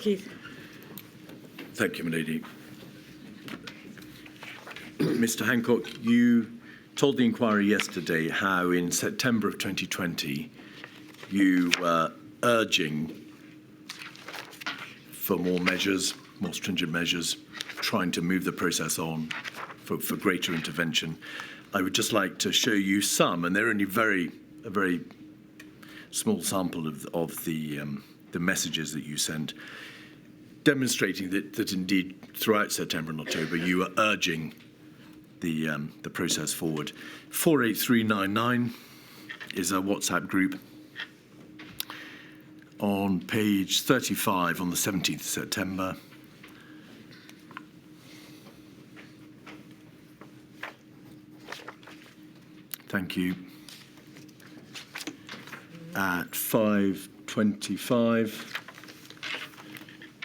Keith. Thank you, Milady. Mr. Hancock, you told the inquiry yesterday how in September of 2020 you were urging for more measures, more stringent measures, trying to move the process on for greater intervention. I would just like to show you some, and they're only a very small sample of the messages that you sent, demonstrating that indeed throughout September and October you were urging the process forward. 48399 is a WhatsApp group. On page 35 on the 17th of September. Thank you. At 5:25.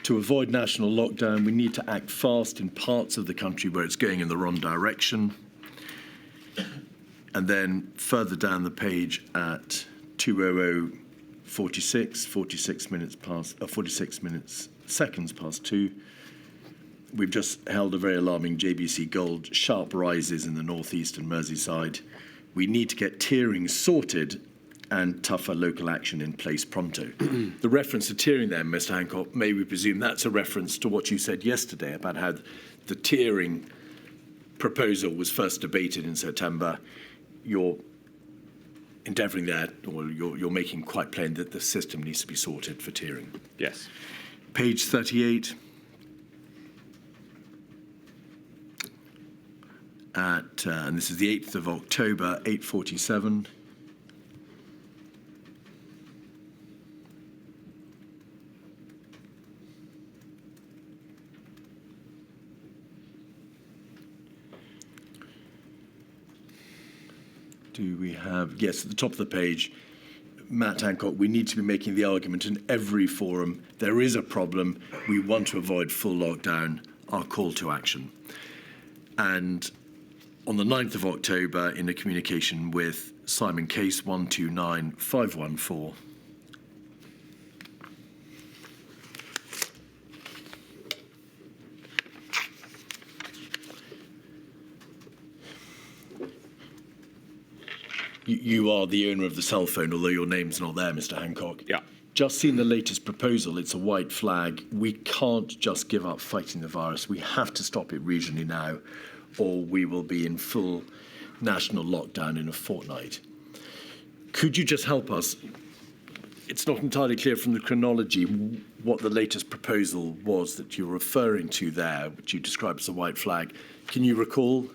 To avoid national lockdown, we need to act fast in parts of the country where it's going in the wrong direction. And then further down the page at 2:00:46, 46 seconds past 2. We've just held a very alarming JBC Gold, sharp rises in the northeast and Merseyside. We need to get tiering sorted and tougher local action in place pronto. The reference to tiering there, Mr. Hancock, may we presume that's a reference to what you said yesterday about how the tiering proposal was first debated in September. You're endeavouring there, or you're making quite plain that the system needs to be sorted for tiering. Yes. Page 38. And this is the 8th of October, 8:47. Do we have, yes, at the top of the page, Matt Hancock, we need to be making the argument in every forum, there is a problem, we want to avoid full lockdown, our call to action. And on the 9th of October, in a communication with Simon Case 129514, you are the owner of the cell phone, although your name's not there, Mr. Hancock. Yeah. Just seen the latest proposal. It's a white flag. We can't just give up fighting the virus. We have to stop it regionally now, or we will be in full national lockdown in a fortnight. Could you just help us? It's not entirely clear from the chronology what the latest proposal was that you're referring to there, which you described as a white flag. Can you recall?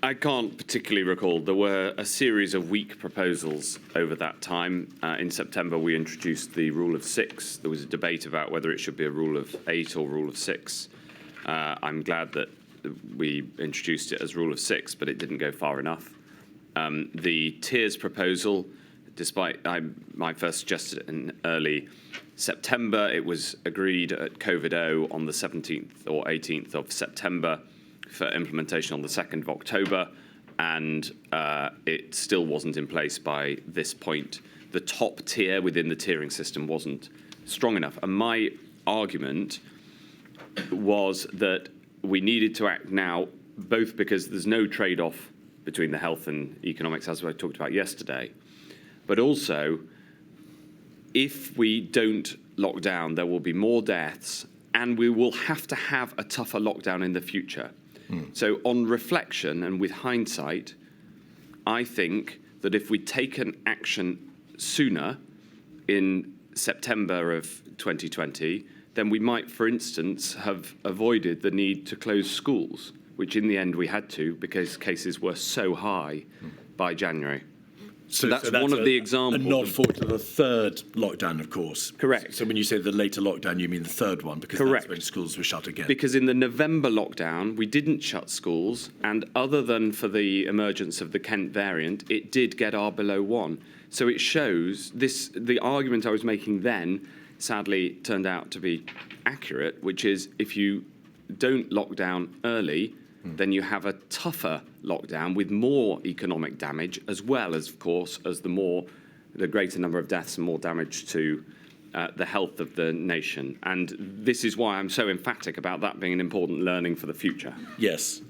I can't particularly recall. There were a series of weak proposals over that time. In September, we introduced the rule of 6. There was a debate about whether it should be a rule of 8 or rule of 6. I'm glad that we introduced it as rule of 6, but it didn't go far enough. The tiers proposal, despite I first suggested it in early September, it was agreed at Covid-0 on the 17th or 18th of September for implementation on the 2nd of October, and it still wasn't in place by this point. The top tier within the tiering system wasn't strong enough. And my argument was that we needed to act now, both because there's no trade-off between the health and economics, as I talked about yesterday, but also if we don't lock down, there will be more deaths, and we will have to have a tougher lockdown in the future. So on reflection and with hindsight, I think that if we'd taken action sooner in September of 2020, then we might, for instance, have avoided the need to close schools, which in the end we had to because cases were so high by January. So that's one of the examples. A nod forward to the third lockdown, of course. Correct. So when you say the later lockdown, you mean the third one, because Correct. That's when schools were shut again. Because in the November lockdown, we didn't shut schools, and other than for the emergence of the Kent variant, it did get R below 1. So it shows the argument I was making then, sadly, turned out to be accurate, which is if you don't lock down early, then you have a tougher lockdown with more economic damage, as well as, of course, as the greater number of deaths and more damage to the health of the nation. And this is why I'm so emphatic about that being an important learning for the future. Yes.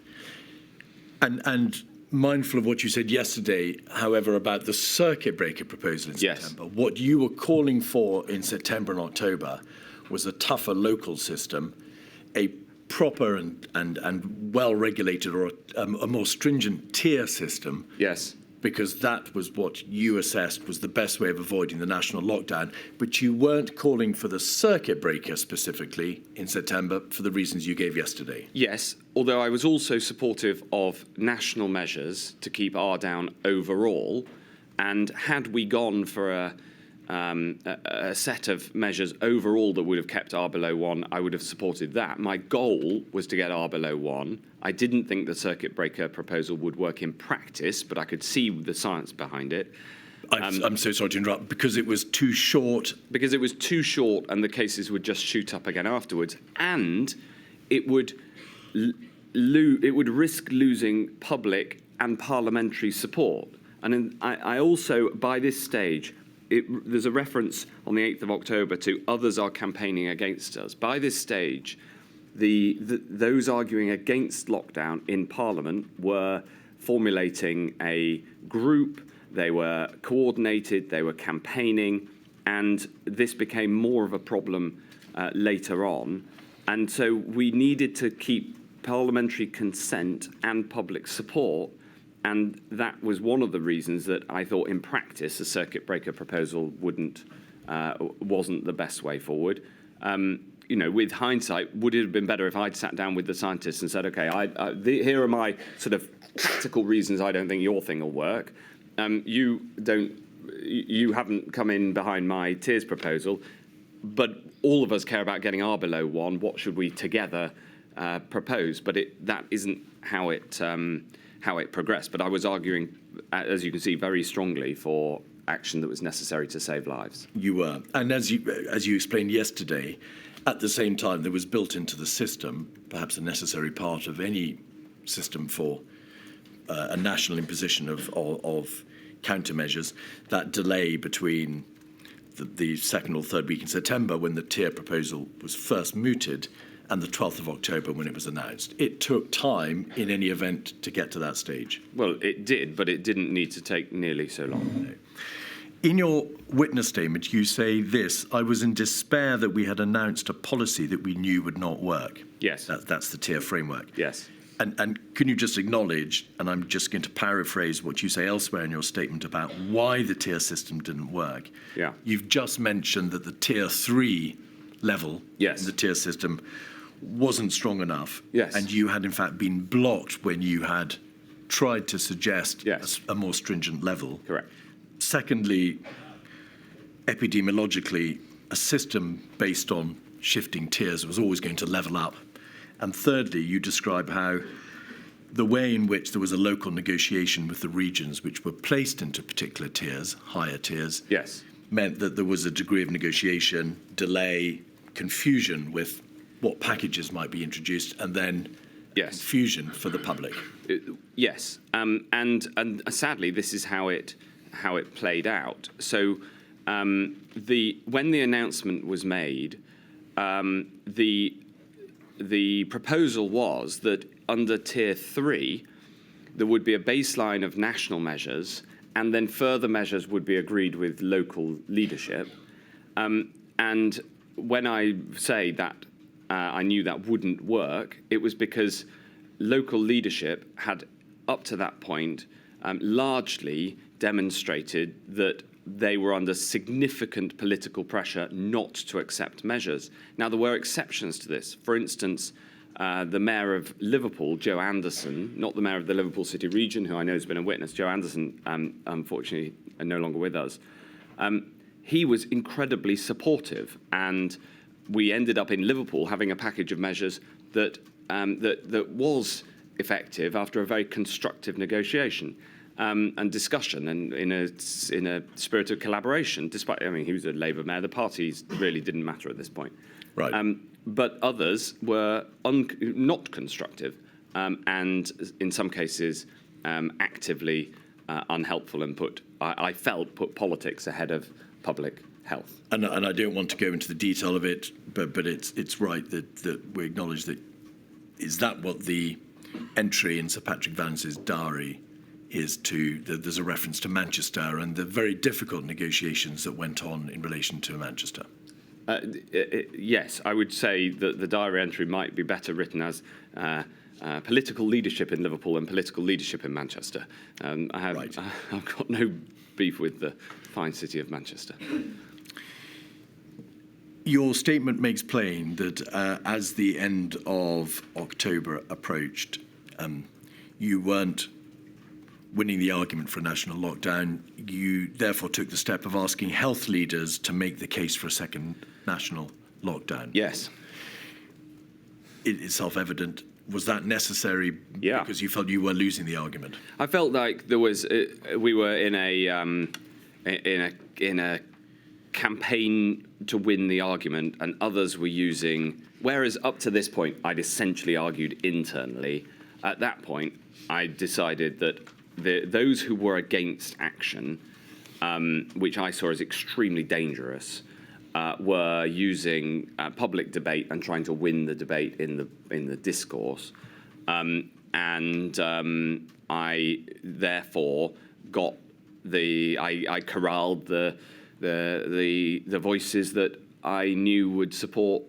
And mindful of what you said yesterday, however, about the circuit breaker proposal in September, what you were calling for in September and October was a tougher local system, a proper and well-regulated or a more stringent tier system. Yes. Because that was what you assessed was the best way of avoiding the national lockdown. But you weren't calling for the circuit breaker specifically in September for the reasons you gave yesterday. Yes, although I was also supportive of national measures to keep R down overall. And had we gone for a set of measures overall that would have kept R below 1, I would have supported that. My goal was to get R below 1. I didn't think the circuit breaker proposal would work in practice, but I could see the science behind it. I'm so sorry to interrupt, because it was too short. Because it was too short and the cases would just shoot up again afterwards. And it would risk losing public and parliamentary support. And I also, by this stage, there's a reference on the 8th of October to others are campaigning against us. By this stage, those arguing against lockdown in Parliament were formulating a group, they were coordinated, they were campaigning, and this became more of a problem later on. And so we needed to keep parliamentary consent and public support. And that was one of the reasons that I thought, in practice, a circuit breaker proposal wasn't the best way forward. With hindsight, would it have been better if I'd sat down with the scientists and said, "Okay, here are my sort of practical reasons I don't think your thing will work. You haven't come in behind my tiers proposal, but all of us care about getting R below 1. What should we together propose?" But that isn't how it progressed. But I was arguing, as you can see, very strongly for action that was necessary to save lives. You were. And as you explained yesterday, at the same time, there was built into the system, perhaps a necessary part of any system for a national imposition of countermeasures, that delay between the second or third week in September, when the tier proposal was first mooted, and the 12th of October when it was announced. It took time, in any event, to get to that stage. Well, it did, but it didn't need to take nearly so long. No. In your witness statement, you say this: "I was in despair that we had announced a policy that we knew would not work." Yes. That's the tier framework. Yes. And can you just acknowledge, and I'm just going to paraphrase what you say elsewhere in your statement about why the tier system didn't work. Yeah. You've just mentioned that the tier 3 level in the tier system wasn't strong enough. Yes. And you had, in fact, been blocked when you had tried to suggest a more stringent level. Correct. Secondly, epidemiologically, a system based on shifting tiers was always going to level up. And thirdly, you describe how the way in which there was a local negotiation with the regions which were placed into particular tiers, higher tiers, meant that there was a degree of negotiation, delay, confusion with what packages might be introduced, and then confusion for the public. Yes, and sadly, this is how it played out. So, when the announcement was made, the proposal was that under Tier 3, there would be a baseline of national measures, and then further measures would be agreed with local leadership. And when I say that I knew that wouldn't work, it was because local leadership had, up to that point, largely demonstrated that they were under significant political pressure not to accept measures. Now, there were exceptions to this. For instance, the mayor of Liverpool, Joe Anderson, not the mayor of the Liverpool City region, who I know has been a witness, Joe Anderson, unfortunately, no longer with us, he was incredibly supportive, and we ended up in Liverpool having a package of measures that was effective after a very constructive negotiation and discussion, and in a spirit of collaboration. Despite, he was a Labour mayor, the parties really didn't matter at this point. Right. But others were not constructive, and in some cases actively unhelpful, and I felt put politics ahead of public health. And I don't want to go into the detail of it, but it's right that we acknowledge that. Is that what the entry in Sir Patrick Vance's diary is to? There's a reference to Manchester and the very difficult negotiations that went on in relation to Manchester. Yes, I would say that the diary entry might be better written as political leadership in Liverpool and political leadership in Manchester. I've got no beef with the fine city of Manchester. Your statement makes plain that as the end of October approached, you weren't winning the argument for a national lockdown. You therefore took the step of asking health leaders to make the case for a second national lockdown. Yes. It's self-evident. Was that necessary? Yeah. Because you felt you were losing the argument. I felt like there was we were in a campaign to win the argument, and others were using. Whereas up to this point, I'd essentially argued internally. At that point, I decided that those who were against action, which I saw as extremely dangerous, were using public debate and trying to win the debate in the discourse, and I therefore got I corralled the voices that I knew would support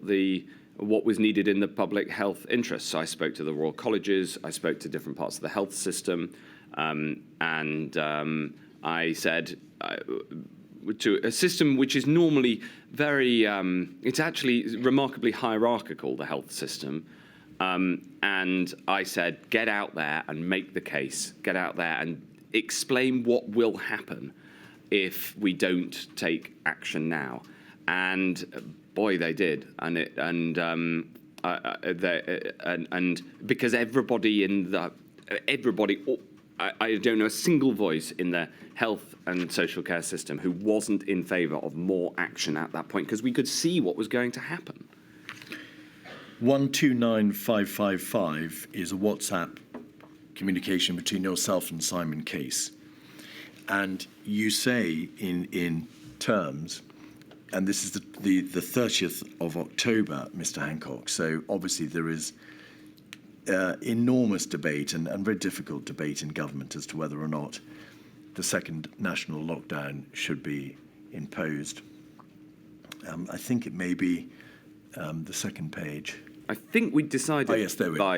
what was needed in the public health interest. So I spoke to the Royal Colleges, I spoke to different parts of the health system, and I said to a system which is normally very, it's actually remarkably hierarchical, the health system. And I said, get out there and make the case, get out there and explain what will happen if we don't take action now. And boy, they did. And because I don't know a single voice in the health and social care system who wasn't in favour of more action at that point, because we could see what was going to happen. 129555 is a WhatsApp communication between yourself and Simon Case. And you say in terms, and this is the 30th of October, Mr. Hancock, so obviously there is enormous debate and very difficult debate in government as to whether or not the second national lockdown should be imposed. I think it may be the second page. I think we decided by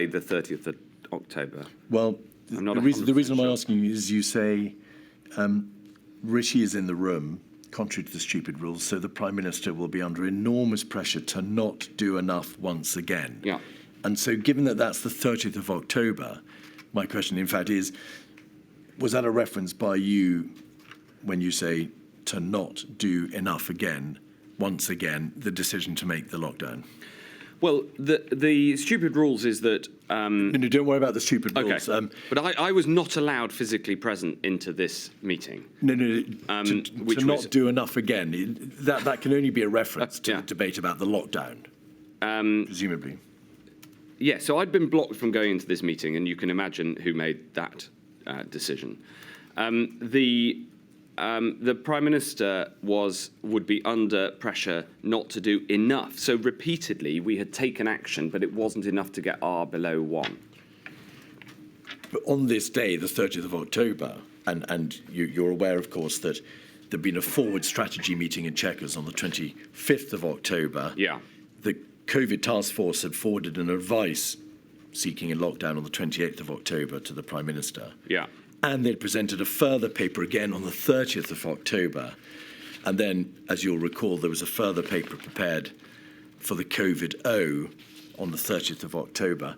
the 30th of October. Well, the reason I'm asking is you say Rishi is in the room, contrary to the stupid rules, so the Prime Minister will be under enormous pressure to not do enough once again. Yeah. And so given that that's the 30th of October, my question, in fact, is, was that a reference by you when you say to not do enough again, once again, the decision to make the lockdown? Well, the stupid rules is that... No, don't worry about the stupid rules. Okay. But I was not allowed physically present into this meeting. No, to not do enough again. That can only be a reference to the debate about the lockdown, presumably. Yeah, so I'd been blocked from going into this meeting, and you can imagine who made that decision. The Prime Minister would be under pressure not to do enough. So repeatedly, we had taken action, but it wasn't enough to get R below 1. But on this day, the 30th of October, and you're aware, of course, that there'd been a forward strategy meeting in Chequers on the 25th of October. Yeah. The COVID task force had forwarded an advice seeking a lockdown on the 28th of October to the Prime Minister. Yeah. And they'd presented a further paper again on the 30th of October. And then, as you'll recall, there was a further paper prepared for the COVID-O on the 30th of October.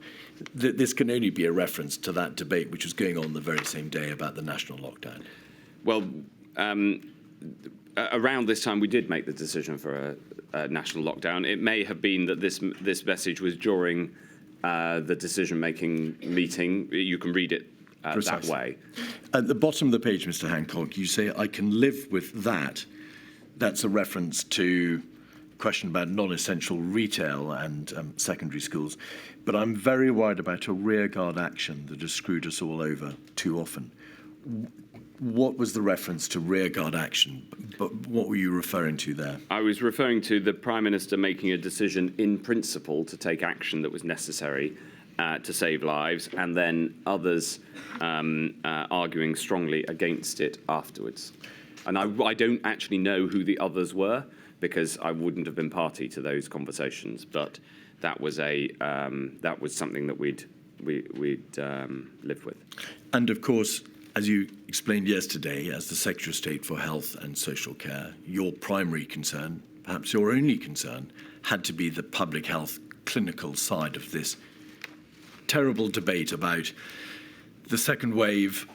This can only be a reference to that debate which was going on the very same day about the national lockdown. Well, around this time we did make the decision for a national lockdown. It may have been that this message was during the decision-making meeting. You can read it that way. At the bottom of the page, Mr. Hancock, you say, I can live with that. That's a reference to a question about non-essential retail and secondary schools. But I'm very worried about a rearguard action that has screwed us all over too often. What was the reference to rearguard action? But what were you referring to there? I was referring to the Prime Minister making a decision in principle to take action that was necessary to save lives, and then others arguing strongly against it afterwards. And I don't actually know who the others were, because I wouldn't have been party to those conversations. But that was something that we'd lived with. And of course, as you explained yesterday, as the Secretary of State for Health and Social Care, your primary concern, perhaps your only concern, had to be the public health clinical side of this terrible debate about the second wave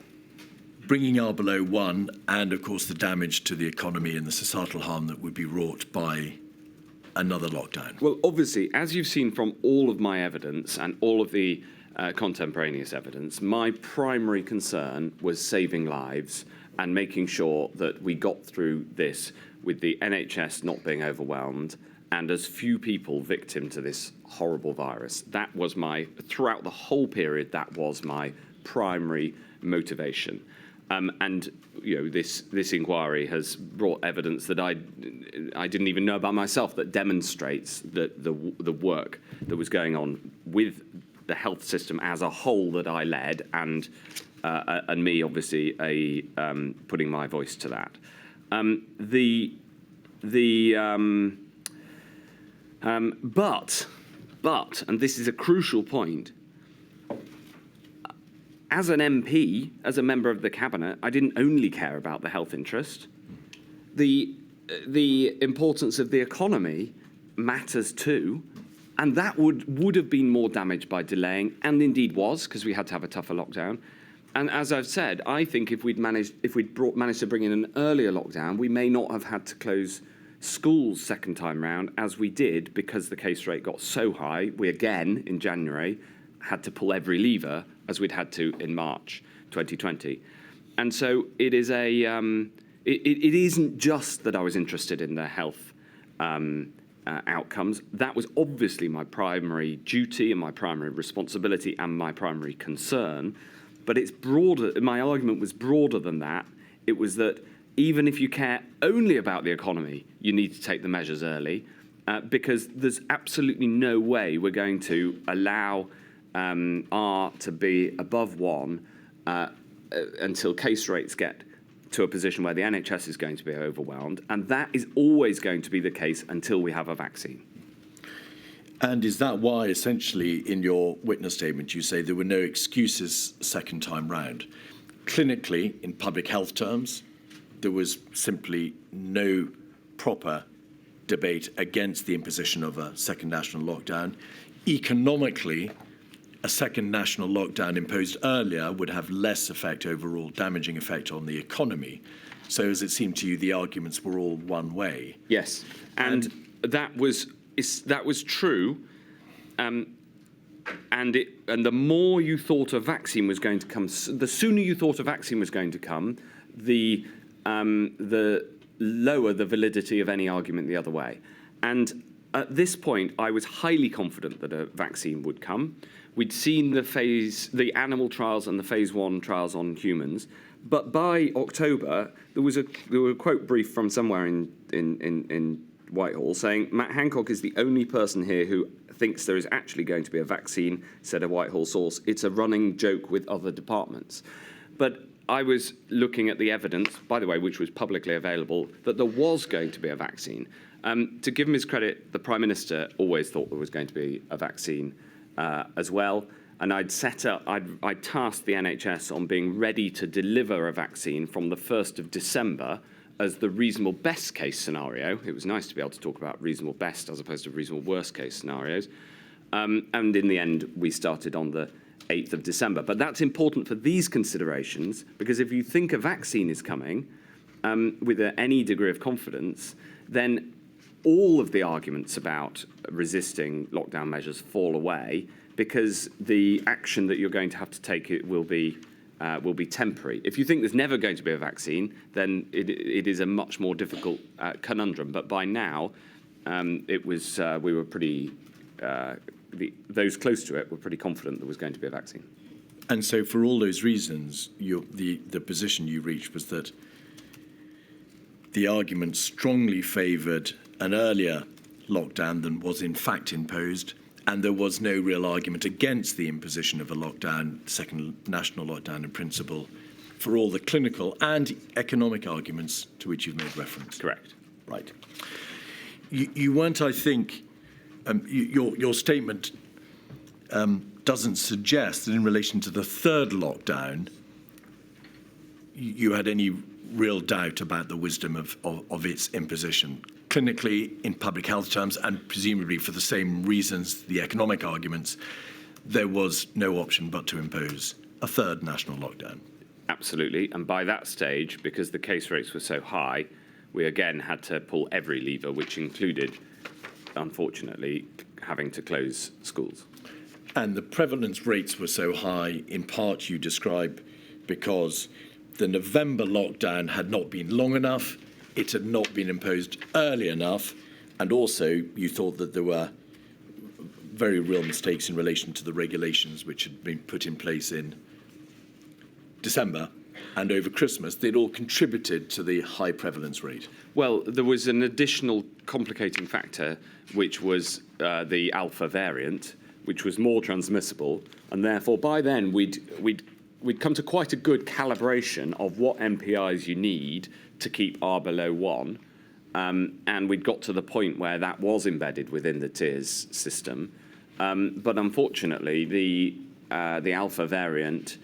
bringing R below 1, and of course the damage to the economy and the societal harm that would be wrought by another lockdown. Well, obviously, as you've seen from all of my evidence and all of the contemporaneous evidence, my primary concern was saving lives and making sure that we got through this with the NHS not being overwhelmed and as few people victim to this horrible virus. That was throughout the whole period, that was my primary motivation. And this inquiry has brought evidence that I didn't even know about myself, that demonstrates that the work that was going on with the health system as a whole that I led, and me obviously putting my voice to that. But, and this is a crucial point, as an MP, as a member of the cabinet, I didn't only care about the health interest. The importance of the economy matters too, and that would have been more damaged by delaying, and indeed was, because we had to have a tougher lockdown. And as I've said, I think if we'd managed to bring in an earlier lockdown, we may not have had to close schools second time round as we did, because the case rate got so high. We again in January had to pull every lever as we'd had to in March 2020. And so it is it isn't just that I was interested in the health outcomes. That was obviously my primary duty and my primary responsibility and my primary concern. But it's broader. My argument was broader than that. It was that even if you care only about the economy, you need to take the measures early, because there's absolutely no way we're going to allow R to be above 1 until case rates get to a position where the NHS is going to be overwhelmed, and that is always going to be the case until we have a vaccine. And is that why, essentially, in your witness statement, you say there were no excuses second time round? Clinically, in public health terms, there was simply no proper debate against the imposition of a second national lockdown. Economically, a second national lockdown imposed earlier would have less effect, overall damaging effect on the economy. So as it seemed to you, the arguments were all one way. Yes, and that was true. And the more you thought a vaccine was going to come, the sooner you thought a vaccine was going to come, the lower the validity of any argument the other way. And at this point, I was highly confident that a vaccine would come. We'd seen the animal trials and the phase 1 trials on humans, but by October there was a quote brief from somewhere in Whitehall saying Matt Hancock is the only person here who thinks there is actually going to be a vaccine, said a Whitehall source. It's a running joke with other departments. But I was looking at the evidence, by the way, which was publicly available, that there was going to be a vaccine. To give him his credit, the Prime Minister always thought there was going to be a vaccine as well. And I'd tasked the NHS on being ready to deliver a vaccine from the 1st of December as the reasonable best case scenario. It was nice to be able to talk about reasonable best as opposed to reasonable worst case scenarios. And in the end, we started on the 8th of December. But that's important for these considerations, because if you think a vaccine is coming with any degree of confidence, then all of the arguments about resisting lockdown measures fall away, because the action that you're going to have to take will be temporary. If you think there's never going to be a vaccine, then it is a much more difficult conundrum. But by now, we were pretty. Those close to it were pretty confident there was going to be a vaccine. And so for all those reasons, the position you reached was that the argument strongly favoured an earlier lockdown than was in fact imposed, and there was no real argument against the imposition of a lockdown, second national lockdown in principle, for all the clinical and economic arguments to which you've made reference. Correct. Right. You weren't, I think, your statement doesn't suggest that in relation to the third lockdown, you had any real doubt about the wisdom of its imposition. Clinically, in public health terms, and presumably for the same reasons, the economic arguments, there was no option but to impose a third national lockdown. Absolutely. And by that stage, because the case rates were so high, we again had to pull every lever, which included, unfortunately, having to close schools. And the prevalence rates were so high, in part you describe because the November lockdown had not been long enough, it had not been imposed early enough, and also you thought that there were very real mistakes in relation to the regulations which had been put in place in December and over Christmas. They'd all contributed to the high prevalence rate. Well, there was an additional complicating factor, which was the alpha variant, which was more transmissible, and therefore by then we'd come to quite a good calibration of what MPIs you need to keep R below 1, and we'd got to the point where that was embedded within the tiers system. But unfortunately, the alpha variant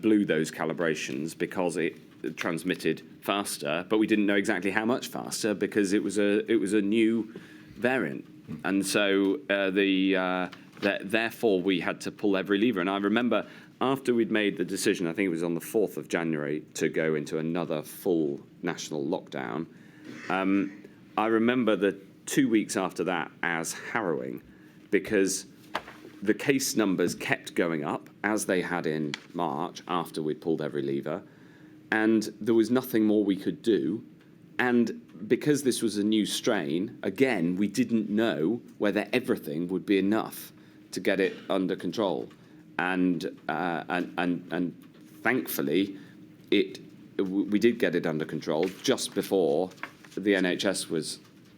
blew those calibrations because it transmitted faster, but we didn't know exactly how much faster because it was a new variant, and so therefore we had to pull every lever. And I remember after we'd made the decision, I think it was on the 4th of January, to go into another full national lockdown, I remember the 2 weeks after that as harrowing, because the case numbers kept going up, as they had in March after we'd pulled every lever, and there was nothing more we could do. And because this was a new strain, again, we didn't know whether everything would be enough to get it under control. And thankfully, we did get it under control just before the NHS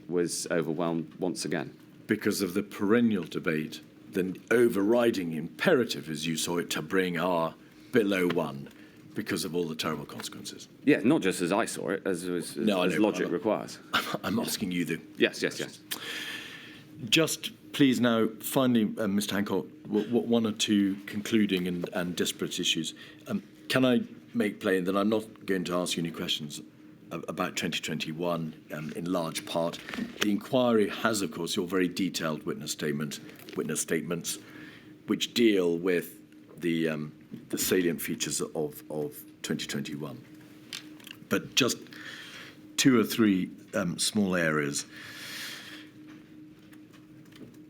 was overwhelmed once again. Because of the perennial debate, the overriding imperative, as you saw it, to bring R below 1 because of all the terrible consequences. Yeah, not just as I saw it, as logic requires. I'm asking you the... Yes. Just please now, finally, Mr. Hancock, one or two concluding and disparate issues. Can I make plain that I'm not going to ask you any questions about 2021 in large part? The inquiry has, of course, your very detailed witness statements, which deal with the salient features of 2021. But just two or three small areas.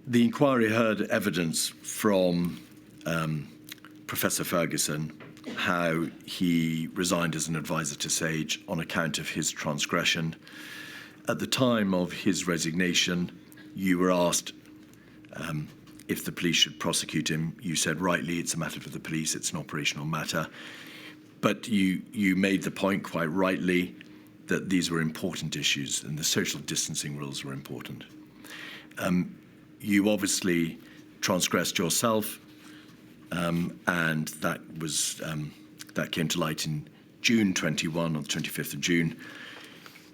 The inquiry heard evidence from Professor Ferguson, how he resigned as an advisor to SAGE on account of his transgression. At the time of his resignation, you were asked if the police should prosecute him. You said rightly, it's a matter for the police, it's an operational matter. But you made the point quite rightly that these were important issues and the social distancing rules were important. You obviously transgressed yourself, and that came to light in June 21, on the 25th of June.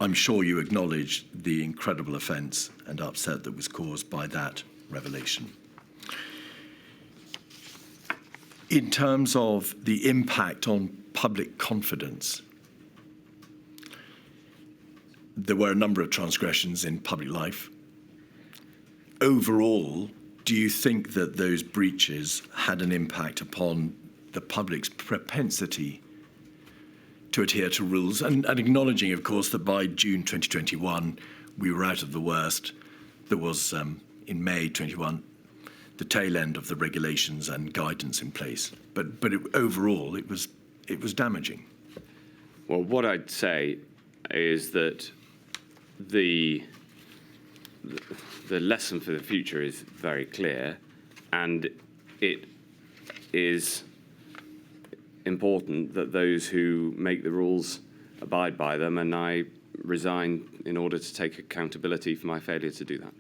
I'm sure you acknowledge the incredible offence and upset that was caused by that revelation. In terms of the impact on public confidence, there were a number of transgressions in public life. Overall, do you think that those breaches had an impact upon the public's propensity to adhere to rules? And acknowledging, of course, that by June 2021, we were out of the worst. There was, in May 21, the tail end of the regulations and guidance in place. But overall, it was damaging. Well, what I'd say is that the lesson for the future is very clear, and it is important that those who make the rules abide by them, and I resign in order to take accountability for my failure to do that.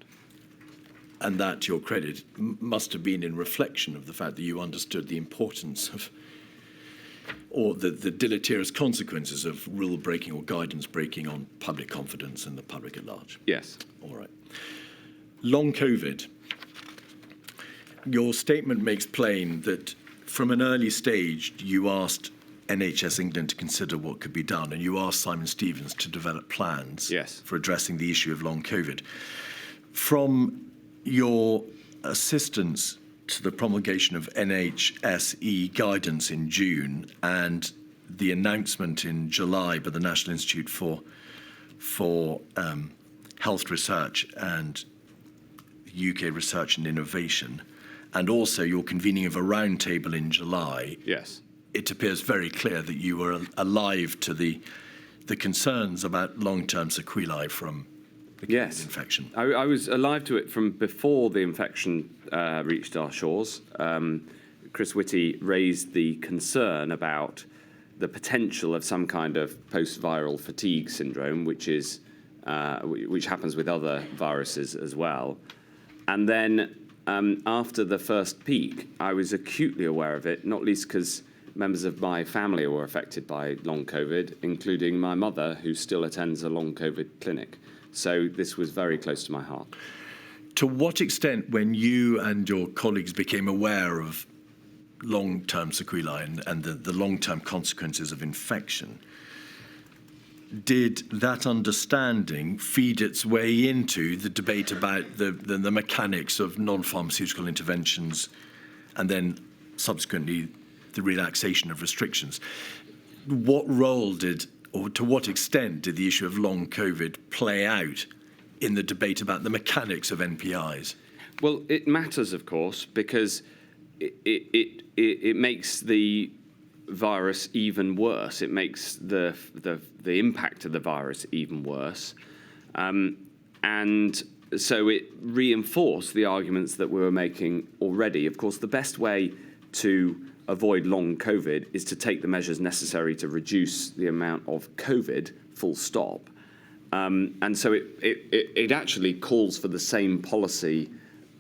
And that, to your credit, must have been in reflection of the fact that you understood the importance of, or the deleterious consequences of rule breaking or guidance breaking on public confidence and the public at large. Yes. All right. Long COVID. Your statement makes plain that from an early stage you asked NHS England to consider what could be done, and you asked Simon Stevens to develop plans Yes. for addressing the issue of long COVID. From your assistance to the promulgation of NHSE guidance in June and the announcement in July by the National Institute for Health Research and UK Research and Innovation, and also your convening of a roundtable in July, Yes. it appears very clear that you were alive to the concerns about long-term sequelae from the COVID infection. I was alive to it from before the infection reached our shores. Chris Whitty raised the concern about the potential of some kind of post-viral fatigue syndrome, which happens with other viruses as well. And then after the first peak, I was acutely aware of it, not least because members of my family were affected by long COVID, including my mother, who still attends a long COVID clinic. So this was very close to my heart. To what extent, when you and your colleagues became aware of long-term sequelae and the long-term consequences of infection, did that understanding feed its way into the debate about the mechanics of non-pharmaceutical interventions and then subsequently the relaxation of restrictions? What role did, or to what extent did the issue of long COVID play out in the debate about the mechanics of NPIs? Well, it matters, of course, because it makes the virus even worse. It makes the impact of the virus even worse. And so it reinforced the arguments that we were making already. Of course, the best way to avoid long COVID is to take the measures necessary to reduce the amount of COVID, full stop. And so it actually calls for the same policy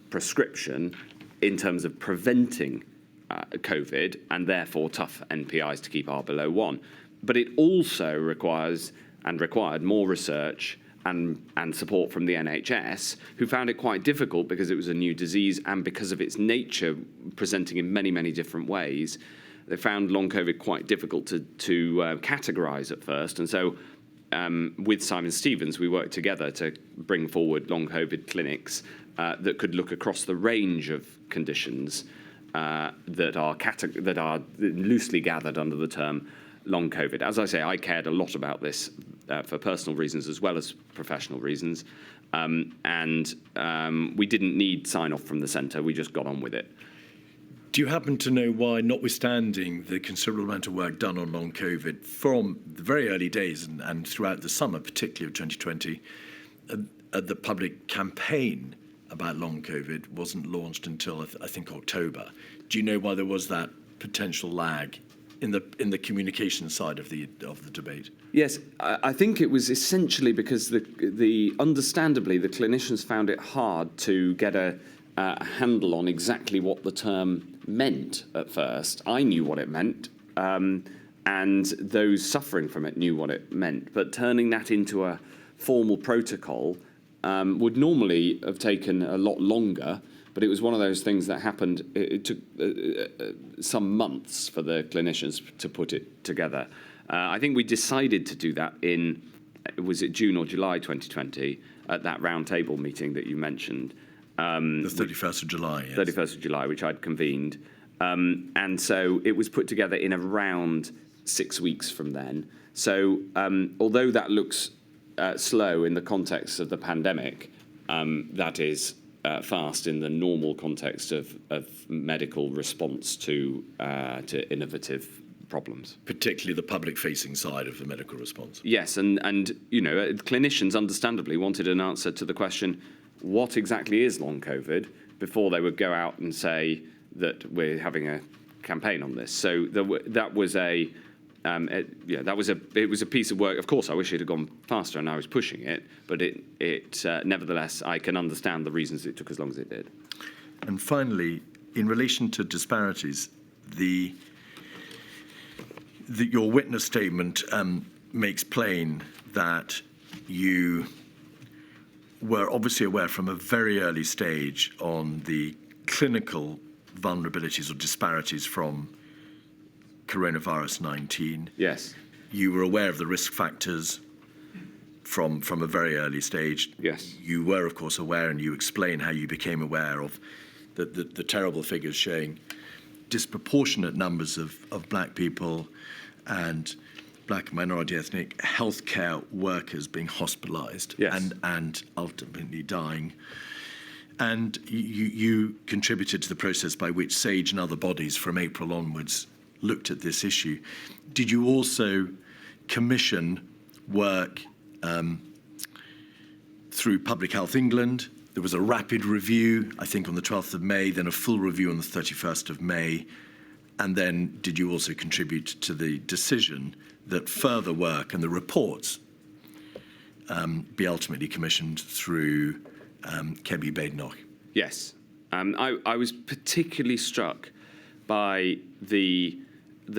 prescription in terms of preventing COVID and therefore tough NPIs to keep R below 1. But it also required more research and support from the NHS, who found it quite difficult because it was a new disease and because of its nature presenting in many, many different ways. They found long COVID quite difficult to categorise at first. And so with Simon Stevens, we worked together to bring forward long COVID clinics that could look across the range of conditions that are loosely gathered under the term long COVID. As I say, I cared a lot about this for personal reasons as well as professional reasons, and we didn't need sign-off from the centre. We just got on with it. Do you happen to know why, notwithstanding the considerable amount of work done on long COVID from the very early days and throughout the summer, particularly of 2020, the public campaign about long COVID wasn't launched until I think October? Do you know why there was that potential lag in the communication side of the debate? Yes, I think it was essentially because understandably the clinicians found it hard to get a handle on exactly what the term meant at first. I knew what it meant, and those suffering from it knew what it meant. But turning that into a formal protocol would normally have taken a lot longer, but it was one of those things that happened. It took some months for the clinicians to put it together. I think we decided to do that was it June or July 2020, at that roundtable meeting that you mentioned. The 31st of July, yes. 31st of July, which I'd convened. And so it was put together in around 6 weeks from then. So although that looks slow in the context of the pandemic, that is fast in the normal context of medical response to innovative problems. Particularly the public-facing side of the medical response. Yes, and clinicians understandably wanted an answer to the question, what exactly is long COVID, before they would go out and say that we're having a campaign on this. So that was it was a piece of work. Of course, I wish it had gone faster, and I was pushing it. But nevertheless, I can understand the reasons it took as long as it did. And finally, in relation to disparities, your witness statement makes plain that you were obviously aware from a very early stage on the clinical vulnerabilities or disparities from coronavirus 19. Yes. You were aware of the risk factors from a very early stage. Yes. You were, of course, aware, and you explain how you became aware of the terrible figures showing disproportionate numbers of black people and black and minority ethnic healthcare workers being hospitalised. Yes. and ultimately dying. And you contributed to the process by which SAGE and other bodies from April onwards looked at this issue. Did you also commission work through Public Health England? There was a rapid review, I think, on the 12th of May, then a full review on the 31st of May. And then did you also contribute to the decision that further work and the reports be ultimately commissioned through Kemi Badenoch? Yes. I was particularly struck by the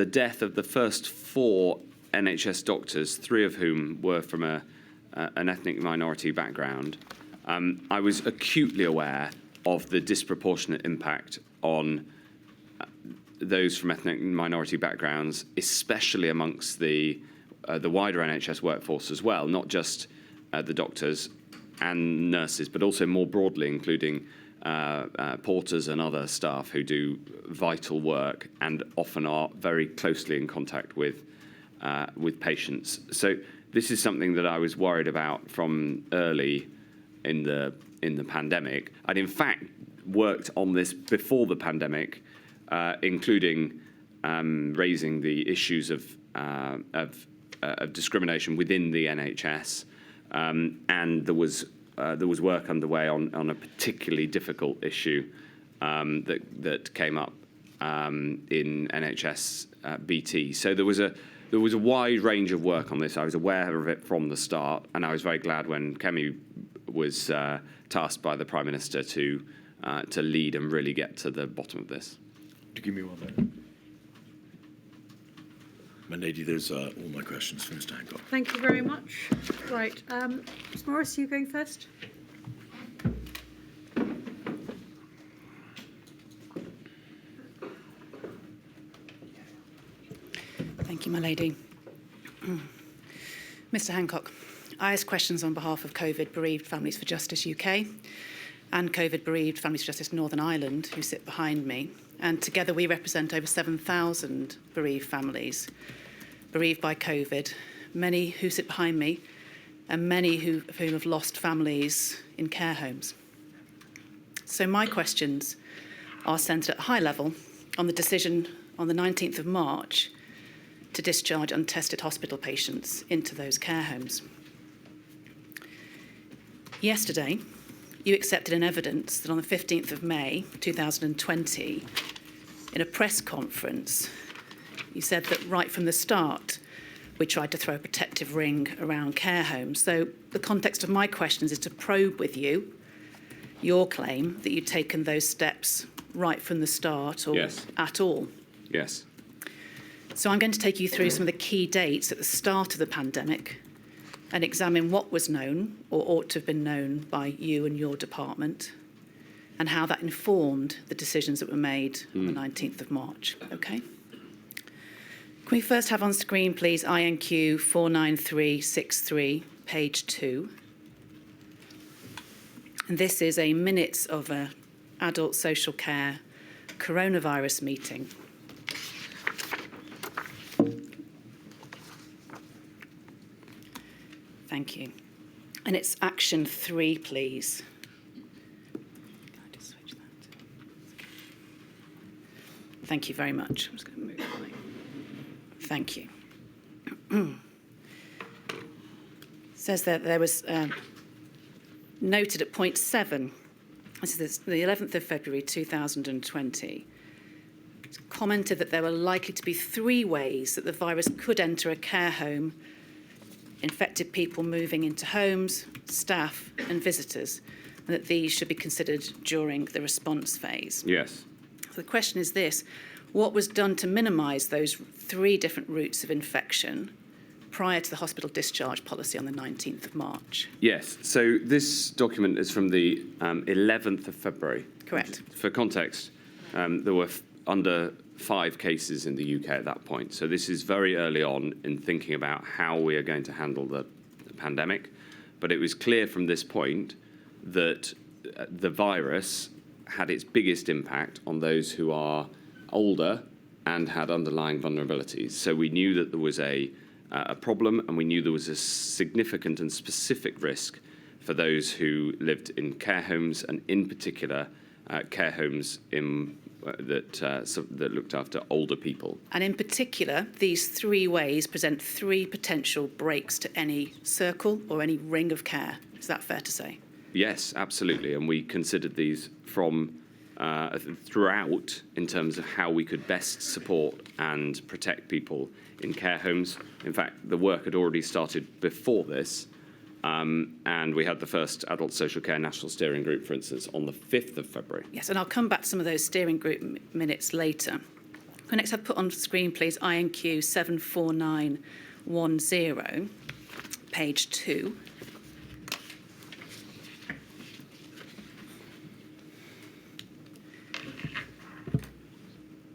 death of the first 4 NHS doctors, 3 of whom were from an ethnic minority background. I was acutely aware of the disproportionate impact on those from ethnic minority backgrounds, especially amongst the wider NHS workforce as well, not just the doctors and nurses, but also more broadly, including porters and other staff who do vital work and often are very closely in contact with patients. So this is something that I was worried about from early in the pandemic. I'd in fact worked on this before the pandemic, including raising the issues of discrimination within the NHS, and there was work underway on a particularly difficult issue that came up in NHS BT. So there was a wide range of work on this. I was aware of it from the start, and I was very glad when Kemi was tasked by the Prime Minister to lead and really get to the bottom of this. To give me one minute. My lady, those are all my questions for Mr. Hancock. Thank you very much. Right, Ms. Morris, you going first? Thank you, my lady. Mr. Hancock, I ask questions on behalf of COVID Bereaved Families for Justice UK and COVID Bereaved Families for Justice Northern Ireland, who sit behind me. And together we represent over 7,000 bereaved families, bereaved by COVID, many who sit behind me, and many of whom have lost families in care homes. So my questions are centred at a high level on the decision on the 19th of March to discharge untested hospital patients into those care homes. Yesterday, you accepted an evidence that on the 15th of May 2020, in a press conference, you said that right from the start, we tried to throw a protective ring around care homes. So the context of my questions is to probe with you your claim that you'd taken those steps right from the start or Yes. at all. Yes. So I'm going to take you through some of the key dates at the start of the pandemic and examine what was known or ought to have been known by you and your department and how that informed the decisions that were made on the 19th of March. Okay? Can we first have on screen, please, INQ 49363, page 2. And this is a minutes of an adult social care coronavirus meeting. Thank you. And it's action 3, please. Can I just switch that? Thank you very much. I'm just going to move my... Thank you. Says that there was noted at point 7, this is the 11th of February 2020, commented that there were likely to be 3 ways that the virus could enter a care home: infected people moving into homes, staff and visitors, and that these should be considered during the response phase. Yes. So the question is this: what was done to minimise those 3 different routes of infection prior to the hospital discharge policy on the 19th of March? Yes. So this document is from the 11th of February. Correct. For context, there were under 5 cases in the UK at that point. So this is very early on in thinking about how we are going to handle the pandemic. But it was clear from this point that the virus had its biggest impact on those who are older and had underlying vulnerabilities. So we knew that there was a problem, and we knew there was a significant and specific risk for those who lived in care homes, and in particular care homes that looked after older people. And in particular, these 3 ways present 3 potential breaks to any circle or any ring of care. Is that fair to say? Yes, absolutely. And we considered these from throughout in terms of how we could best support and protect people in care homes. In fact, the work had already started before this, and we had the first Adult Social Care National Steering Group, for instance, on the 5th of February. Yes, and I'll come back to some of those steering group minutes later. Next, I've put on screen, please, INQ 74910, page 2.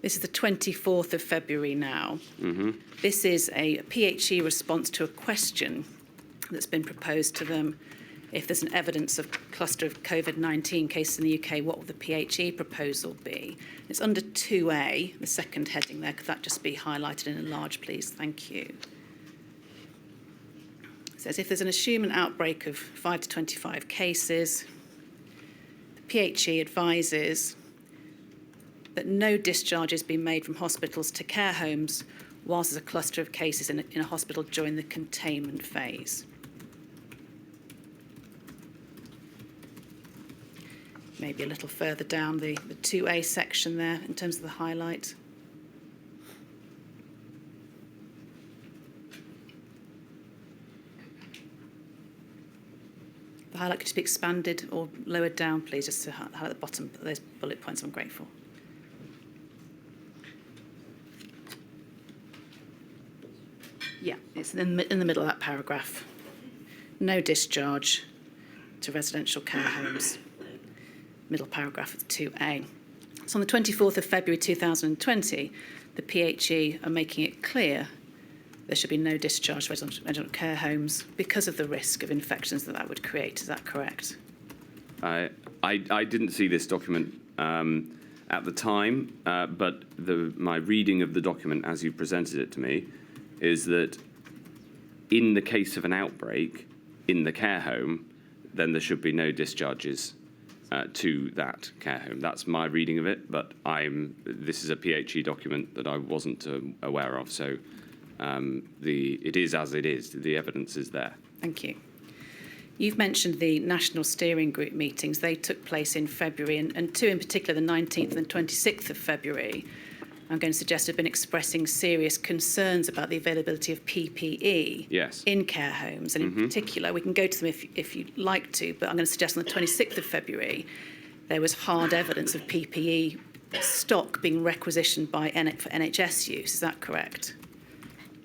This is the 24th of February now. Mm-hmm. This is a PHE response to a question that's been proposed to them. If there's an evidence of cluster of COVID-19 cases in the UK, what will the PHE proposal be? It's under 2A, the second heading there. Could that just be highlighted and enlarged, please? Thank you. It says, if there's an assumed outbreak of 5 to 25 cases, the PHE advises that no discharges be made from hospitals to care homes whilst there's a cluster of cases in a hospital during the containment phase. Maybe a little further down the 2A section there in terms of the highlight. The highlight could just be expanded or lowered down, please, just to highlight the bottom of those bullet points. I'm grateful. Yeah, it's in the middle of that paragraph. No discharge to residential care homes. Middle paragraph of 2A. So on the 24th of February 2020, the PHE are making it clear there should be no discharge to residential care homes because of the risk of infections that would create. Is that correct? I didn't see this document at the time, but my reading of the document as you presented it to me is that in the case of an outbreak in the care home, then there should be no discharges to that care home. That's my reading of it, but this is a PHE document that I wasn't aware of, so it is as it is. The evidence is there. Thank you. You've mentioned the National Steering Group meetings. They took place in February, and 2 in particular, the 19th and 26th of February, I'm going to suggest have been expressing serious concerns about the availability of PPE in care homes. And in particular, we can go to them if you'd like to, but I'm going to suggest on the 26th of February, there was hard evidence of PPE stock being requisitioned for NHS use. Is that correct?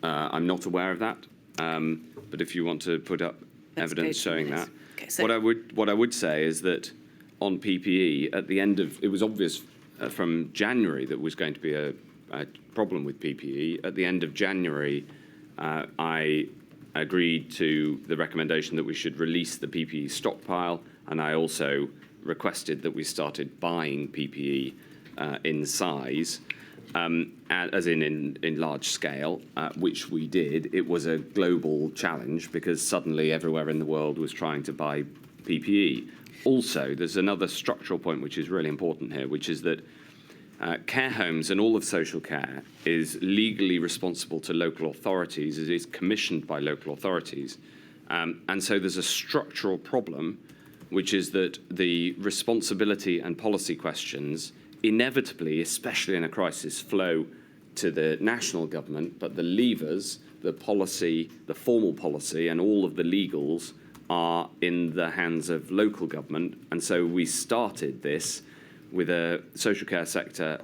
I'm not aware of that, but if you want to put up evidence showing that. Okay, so what I would say is that on PPE, at the end of, it was obvious from January that was going to be a problem with PPE. At the end of January, I agreed to the recommendation that we should release the PPE stockpile, and I also requested that we started buying PPE in size, as in large scale, which we did. It was a global challenge because suddenly everywhere in the world was trying to buy PPE. Also, there's another structural point which is really important here, which is that care homes and all of social care is legally responsible to local authorities. It is commissioned by local authorities. And so there's a structural problem, which is that the responsibility and policy questions inevitably, especially in a crisis, flow to the national government, but the levers, the policy, the formal policy, and all of the legals are in the hands of local government. And so we started this with a social care sector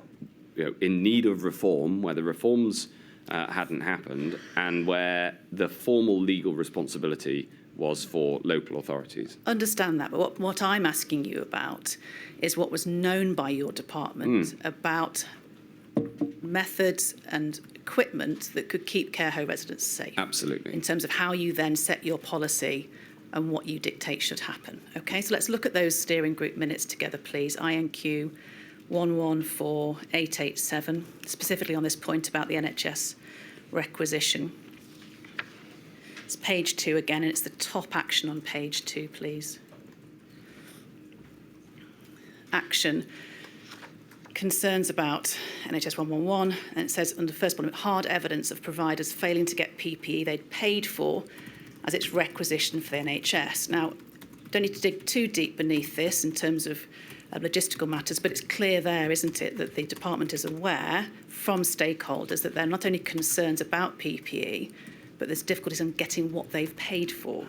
in need of reform, where the reforms hadn't happened, and where the formal legal responsibility was for local authorities. Understand that, but what I'm asking you about is what was known by your department about methods and equipment that could keep care home residents safe. Absolutely. In terms of how you then set your policy and what you dictate should happen. Okay, so let's look at those steering group minutes together, please. INQ 114887, specifically on this point about the NHS requisition. It's page 2 again, and it's the top action on page 2, please. Action. Concerns about NHS 111, and it says under first bullet, hard evidence of providers failing to get PPE they'd paid for as its requisition for the NHS. Now, don't need to dig too deep beneath this in terms of logistical matters, but it's clear there, isn't it, that the department is aware from stakeholders that there are not only concerns about PPE, but there's difficulties in getting what they've paid for.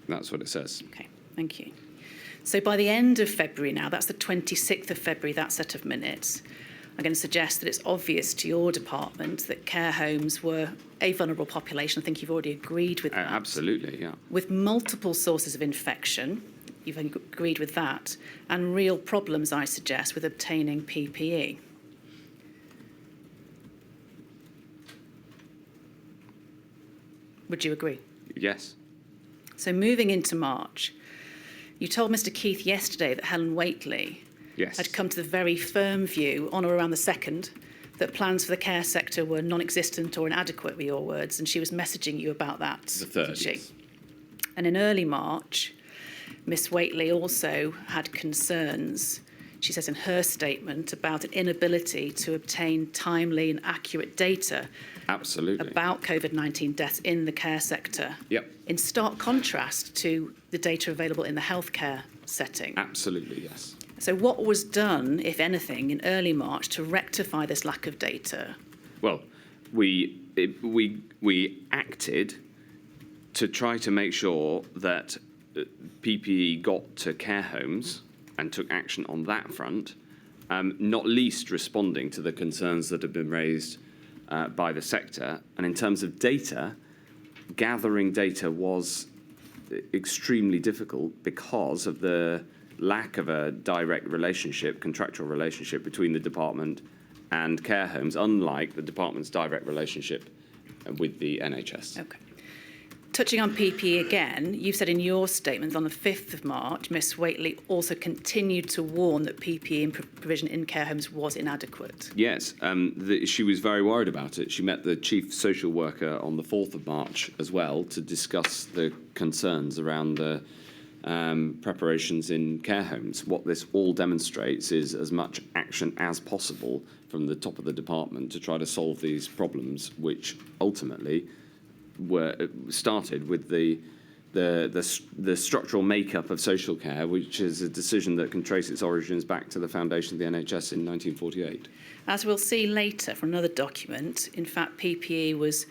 That's what it says. Okay, thank you. So by the end of February now, that's the 26th of February, that set of minutes, I'm going to suggest that it's obvious to your department that care homes were a vulnerable population. I think you've already agreed with that. Absolutely, yeah. With multiple sources of infection, you've agreed with that, and real problems, I suggest, with obtaining PPE. Would you agree? Yes. So moving into March, you told Mr. Keith yesterday that Helen Whately had come to the very firm view, on or around the 2nd, that plans for the care sector were non-existent or inadequate, were your words, and she was messaging you about that. The 3rd, yes. And in early March, Miss Whately also had concerns, she says in her statement, about an inability to obtain timely and accurate data about COVID-19 deaths in the care sector. Yep. In stark contrast to the data available in the healthcare setting. Absolutely, yes. So what was done, if anything, in early March to rectify this lack of data? Well, we acted to try to make sure that PPE got to care homes and took action on that front, not least responding to the concerns that have been raised by the sector. And in terms of data, gathering data was extremely difficult because of the lack of a direct relationship, contractual relationship between the department and care homes, unlike the department's direct relationship with the NHS. Okay. Touching on PPE again, you've said in your statement on the 5th of March, Miss Whately also continued to warn that PPE provision in care homes was inadequate. Yes, she was very worried about it. She met the chief social worker on the 4th of March as well to discuss the concerns around the preparations in care homes. What this all demonstrates is as much action as possible from the top of the department to try to solve these problems, which ultimately were started with the structural makeup of social care, which is a decision that can trace its origins back to the foundation of the NHS in 1948. As we'll see later from another document, in fact, PPE was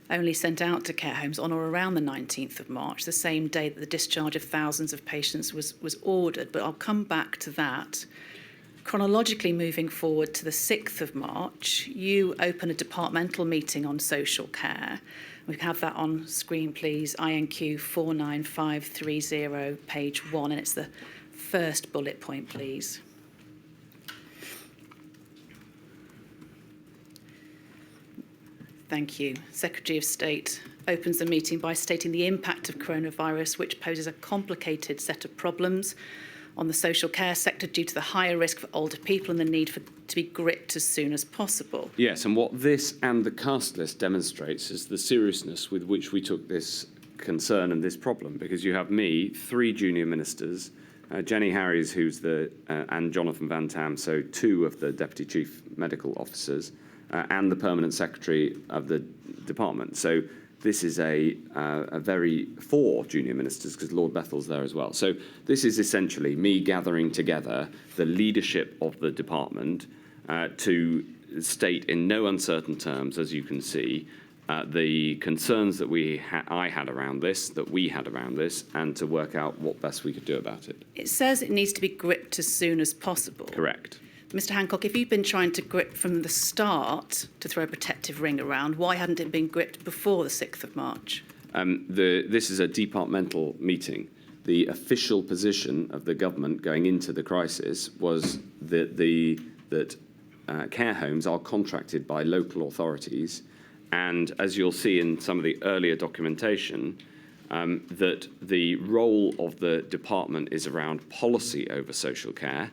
only sent out to care homes on or around the 19th of March, the same day that the discharge of thousands of patients was ordered. But I'll come back to that. Chronologically moving forward to the 6th of March, you open a departmental meeting on social care. We can have that on screen, please. INQ 49530, page 1, and it's the first bullet point, please. Thank you. Secretary of State opens the meeting by stating the impact of coronavirus, which poses a complicated set of problems on the social care sector due to the higher risk for older people and the need to be gripped as soon as possible. Yes, and what this and the cast list demonstrates is the seriousness with which we took this concern and this problem, because you have me, 3 junior ministers, Jenny Harries, who's and Jonathan Van Tam, so 2 of the Deputy Chief Medical Officers, and the Permanent Secretary of the department. So this is a very for junior ministers, because Lord Bethel's there as well. So this is essentially me gathering together the leadership of the department to state in no uncertain terms, as you can see, the concerns that I had around this, that we had around this, and to work out what best we could do about it. It says it needs to be gripped as soon as possible. Correct. Mr. Hancock, if you've been trying to grip from the start to throw a protective ring around, why hadn't it been gripped before the 6th of March? This is a departmental meeting. The official position of the government going into the crisis was that care homes are contracted by local authorities, and as you'll see in some of the earlier documentation, that the role of the department is around policy over social care,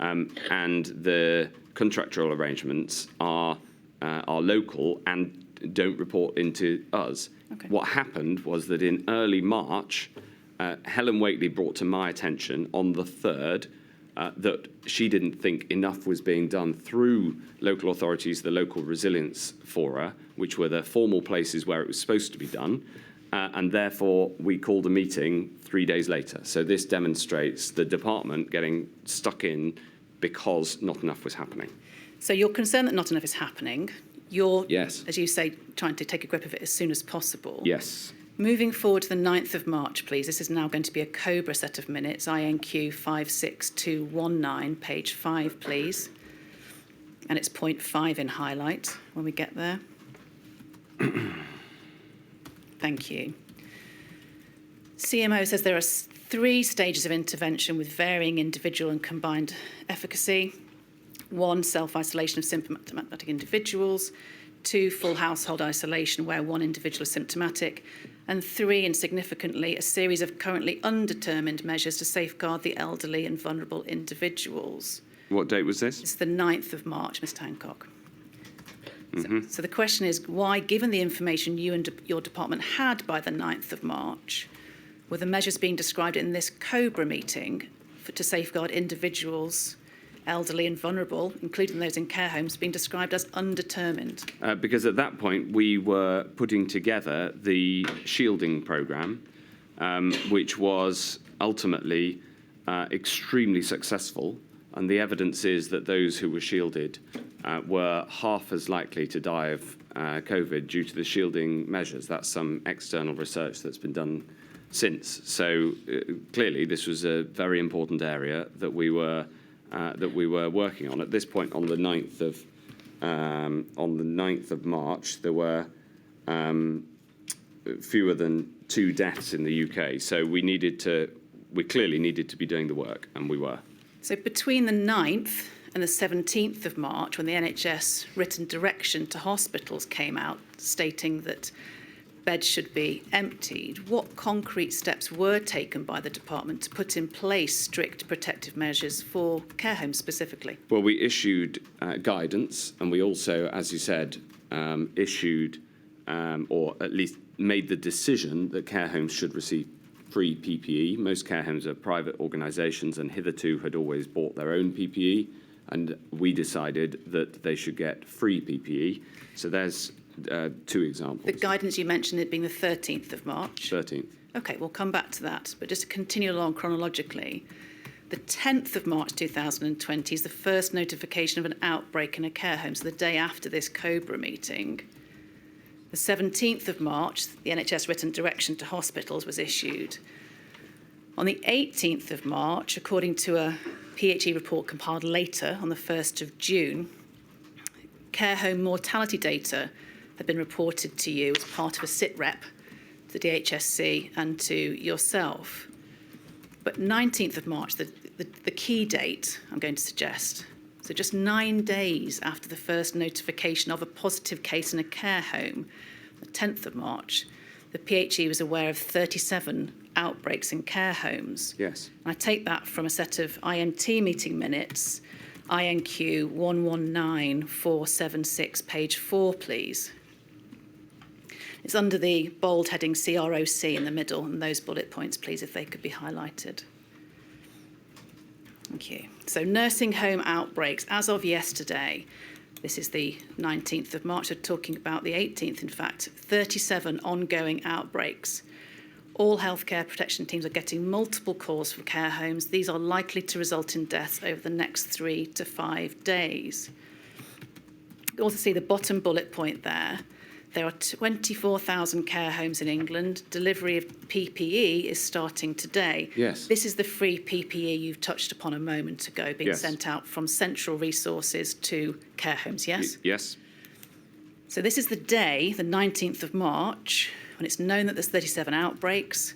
and the contractual arrangements are local and don't report into us. Okay. What happened was that in early March, Helen Whately brought to my attention on the 3rd that she didn't think enough was being done through local authorities, the local resilience fora, which were the formal places where it was supposed to be done, and therefore we called a meeting 3 days later. So this demonstrates the department getting stuck in because not enough was happening. So you're concerned that not enough is happening. You're, Yes. as you say, trying to take a grip of it as soon as possible. Yes. Moving forward to the 9th of March, please. This is now going to be a COBRA set of minutes, INQ 56219, page 5, please. And it's point 5 in highlight when we get there. Thank you. CMO says there are 3 stages of intervention with varying individual and combined efficacy. 1, self-isolation of symptomatic individuals. 2, full household isolation where 1 individual is symptomatic. And 3, and significantly, a series of currently undetermined measures to safeguard the elderly and vulnerable individuals. What date was this? It's the 9th of March, Mr. Hancock. So the question is, why, given the information you and your department had by the 9th of March, were the measures being described in this COBRA meeting to safeguard individuals, elderly and vulnerable, including those in care homes, being described as undetermined? Because at that point we were putting together the shielding programme, which was ultimately extremely successful, and the evidence is that those who were shielded were half as likely to die of COVID due to the shielding measures. That's some external research that's been done since. So clearly this was a very important area that we were working on. At this point, on the 9th of March, there were fewer than 2 deaths in the UK. So we clearly needed to be doing the work, and we were. So between the 9th and the 17th of March, when the NHS written direction to hospitals came out stating that beds should be emptied, what concrete steps were taken by the department to put in place strict protective measures for care homes specifically? Well, we issued guidance, and we also, as you said, issued or at least made the decision that care homes should receive free PPE. Most care homes are private organisations and hitherto had always bought their own PPE, and we decided that they should get free PPE. So there's 2 examples. The guidance you mentioned, it being the 13th of March. 13th. OK, we'll come back to that. But just to continue along chronologically, the 10th of March 2020 is the first notification of an outbreak in a care home, so the day after this COBRA meeting. The 17th of March, the NHS written direction to hospitals was issued. On the 18th of March, according to a PHE report compiled later on the 1st of June, care home mortality data had been reported to you as part of a SITREP to the DHSC and to yourself. But 19th of March, the key date, I'm going to suggest, so just 9 days after the first notification of a positive case in a care home, the 10th of March, the PHE was aware of 37 outbreaks in care homes. Yes. And I take that from a set of IMT meeting minutes, INQ 119476, page 4, please. It's under the bold heading CROC in the middle, and those bullet points, please, if they could be highlighted. Thank you. So nursing home outbreaks, as of yesterday, This is the 19th of March. They're talking about the 18th, in fact. 37 ongoing outbreaks. All healthcare protection teams are getting multiple calls from care homes. These are likely to result in deaths over the next 3 to 5 days. You also see the bottom bullet point there. There are 24,000 care homes in England. Delivery of PPE is starting today. Yes. This is the free PPE you've touched upon a moment ago, being sent out from central resources to care homes, yes? Yes. So this is the day, the 19th of March, when it's known that there's 37 outbreaks,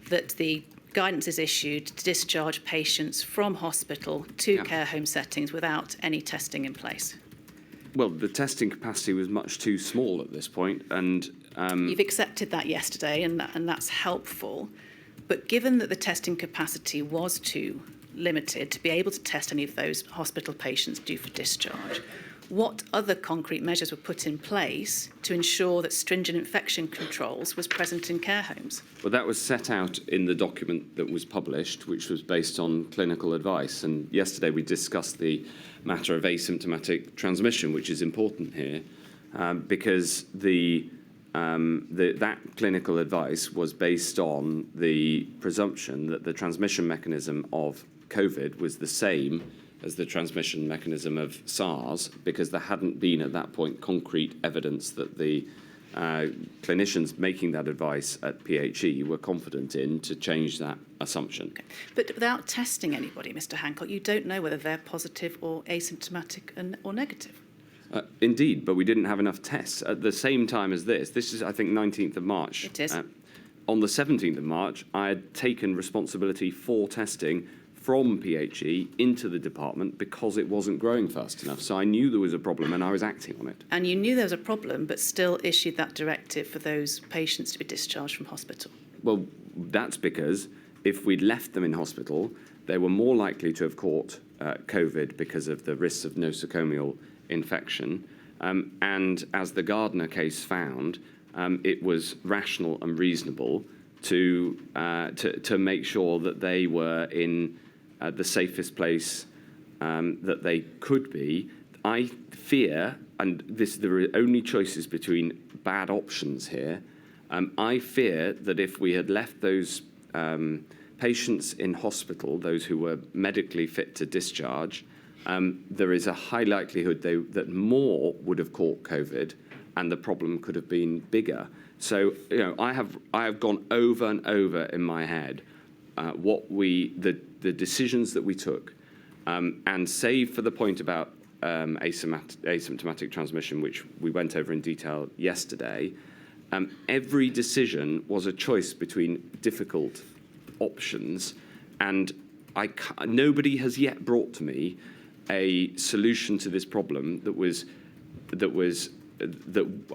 that the guidance is issued to discharge patients from hospital to care home settings without any testing in place. Well, the testing capacity was much too small at this point, and You've accepted that yesterday, and that's helpful. But given that the testing capacity was too limited to be able to test any of those hospital patients due for discharge, what other concrete measures were put in place to ensure that stringent infection controls was present in care homes? well, that was set out in the document that was published, which was based on clinical advice. And yesterday we discussed the matter of asymptomatic transmission, which is important here, because that clinical advice was based on the presumption that the transmission mechanism of COVID was the same as the transmission mechanism of SARS, because there hadn't been at that point concrete evidence that the clinicians making that advice at PHE were confident in to change that assumption. Okay. But without testing anybody, Mr. Hancock, you don't know whether they're positive or asymptomatic or negative. Indeed, but we didn't have enough tests. At the same time as this is, I think, 19th of March. It is. On the 17th of March, I had taken responsibility for testing from PHE into the department because it wasn't growing fast enough. So I knew there was a problem and I was acting on it. And you knew there was a problem, but still issued that directive for those patients to be discharged from hospital. Well, that's because if we'd left them in hospital, they were more likely to have caught COVID because of the risks of nosocomial infection. And as the Gardner case found, it was rational and reasonable to make sure that they were in the safest place that they could be. I fear, and there are only choices between bad options here, I fear that if we had left those patients in hospital, those who were medically fit to discharge, there is a high likelihood that more would have caught COVID and the problem could have been bigger. So, I have gone over and over in my head the decisions that we took, and save for the point about asymptomatic transmission, which we went over in detail yesterday, every decision was a choice between difficult options, and nobody has yet brought to me a solution to this problem that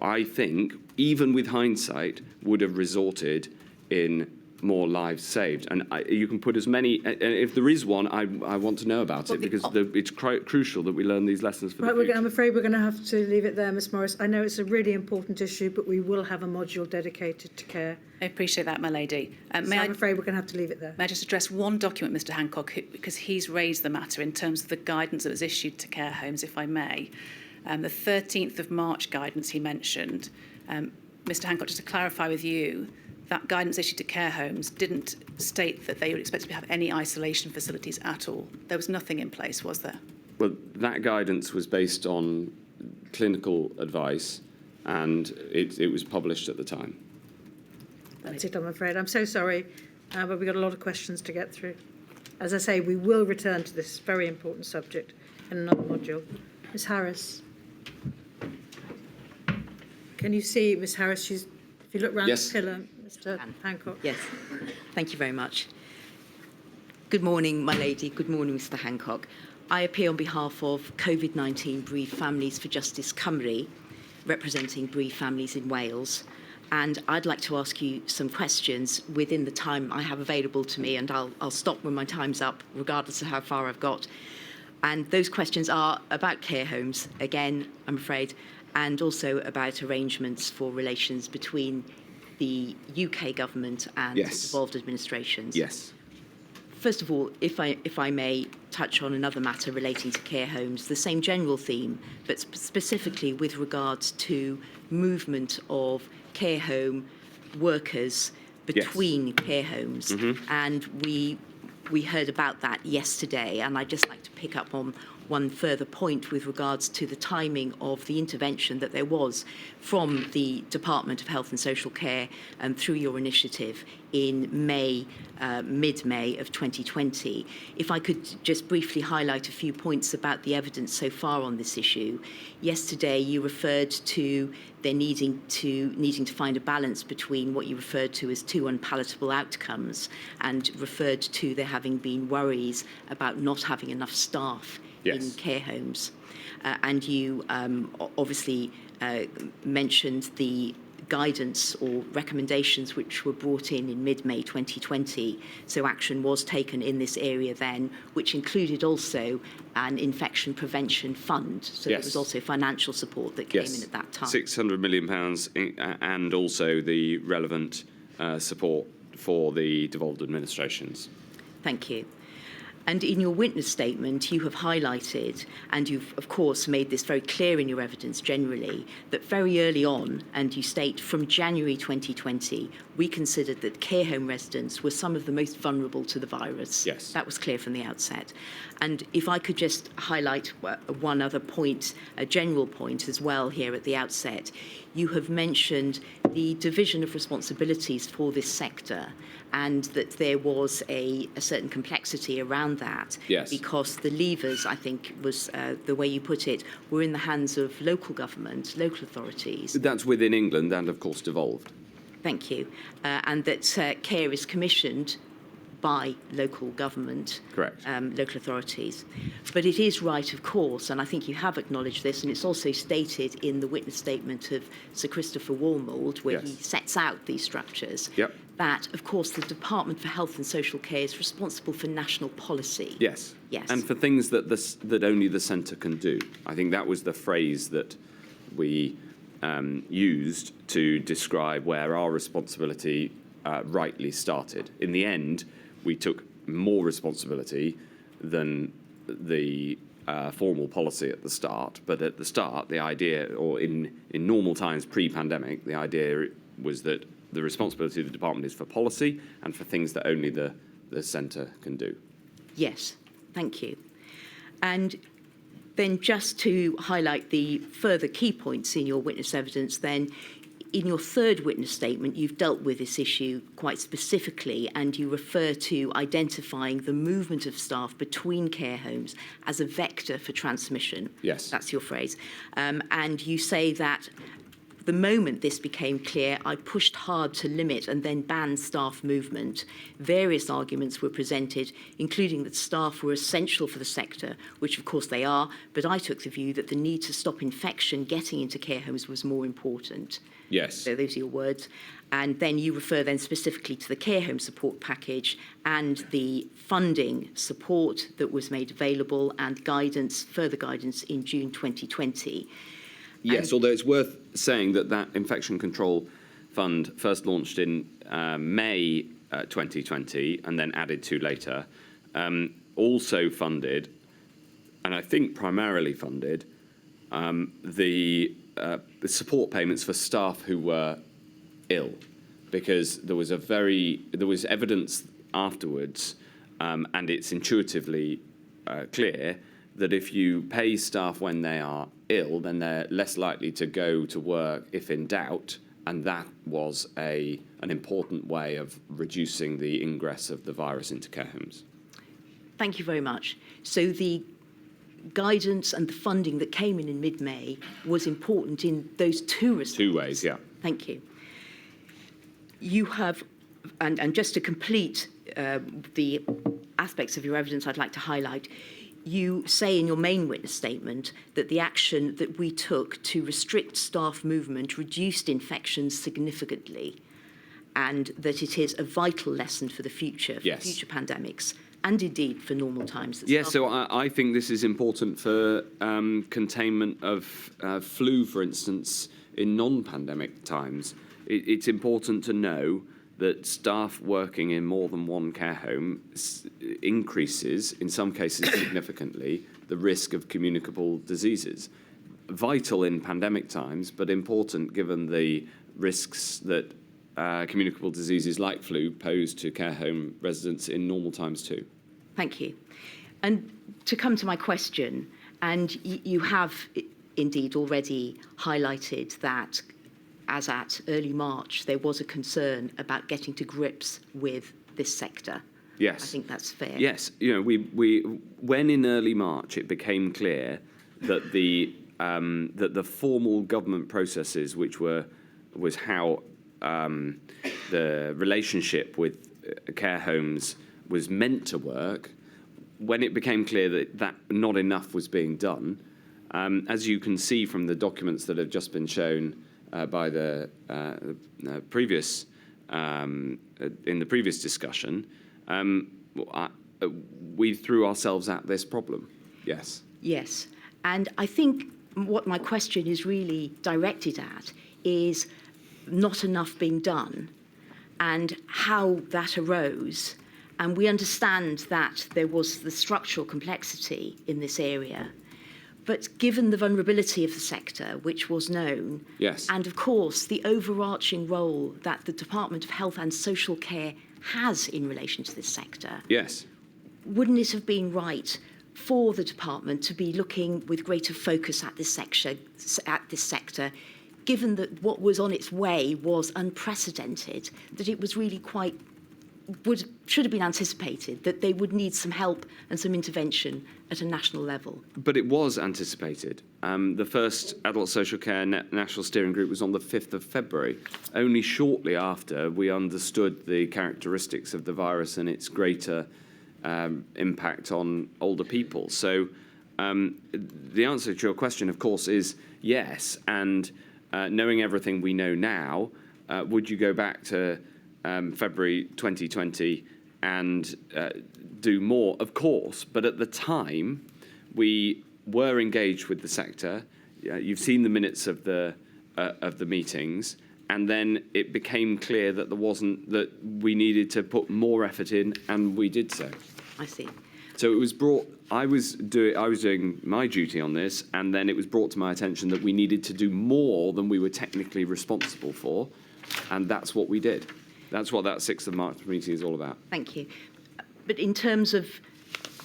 I think, even with hindsight, would have resulted in more lives saved. And you can put as many, and if there is one, I want to know about it, because it's crucial that we learn these lessons for the future. I'm afraid we're going to have to leave it there, Ms Morris. I know it's a really important issue, but we will have a module dedicated to care. I appreciate that, my lady. I'm afraid we're going to have to leave it there. May I just address one document, Mr. Hancock, because he's raised the matter in terms of the guidance that was issued to care homes, if I may. The 13th of March guidance he mentioned. Mr. Hancock, just to clarify with you, that guidance issued to care homes didn't state that they would expect to have any isolation facilities at all. There was nothing in place, was there? Well, that guidance was based on clinical advice, and it was published at the time. That's it, I'm afraid. I'm so sorry, but we've got a lot of questions to get through. As I say, we will return to this very important subject in another module. Ms Harris. Can you see Ms Harris? If you look round Yes. the pillar, Mr Hancock. Yes, thank you very much. Good morning, my lady. Good morning, Mr Hancock. I appear on behalf of Covid-19 Bereaved Families for Justice Cymru, representing bereaved families in Wales. And I'd like to ask you some questions within the time I have available to me, and I'll stop when my time's up, regardless of how far I've got. And those questions are about care homes, again, I'm afraid, and also about arrangements for relations between the UK government and Yes. involved administrations. Yes. First of all, if I may touch on another matter relating to care homes, the same general theme, but specifically with regards to movement of care home workers between care homes. And we heard about that yesterday, and I'd just like to pick up on one further point with regards to the timing of the intervention that there was from the Department of Health and Social Care and through your initiative in May, mid-May of 2020. If I could just briefly highlight a few points about the evidence so far on this issue. Yesterday, you referred to there needing to find a balance between what you referred to as two unpalatable outcomes, and referred to there having been worries about not having enough staff in care homes. And you obviously mentioned the guidance or recommendations which were brought in mid-May 2020. So action was taken in this area then, which included also an infection prevention fund. So there was also financial support that came in at that time. £600 million and also the relevant support for the devolved administrations. Thank you. And in your witness statement, you have highlighted, and you've, of course, made this very clear in your evidence generally, that very early on, and you state from January 2020, we considered that care home residents were some of the most vulnerable to the virus. Yes. That was clear from the outset. And if I could just highlight one other point, a general point as well here at the outset, you have mentioned the division of responsibilities for this sector, and that there was a certain complexity around that. Yes. Because the levers, I think was the way you put it, were in the hands of local government, local authorities. That's within England and, of course, devolved. Thank you. And that care is commissioned by local government, Correct. Local authorities. But it is right, of course, and I think you have acknowledged this, and it's also stated in the witness statement of Sir Christopher Walmold, where he sets out these structures, that, of course, the Department for Health and Social Care is responsible for national policy. Yes. Yes. And for things that only the centre can do. I think that was the phrase that we used to describe where our responsibility rightly started. In the end, we took more responsibility than the formal policy at the start. But at the start, the idea, or in normal times pre-pandemic, the idea was that the responsibility of the department is for policy and for things that only the centre can do. Yes, thank you. And then just to highlight the further key points in your witness evidence, then, in your third witness statement, you've dealt with this issue quite specifically, and you refer to identifying the movement of staff between care homes as a vector for transmission. Yes. That's your phrase. And you say that the moment this became clear, I pushed hard to limit and then ban staff movement. Various arguments were presented, including that staff were essential for the sector, which of course they are, but I took the view that the need to stop infection getting into care homes was more important. Yes. So those are your words. And then you refer then specifically to the care home support package and the funding support that was made available and guidance, further guidance in June 2020. Yes, although it's worth saying that infection control fund first launched in May 2020 and then added to later, also funded, and I think primarily funded, the support payments for staff who were ill, because there was evidence afterwards, and it's intuitively clear that if you pay staff when they are ill, then they're less likely to go to work if in doubt, and that was an important way of reducing the ingress of the virus into care homes. Thank you very much. So the guidance and the funding that came in mid-May was important in those two respects. Two ways, yeah. Thank you. You have, and just to complete the aspects of your evidence I'd like to highlight, you say in your main witness statement that the action that we took to restrict staff movement reduced infections significantly, and that it is a vital lesson for the future, for future pandemics, and indeed for normal times. Yes, so I think this is important for containment of flu, for instance, in non-pandemic times. It's important to know that staff working in more than one care home increases, in some cases significantly, the risk of communicable diseases. Vital in pandemic times, but important given the risks that communicable diseases like flu pose to care home residents in normal times too. Thank you. And to come to my question, and you have indeed already highlighted that as at early March, there was a concern about getting to grips with this sector. Yes. I think that's fair. Yes. You know, when in early March it became clear that the formal government processes, which was how the relationship with care homes was meant to work, when it became clear that not enough was being done, as you can see from the documents that have just been shown by the previous in the previous discussion, we threw ourselves at this problem. Yes. Yes. And I think what my question is really directed at is not enough being done and how that arose. And we understand that there was the structural complexity in this area. But given the vulnerability of the sector, which was known, Yes. and of course the overarching role that the Department of Health and Social Care has in relation to this sector, Yes. wouldn't it have been right for the department to be looking with greater focus at this sector, given that what was on its way was unprecedented, that it was really should have been anticipated that they would need some help and some intervention at a national level? But it was anticipated. The first Adult Social Care National Steering Group was on the 5th of February, only shortly after we understood the characteristics of the virus and its greater impact on older people. So the answer to your question, of course, is yes. And knowing everything we know now, would you go back to February 2020 and do more? Of course, but at the time we were engaged with the sector. You've seen the minutes of the meetings, and then it became clear that that we needed to put more effort in, and we did so. I see. So it was brought. I was doing my duty on this, and then it was brought to my attention that we needed to do more than we were technically responsible for, and that's what we did. That's what that 6th of March meeting is all about. Thank you. But in terms of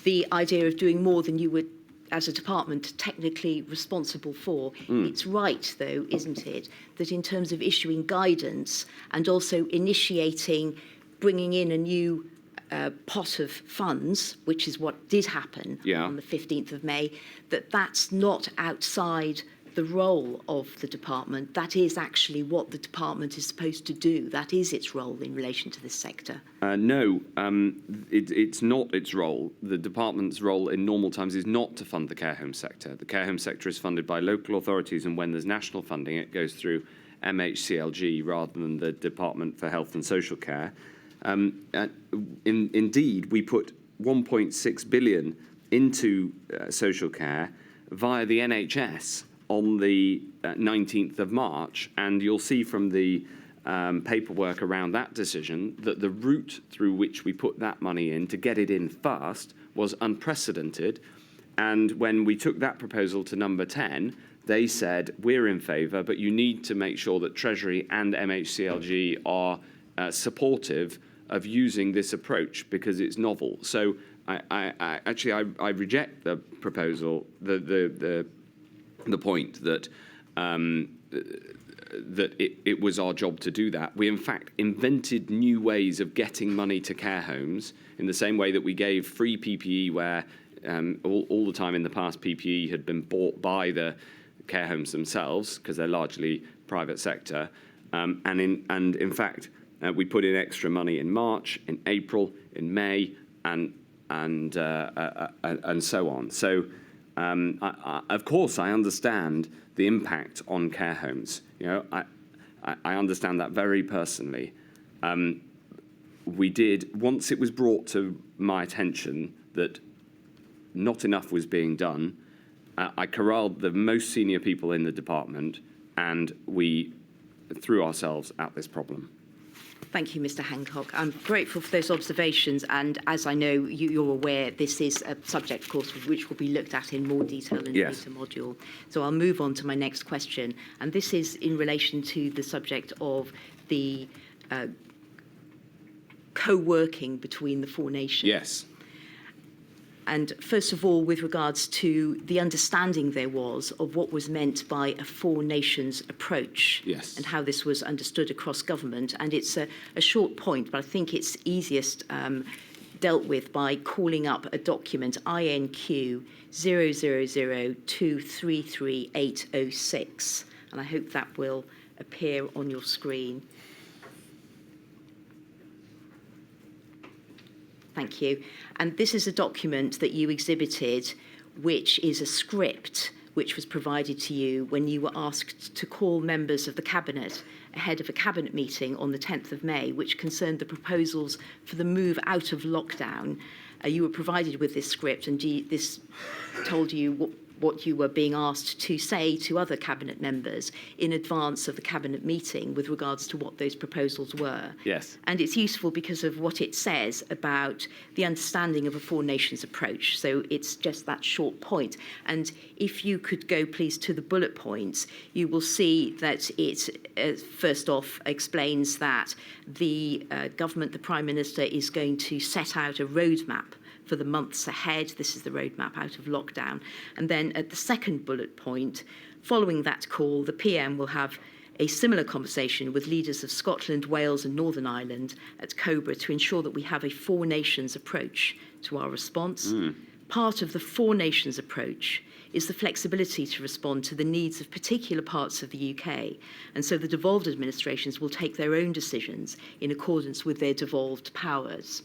the idea of doing more than you were, as a department, technically responsible for, it's right, though, isn't it, that in terms of issuing guidance and also bringing in a new pot of funds, which is what did happen on the 15th of May, that's not outside the role of the department. That is actually what the department is supposed to do. That is its role in relation to this sector. No, it's not its role. The department's role in normal times is not to fund the care home sector. The care home sector is funded by local authorities, and when there's national funding, it goes through MHCLG rather than the Department for Health and Social Care. Indeed, we put 1.6 billion into social care via the NHS on the 19th of March, and you'll see from the paperwork around that decision that the route through which we put that money in to get it in fast was unprecedented. And when we took that proposal to number 10, they said, we're in favour, but you need to make sure that Treasury and MHCLG are supportive of using this approach because it's novel. So I reject the proposal, the point that that it was our job to do that. We, in fact, invented new ways of getting money to care homes in the same way that we gave free PPE where all the time in the past PPE had been bought by the care homes themselves because they're largely private sector. And in fact, we put in extra money in March, in April, in May, and so on. So, of course, I understand the impact on care homes. You know, I understand that very personally. We did, once it was brought to my attention that not enough was being done, I corralled the most senior people in the department, and we threw ourselves at this problem. Thank you, Mr. Hancock. I'm grateful for those observations, and as I know you're aware, this is a subject, of course, which will be looked at in more detail in the later module. So I'll move on to my next question, and this is in relation to the subject of the co-working between the four nations. Yes. And first of all, with regards to the understanding there was of what was meant by a four nations approach, Yes. and how this was understood across government. And it's a short point, but I think it's easiest dealt with by calling up a document, INQ 000233806. And I hope that will appear on your screen. Thank you. And this is a document that you exhibited, which is a script which was provided to you when you were asked to call members of the Cabinet ahead of a Cabinet meeting on the 10th of May, which concerned the proposals for the move out of lockdown. You were provided with this script, and this told you what you were being asked to say to other Cabinet members in advance of the Cabinet meeting with regards to what those proposals were. Yes. And it's useful because of what it says about the understanding of a four nations approach. So it's just that short point. And if you could go, please, to the bullet points, you will see that it, first off, explains that the government, the Prime Minister, is going to set out a roadmap for the months ahead. This is the roadmap out of lockdown. And then at the second bullet point, following that call, the PM will have a similar conversation with leaders of Scotland, Wales and Northern Ireland at Cobra to ensure that we have a four nations approach to our response. Part of the four nations approach is the flexibility to respond to the needs of particular parts of the UK. And so the devolved administrations will take their own decisions in accordance with their devolved powers.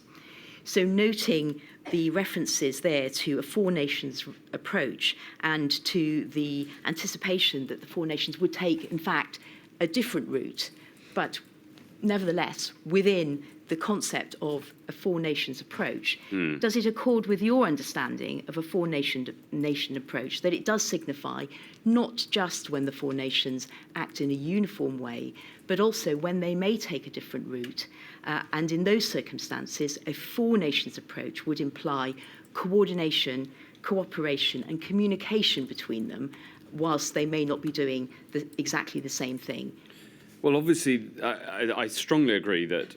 So noting the references there to a four nations approach and to the anticipation that the four nations would take, in fact, a different route, but nevertheless within the concept of a four nations approach, does it accord with your understanding of a four nation approach, that it does signify not just when the four nations act in a uniform way, but also when they may take a different route? And in those circumstances, a four nations approach would imply coordination, cooperation and communication between them, whilst they may not be doing exactly the same thing. Well, obviously, I strongly agree that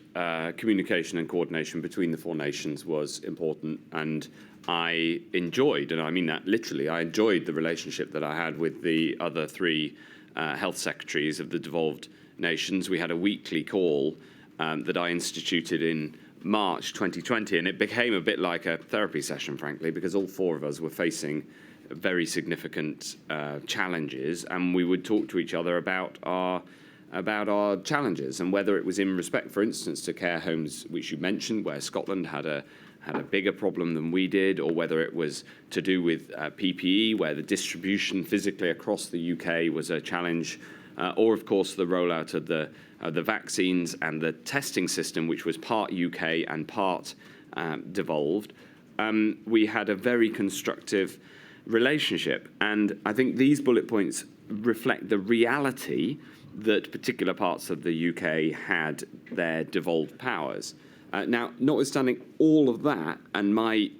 communication and coordination between the four nations was important, and I enjoyed, and I mean that literally, I enjoyed the relationship that I had with the other three health secretaries of the devolved nations. We had a weekly call that I instituted in March 2020, and it became a bit like a therapy session, frankly, because all four of us were facing very significant challenges, and we would talk to each other about our challenges, and whether it was in respect, for instance, to care homes, which you mentioned, where Scotland had a bigger problem than we did, or whether it was to do with PPE, where the distribution physically across the UK was a challenge, or of course the rollout of the vaccines and the testing system, which was part UK and part devolved. We had a very constructive relationship, and I think these bullet points reflect the reality that particular parts of the UK had their devolved powers. Now, notwithstanding all of that, and my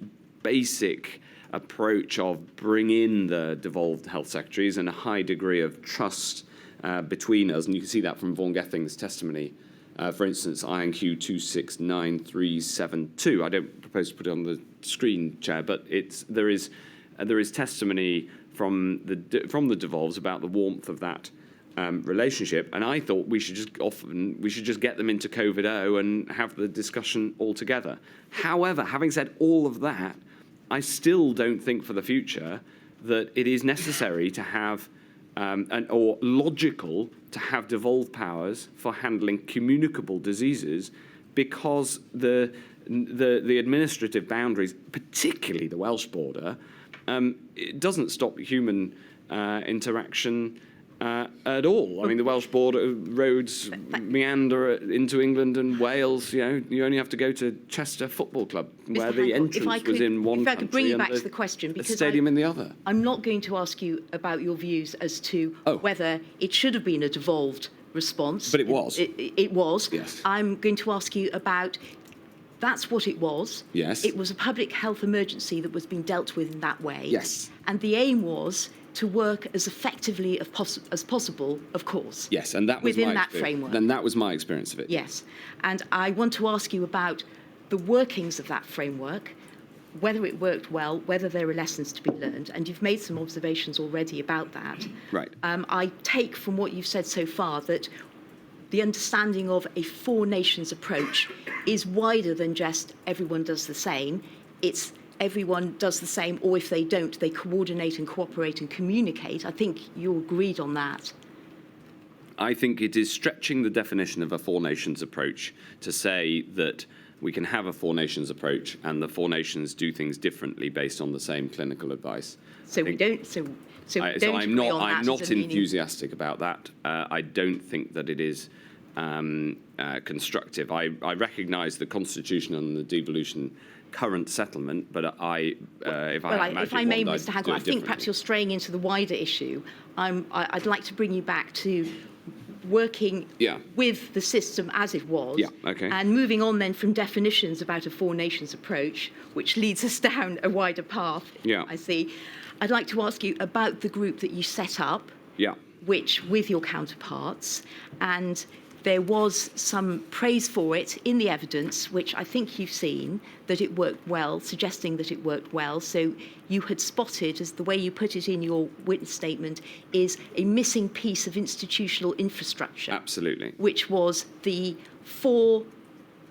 basic approach of bring in the devolved health secretaries and a high degree of trust between us, and you can see that from Vaughan Gething's testimony, for instance, INQ 269372. I don't propose to put it on the screen, Chair, but there is testimony from the devolves about the warmth of that relationship, and I thought we should just get them into COVID-0 and have the discussion all together. However, having said all of that, I still don't think for the future that it is necessary to have or logical to have devolved powers for handling communicable diseases, because the administrative boundaries, particularly the Welsh border, it doesn't stop human interaction at all. I mean, the Welsh border roads meander into England and Wales. You know, you only have to go to Chester Football Club, where the entrance was in one country, if I could bring you back to the question, because the stadium in the other. I'm not going to ask you about your views as to whether it should have been a devolved response. But it was. It was. Yes. I'm going to ask you about, that's what it was. Yes. It was a public health emergency that was being dealt with in that way. Yes. And the aim was to work as effectively as possible, of course. Yes, and that was within my that experience. framework. Then that was my experience of it. Yes. And I want to ask you about the workings of that framework, whether it worked well, whether there are lessons to be learned, and you've made some observations already about that. Right. I take from what you've said so far that the understanding of a four nations approach is wider than just everyone does the same. It's everyone does the same, or if they don't, they coordinate and cooperate and communicate. I think you agreed on that. I think it is stretching the definition of a four nations approach to say that we can have a four nations approach and the four nations do things differently based on the same clinical advice. So we don't. So we don't I'm agree not. on that I'm not as a meaning. enthusiastic about that. I don't think that it is constructive. I recognise the constitution and the devolution current settlement, but if I If I may, one, Mr. I'd Hancock, do it I think perhaps differently. you're straying into the wider issue. I'd like to bring you back to working Yeah. with the system as it was, Yeah, okay. and moving on then from definitions about a four nations approach, which leads us down a wider path. Yeah. I see. I'd like to ask you about the group that you set up, Yeah. which with your counterparts, and there was some praise for it in the evidence, which I think you've seen, that it worked well, suggesting that it worked well. So you had spotted, as the way you put it in your witness statement, is a missing piece of institutional infrastructure. Absolutely. Which was the four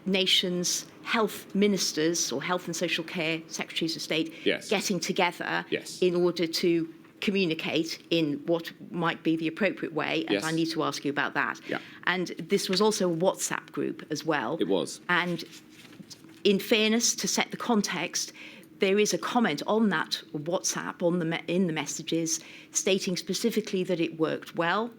nations' health ministers or health and social care secretaries of state Yes. getting together Yes. in order to communicate in what might be the appropriate way, and Yes. I need to ask you about that. Yeah. And this was also a WhatsApp group as well. It was. And in fairness, to set the context, there is a comment on that WhatsApp in the messages stating specifically that it worked well,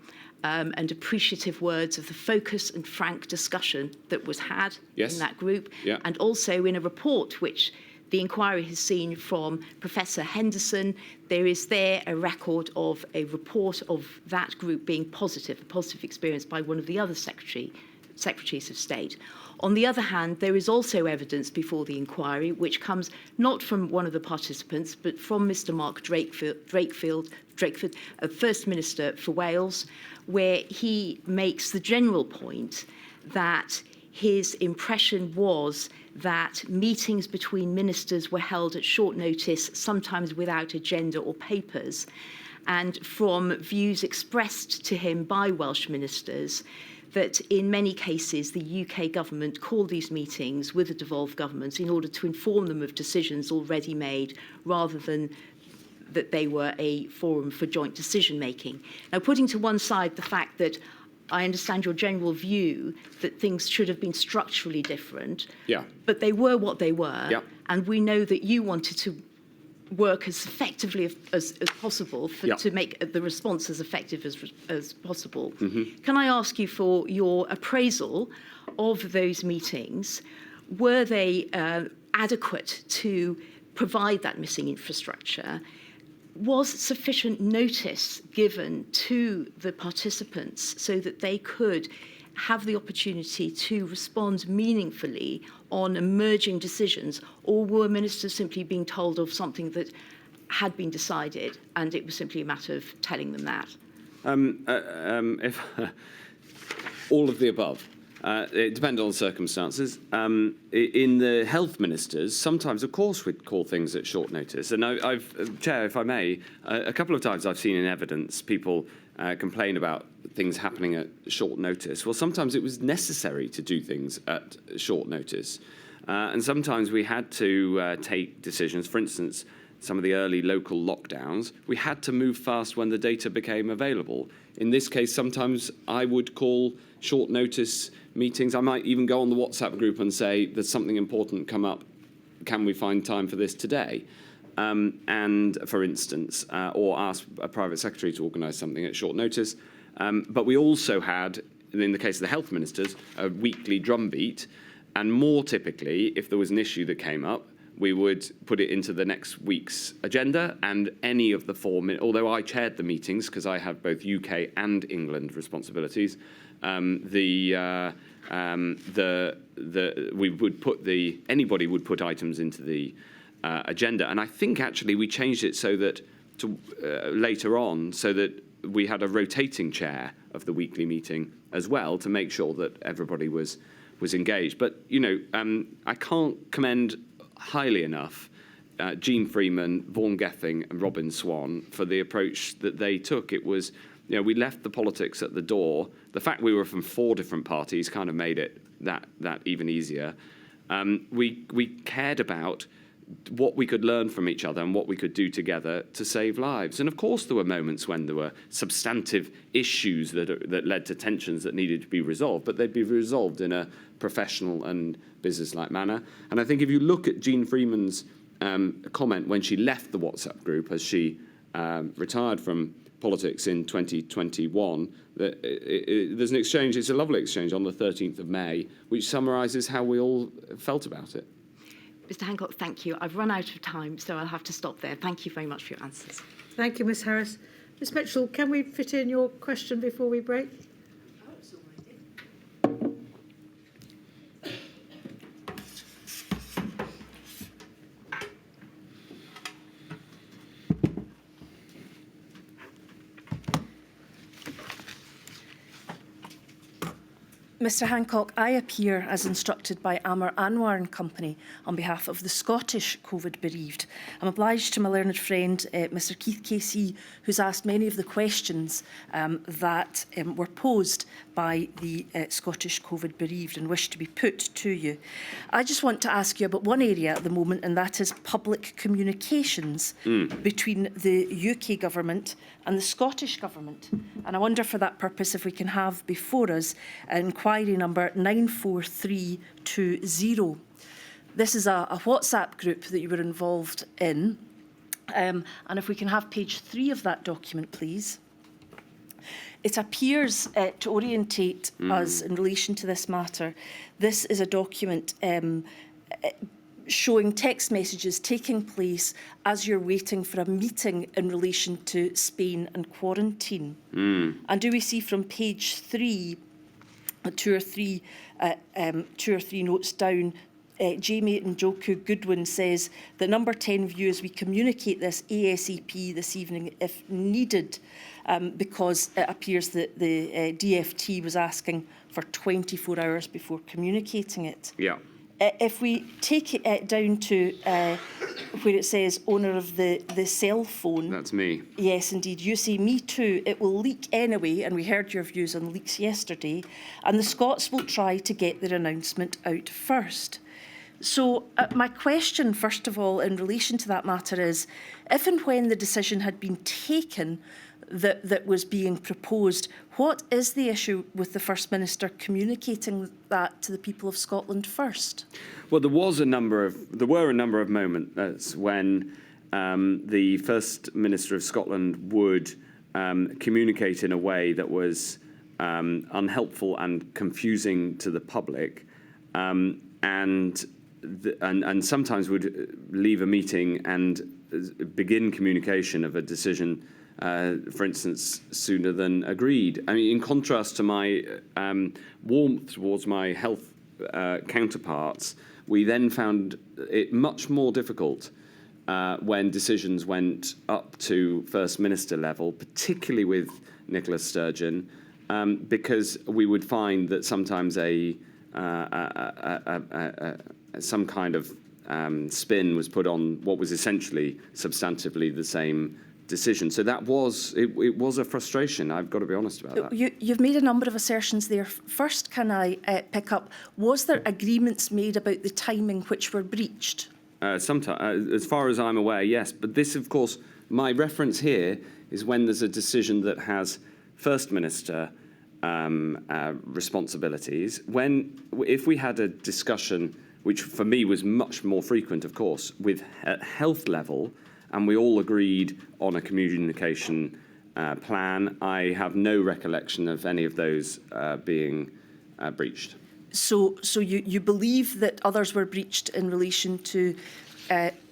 and appreciative words of the focus and frank discussion that was had Yes. in that group, Yeah. and also in a report which the inquiry has seen from Professor Henderson. There is there a record of a report of that group being positive, a positive experience by one of the other secretaries of state. On the other hand, there is also evidence before the inquiry which comes not from one of the participants, but from Mr. Mark Drakeford, First Minister for Wales, where he makes the general point that his impression was that meetings between ministers were held at short notice, sometimes without agenda or papers, and from views expressed to him by Welsh ministers, that in many cases the UK government called these meetings with the devolved governments in order to inform them of decisions already made, rather than that they were a forum for joint decision making. Now, putting to one side the fact that I understand your general view that things should have been structurally different, Yeah. but they were what they were, Yeah. and we know that you wanted to work as effectively as possible Yeah. to make the response as effective as possible. Mm-hmm. Can I ask you for your appraisal of those meetings? Were they adequate to provide that missing infrastructure? Was sufficient notice given to the participants so that they could have the opportunity to respond meaningfully on emerging decisions, or were ministers simply being told of something that had been decided and it was simply a matter of telling them that? If all of the above. It depends on the circumstances. In the health ministers, sometimes, of course, we'd call things at short notice. And I've, Chair, if I may, a couple of times I've seen in evidence people complain about things happening at short notice. Well, sometimes it was necessary to do things at short notice. And sometimes we had to take decisions. For instance, some of the early local lockdowns, we had to move fast when the data became available. In this case, sometimes I would call short notice meetings. I might even go on the WhatsApp group and say, there's something important come up. Can we find time for this today? And for instance, or ask a private secretary to organise something at short notice. But we also had, in the case of the health ministers, a weekly drumbeat. And more typically, if there was an issue that came up, we would put it into the next week's agenda, and any of the although I chaired the meetings because I have both UK and England responsibilities, anybody would put items into the agenda, and I think actually we changed it so that later on, so that we had a rotating chair of the weekly meeting as well to make sure that everybody was engaged. But I can't commend highly enough Jean Freeman, Vaughan Gething, and Robin Swan for the approach that they took. It was, we left the politics at the door. The fact we were from 4 different parties kind of made it that even easier. We cared about what we could learn from each other and what we could do together to save lives. And of course there were moments when there were substantive issues that led to tensions that needed to be resolved, but they'd be resolved in a professional and business-like manner. And I think if you look at Jean Freeman's comment when she left the WhatsApp group as she retired from politics in 2021, there's an exchange, it's a lovely exchange on the 13th of May, which summarises how we all felt about it. Mr. Hancock, thank you. I've run out of time, so I'll have to stop there. Thank you very much for your answers. Thank you, Ms Harris. Ms Mitchell, can we fit in your question before we break? Mr Hancock, I appear as instructed by Amar Anwar and Company on behalf of the Scottish Covid bereaved. I'm obliged to my learned friend, Mr Keith Casey, who's asked many of the questions that were posed by the Scottish Covid bereaved and wish to be put to you. I just want to ask you about one area at the moment, and that is public communications between the UK government and the Scottish government. And I wonder for that purpose if we can have before us inquiry number 94320. This is a WhatsApp group that you were involved in. And if we can have page 3 of that document, please. It appears to orientate us in relation to this matter. This is a document showing text messages taking place as you're waiting for a meeting in relation to Spain and quarantine. And do we see from page 3, two or three notes down, Jamie Njoku Goodwin says the number 10 view is we communicate this ASAP this evening if needed, because it appears that the DFT was asking for 24 hours before communicating it. Yeah. If we take it down to where it says owner of the cell phone. That's me. Yes, indeed. You say, me too. It will leak anyway, and we heard your views on leaks yesterday, and the Scots will try to get their announcement out first. So my question, first of all, in relation to that matter is, if and when the decision had been taken that was being proposed, what is the issue with the First Minister communicating that to the people of Scotland first? Well, there were a number of moments when the First Minister of Scotland would communicate in a way that was unhelpful and confusing to the public, and sometimes would leave a meeting and begin communication of a decision, for instance, sooner than agreed. I mean, in contrast to my warmth towards my health counterparts, we then found it much more difficult when decisions went up to First Minister level, particularly with Nicola Sturgeon, because we would find that sometimes some kind of spin was put on what was essentially substantively the same decision. So that was it was a frustration. I've got to be honest about that. You've made a number of assertions there. First, can I pick up, was there agreements made about the timing which were breached? Sometimes, as far as I'm aware, yes. But this, of course, my reference here is when there's a decision that has First Minister responsibilities. If we had a discussion, which for me was much more frequent, of course, with health level, and we all agreed on a communication plan, I have no recollection of any of those being breached. So you believe that others were breached in relation to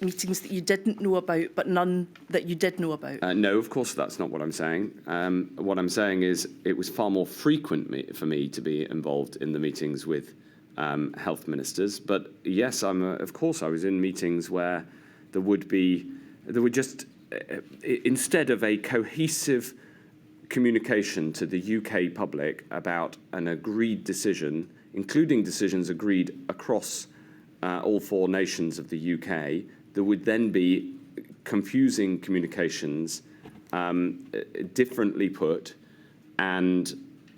meetings that you didn't know about, but none that you did know about? No, of course, that's not what I'm saying. What I'm saying is it was far more frequent for me to be involved in the meetings with health ministers. But yes, of course, I was in meetings where there would just, instead of a cohesive communication to the UK public about an agreed decision, including decisions agreed across all 4 nations of the UK, there would then be confusing communications, differently put, and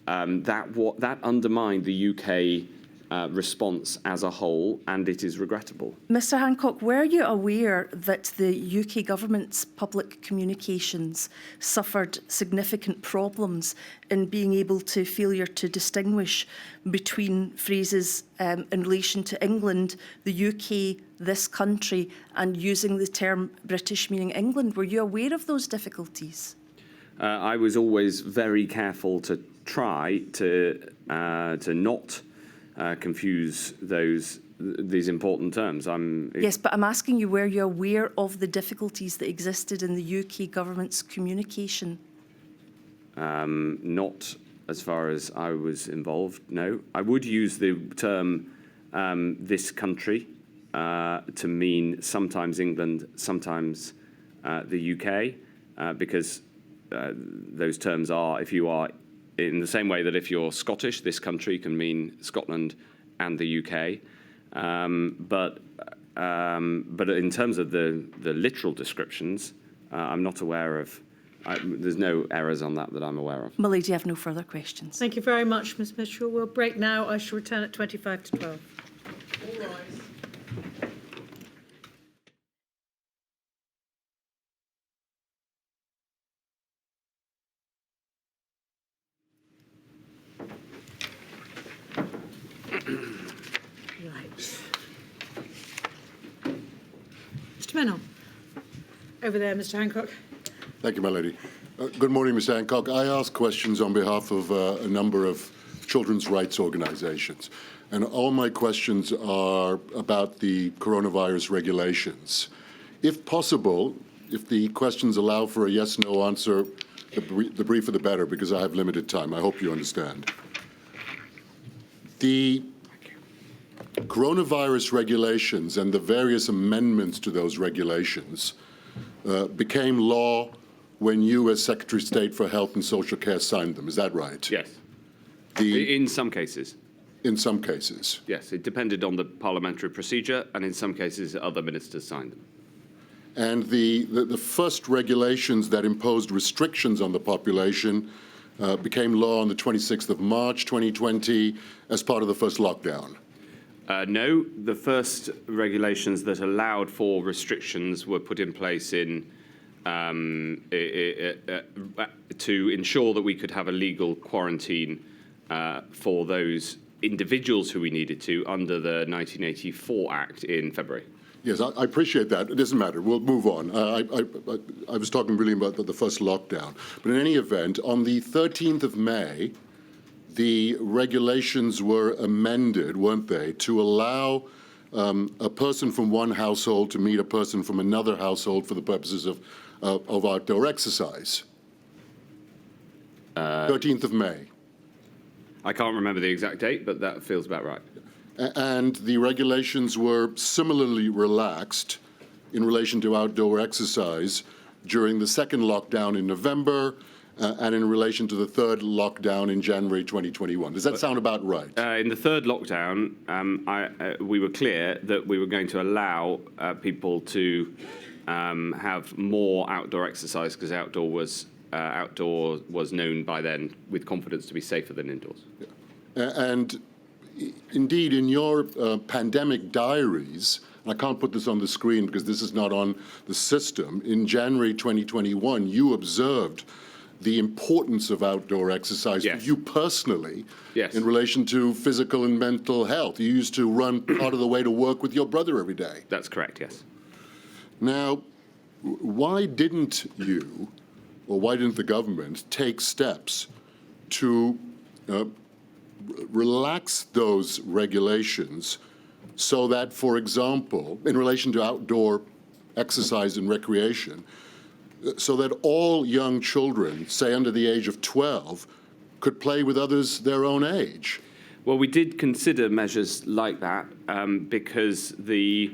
that undermined the UK response as a whole, and it is regrettable. Mr Hancock, were you aware that the UK government's public communications suffered significant problems in being able to failure to distinguish between phrases in relation to England, the UK, this country, and using the term British meaning England? Were you aware of those difficulties? I was always very careful to try to not confuse these important terms. Yes, but I'm asking you, were you aware of the difficulties that existed in the UK government's communication? Not as far as I was involved, no. I would use the term this country to mean sometimes England, sometimes the UK, because those terms are, if you are in the same way that if you're Scottish, this country can mean Scotland and the UK. But in terms of the literal descriptions, I'm not aware of, there's no errors on that I'm aware of. My lady, I have no further questions. Thank you very much, Ms Mitchell. We'll break now. I shall return at 25 to 12. All rise. Mr Mennell. Over there, Mr Hancock. Thank you, my lady. Good morning, Mr Hancock. I ask questions on behalf of a number of children's rights organisations, and all my questions are about the coronavirus regulations. If possible, if the questions allow for a yes/no answer, the briefer the better, because I have limited time. I hope you understand. The coronavirus regulations and the various amendments to those regulations became law when you, as Secretary of State for Health and Social Care, signed them. Is that right? Yes. In some cases. In some cases. Yes, it depended on the parliamentary procedure, and in some cases other ministers signed them. And the first regulations that imposed restrictions on the population became law on the 26th of March 2020 as part of the first lockdown. No, the first regulations that allowed for restrictions were put in place to ensure that we could have a legal quarantine for those individuals who we needed to under the 1984 Act in February. Yes, I appreciate that. It doesn't matter. We'll move on. I was talking really about the first lockdown. But in any event, on the 13th of May, the regulations were amended, weren't they, to allow a person from one household to meet a person from another household for the purposes of outdoor exercise. 13th of May. I can't remember the exact date, but that feels about right. And the regulations were similarly relaxed in relation to outdoor exercise during the second lockdown in November and in relation to the third lockdown in January 2021. Does that sound about right? In the third lockdown, we were clear that we were going to allow people to have more outdoor exercise because outdoor was known by then with confidence to be safer than indoors. Yeah. And indeed, in your pandemic diaries, and I can't put this on the screen because this is not on the system, in January 2021, you observed the importance of outdoor exercise for you personally in relation to physical and mental health. You used to run part of the way to work with your brother every day. That's correct, yes. Now, why didn't you, or why didn't the government, take steps to relax those regulations so that, for example, in relation to outdoor exercise and recreation, so that all young children, say under the age of 12, could play with others their own age? Well, we did consider measures like that because the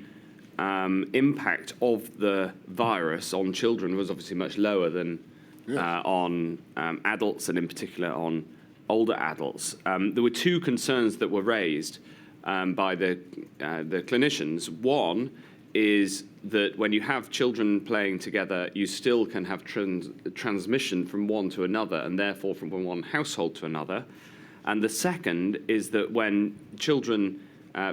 impact of the virus on children was obviously much lower than on adults, and in particular on older adults. There were two concerns that were raised by the clinicians. One is that when you have children playing together, you still can have transmission from one to another, and therefore from one household to another. And the second is that when children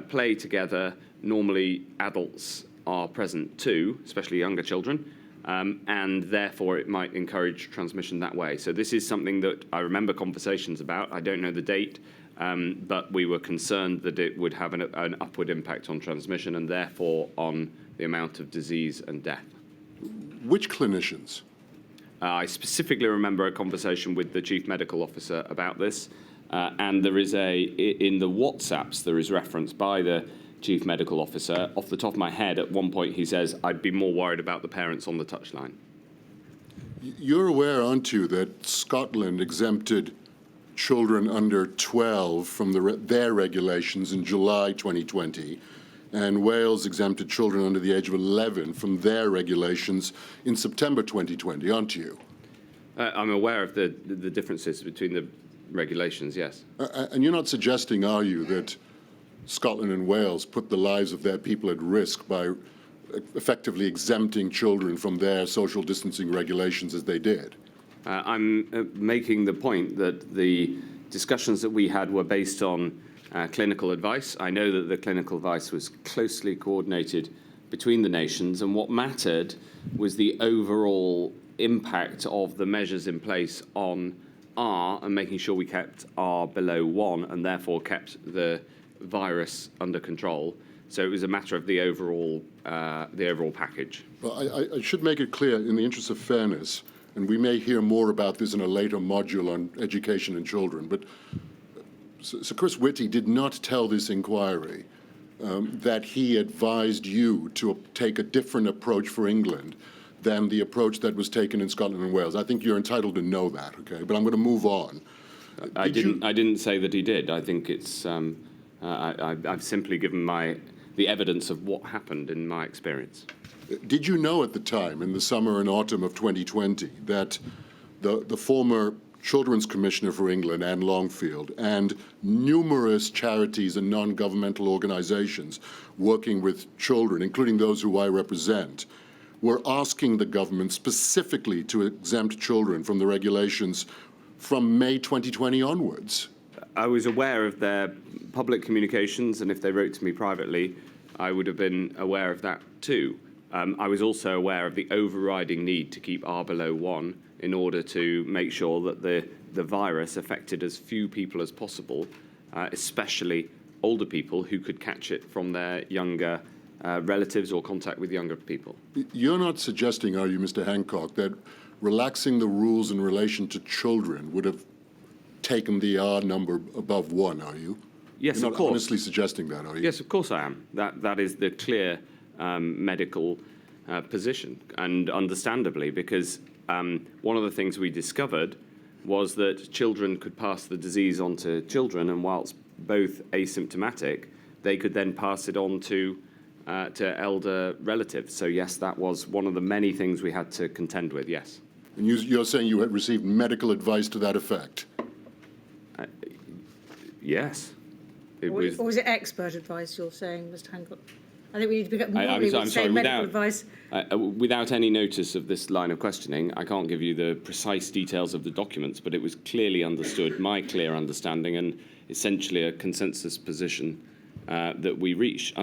play together, normally adults are present too, especially younger children, and therefore it might encourage transmission that way. So this is something that I remember conversations about. I don't know the date, but we were concerned that it would have an upward impact on transmission and therefore on the amount of disease and death. Which clinicians? I specifically remember a conversation with the Chief Medical Officer about this, and there is in the WhatsApps, there is reference by the Chief Medical Officer. Off the top of my head, at one point he says, I'd be more worried about the parents on the touchline. You're aware, aren't you, that Scotland exempted children under 12 from their regulations in July 2020, and Wales exempted children under the age of 11 from their regulations in September 2020, aren't you? I'm aware of the differences between the regulations, yes. And you're not suggesting, are you, that Scotland and Wales put the lives of their people at risk by effectively exempting children from their social distancing regulations as they did? I'm making the point that the discussions that we had were based on clinical advice. I know that the clinical advice was closely coordinated between the nations, and what mattered was the overall impact of the measures in place on R, and making sure we kept R below 1 and therefore kept the virus under control. So it was a matter of the overall package. Well, I should make it clear, in the interest of fairness, and we may hear more about this in a later module on education and children, but Sir Chris Whitty did not tell this inquiry that he advised you to take a different approach for England than the approach that was taken in Scotland and Wales. I think you're entitled to know that, okay? But I'm going to move on. I didn't say that he did. I think it's I've simply given the evidence of what happened in my experience. Did you know at the time, in the summer and autumn of 2020, that the former Children's Commissioner for England, Anne Longfield, and numerous charities and non-governmental organisations working with children, including those who I represent, were asking the government specifically to exempt children from the regulations from May 2020 onwards? I was aware of their public communications, and if they wrote to me privately, I would have been aware of that too. I was also aware of the overriding need to keep R below 1 in order to make sure that the virus affected as few people as possible, especially older people who could catch it from their younger relatives or contact with younger people. You're not suggesting, are you, Mr. Hancock, that relaxing the rules in relation to children would have taken the R number above 1, are you? Yes, You're of not course. honestly suggesting that, are you? Yes, of course I am. That is the clear medical position, and understandably, because one of the things we discovered was that children could pass the disease on to children, and whilst both asymptomatic, they could then pass it on to elder relatives. So yes, that was one of the many things we had to contend with, yes. And you're saying you had received medical advice to that effect? Yes. Or was it expert advice you're saying, Mr. Hancock? I think we need to pick up normally we say medical advice. Without any notice of this line of questioning, I can't give you the precise details of the documents, but it was clearly understood, my clear understanding, and essentially a consensus position that we reached.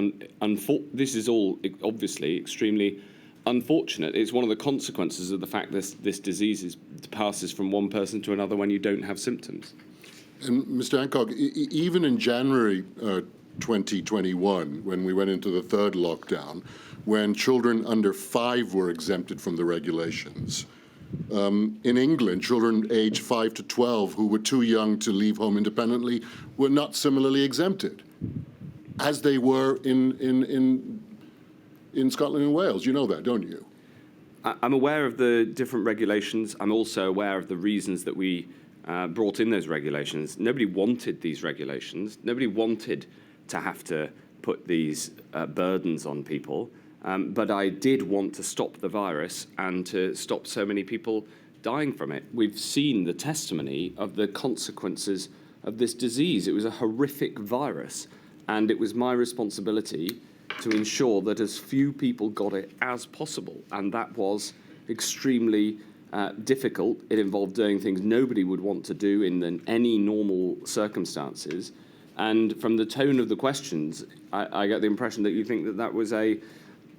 This is all obviously extremely unfortunate. It's one of the consequences of the fact that this disease passes from one person to another when you don't have symptoms. And Mr. Hancock, even in January 2021, when we went into the third lockdown, when children under 5 were exempted from the regulations, in England, children aged 5 to 12 who were too young to leave home independently were not similarly exempted. as they were in Scotland and Wales. You know that, don't you? I'm aware of the different regulations. I'm also aware of the reasons that we brought in those regulations. Nobody wanted these regulations. Nobody wanted to have to put these burdens on people. But I did want to stop the virus and to stop so many people dying from it. We've seen the testimony of the consequences of this disease. It was a horrific virus, and it was my responsibility to ensure that as few people got it as possible, and that was extremely difficult. It involved doing things nobody would want to do in any normal circumstances. And from the tone of the questions, I get the impression that you think that that was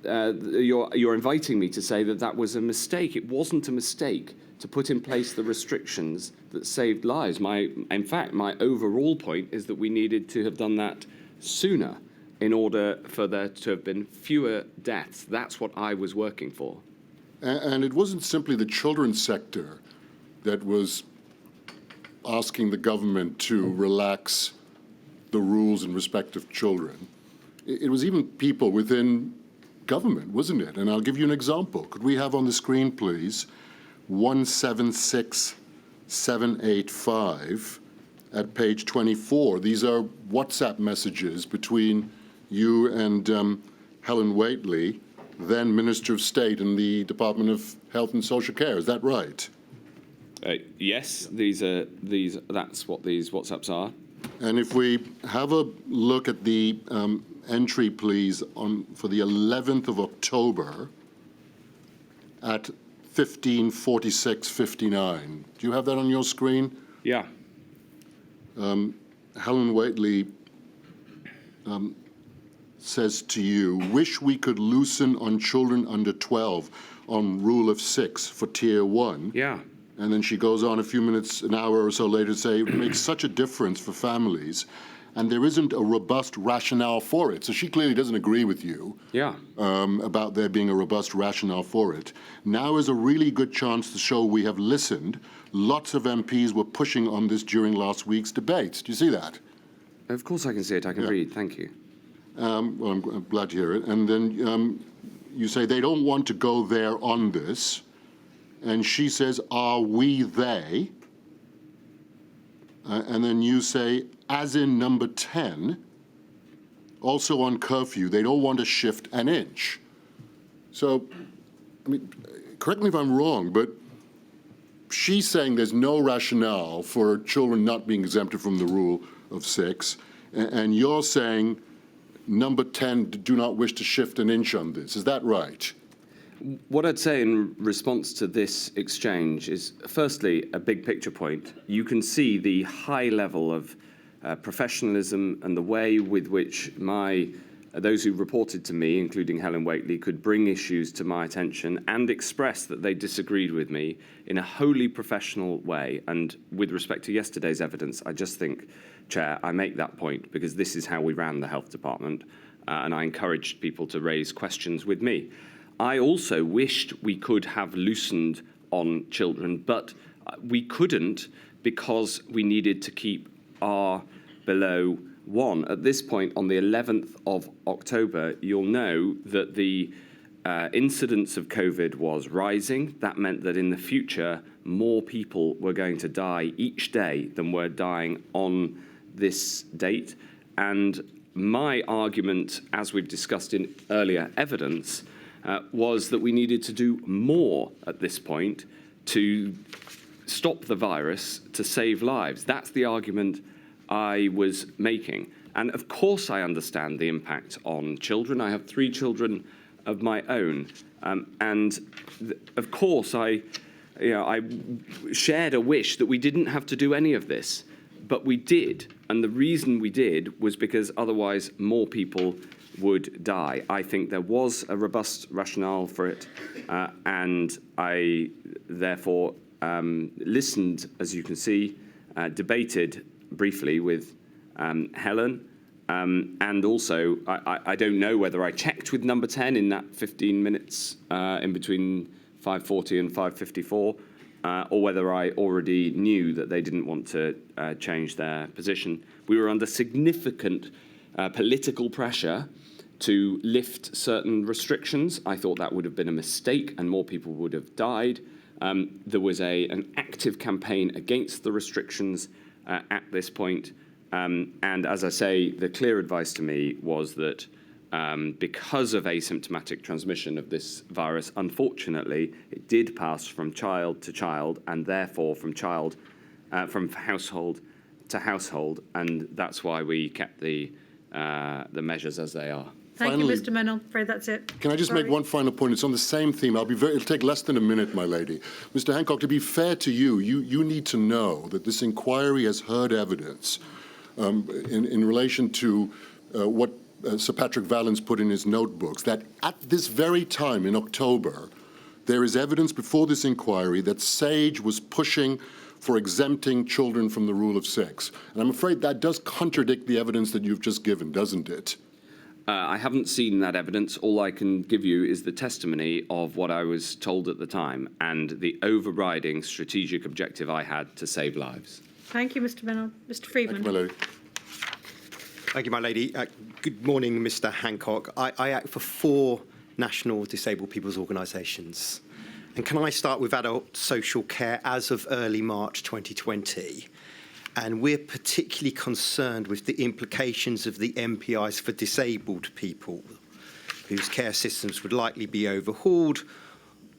you're inviting me to say that that was a mistake. It wasn't a mistake to put in place the restrictions that saved lives. In fact, my overall point is that we needed to have done that sooner in order for there to have been fewer deaths. That's what I was working for. And it wasn't simply the children's sector that was asking the government to relax the rules in respect of children. It was even people within government, wasn't it? And I'll give you an example. Could we have on the screen, please, 176785 at page 24. These are WhatsApp messages between you and Helen Whately, then Minister of State in the Department of Health and Social Care. Is that right? Yes, that's what these WhatsApps are. And if we have a look at the entry, please, for the 11th of October at 15:46:59. Do you have that on your screen? Yeah. Helen Whately says to you, wish we could loosen on children under 12 on rule of 6 for tier 1. Yeah. And then she goes on an hour or so later to say, it makes such a difference for families, and there isn't a robust rationale for it. So she clearly doesn't agree with you about there being a robust rationale for it. Now is a really good chance to show we have listened. Lots of MPs were pushing on this during last week's debates. Do you see that? Of course I can see it. I can read. Thank you. Well, I'm glad to hear it. And then you say they don't want to go there on this. And she says, are we they? And then you say, as in number 10, also on curfew, they don't want to shift an inch. So, I mean, correct me if I'm wrong, but she's saying there's no rationale for children not being exempted from the rule of 6, and you're saying number 10 do not wish to shift an inch on this. Is that right? What I'd say in response to this exchange is, firstly, a big picture point. You can see the high level of professionalism and the way with which those who reported to me, including Helen Whately, could bring issues to my attention and express that they disagreed with me in a wholly professional way. And with respect to yesterday's evidence, I just think, Chair, I make that point because this is how we ran the health department, and I encouraged people to raise questions with me. I also wished we could have loosened on children, but we couldn't because we needed to keep R below 1. At this point, on the 11th of October, you'll know that the incidence of COVID was rising. That meant that in the future, more people were going to die each day than were dying on this date. And my argument, as we've discussed in earlier evidence, was that we needed to do more at this point to stop the virus, to save lives. That's the argument I was making. And of course I understand the impact on children. I have 3 children of my own. Of course I shared a wish that we didn't have to do any of this, but we did. And the reason we did was because otherwise more people would die. I think there was a robust rationale for it, and I therefore listened, as you can see, debated briefly with Helen, and also I don't know whether I checked with number 10 in that 15 minutes in between 5:40 and 5:54, or whether I already knew that they didn't want to change their position. We were under significant political pressure to lift certain restrictions. I thought that would have been a mistake and more people would have died. There was an active campaign against the restrictions at this point. And as I say, the clear advice to me was that because of asymptomatic transmission of this virus, unfortunately, it did pass from child to child and therefore from household to household. And that's why we kept the measures as they are. Thank Finally, you, Mr. Menon. I'm afraid that's it. Can I just make one final point? It's on the same theme. It'll take less than a minute, my lady. Mr. Hancock, to be fair to you, you need to know that this inquiry has heard evidence in relation to what Sir Patrick Vallance put in his notebooks, that at this very time in October, there is evidence before this inquiry that SAGE was pushing for exempting children from the rule of six. And I'm afraid that does contradict the evidence that you've just given, doesn't it? I haven't seen that evidence. All I can give you is the testimony of what I was told at the time and the overriding strategic objective I had to save lives. Thank you, Mr. Menon. Mr. Freeman. Thank you, my lady. Thank you, my lady. Good morning, Mr. Hancock. I act for 4 national disabled people's organisations. And can I start with adult social care as of early March 2020? And we're particularly concerned with the implications of the MPIs for disabled people, whose care systems would likely be overhauled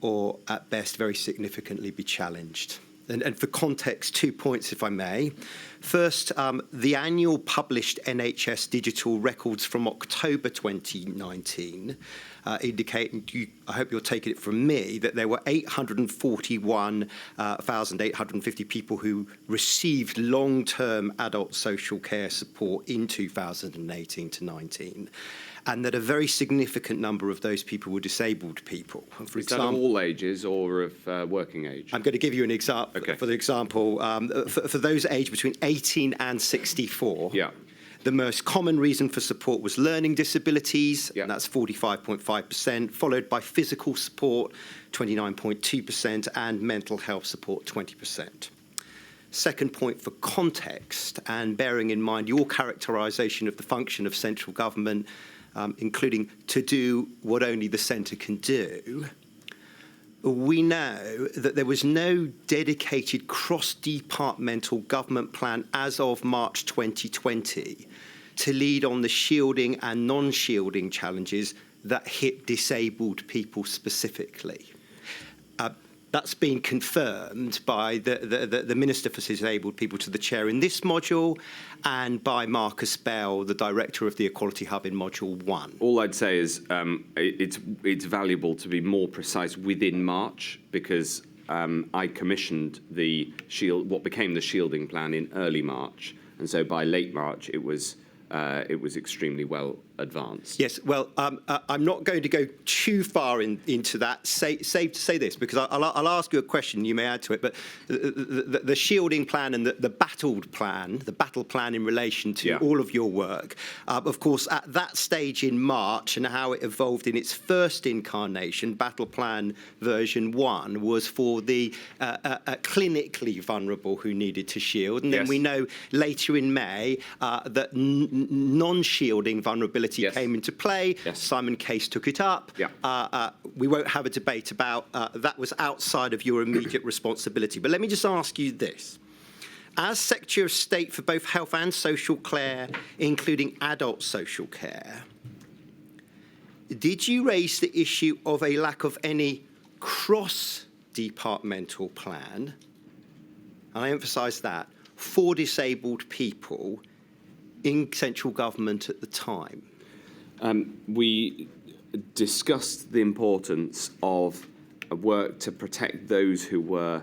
or, at best, very significantly be challenged. And for context, 2 points, if I may. First, the annual published NHS digital records from October 2019 indicate, and I hope you're taking it from me, that there were 841,850 people who received long-term adult social care support in 2018 to 19. And that a very significant number of those people were disabled people. For Is that of all ages or of working age? I'm going to give you an example. Okay. For the example, for those aged between 18 and 64, Yeah. the most common reason for support was learning disabilities, Yeah. and that's 45.5%, followed by physical support, 29.2%, and mental health support, 20%. Second point for context, and bearing in mind your characterisation of the function of central government, including to do what only the centre can do, we know that there was no dedicated cross-departmental government plan as of March 2020 to lead on the shielding and non-shielding challenges that hit disabled people specifically. That's been confirmed by the Minister for Disabled People to the chair in this module and by Marcus Bell, the director of the Equality Hub in Module 1. All I'd say is it's valuable to be more precise within March because I commissioned what became the shielding plan in early March, and so by late March it was extremely well advanced. Yes, well, I'm not going to go too far into that. Safe to say this, because I'll ask you a question, you may add to it, but the shielding plan and the battle plan in relation to all of your work, of course, at that stage in March and how it evolved in its first incarnation, battle plan version 1 was for the clinically vulnerable who needed to shield. And then we know later in May that non-shielding vulnerability came into play. Simon Case took it up. We won't have a debate about that was outside of your immediate responsibility. But let me just ask you this. As Secretary of State for both health and social care, including adult social care, did you raise the issue of a lack of any cross-departmental plan, and I emphasise that, for disabled people in central government at the time? We discussed the importance of work to protect those who were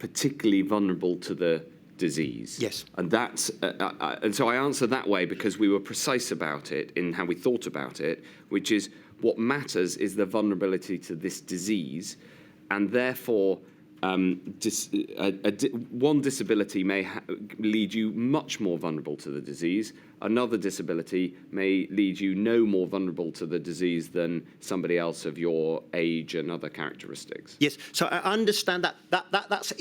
particularly vulnerable to the disease. Yes. And that's and so I answer that way because we were precise about it in how we thought about it, which is what matters is the vulnerability to this disease, and therefore one disability may lead you much more vulnerable to the disease. Another disability may lead you no more vulnerable to the disease than somebody else of your age and other characteristics. Yes, so I understand that's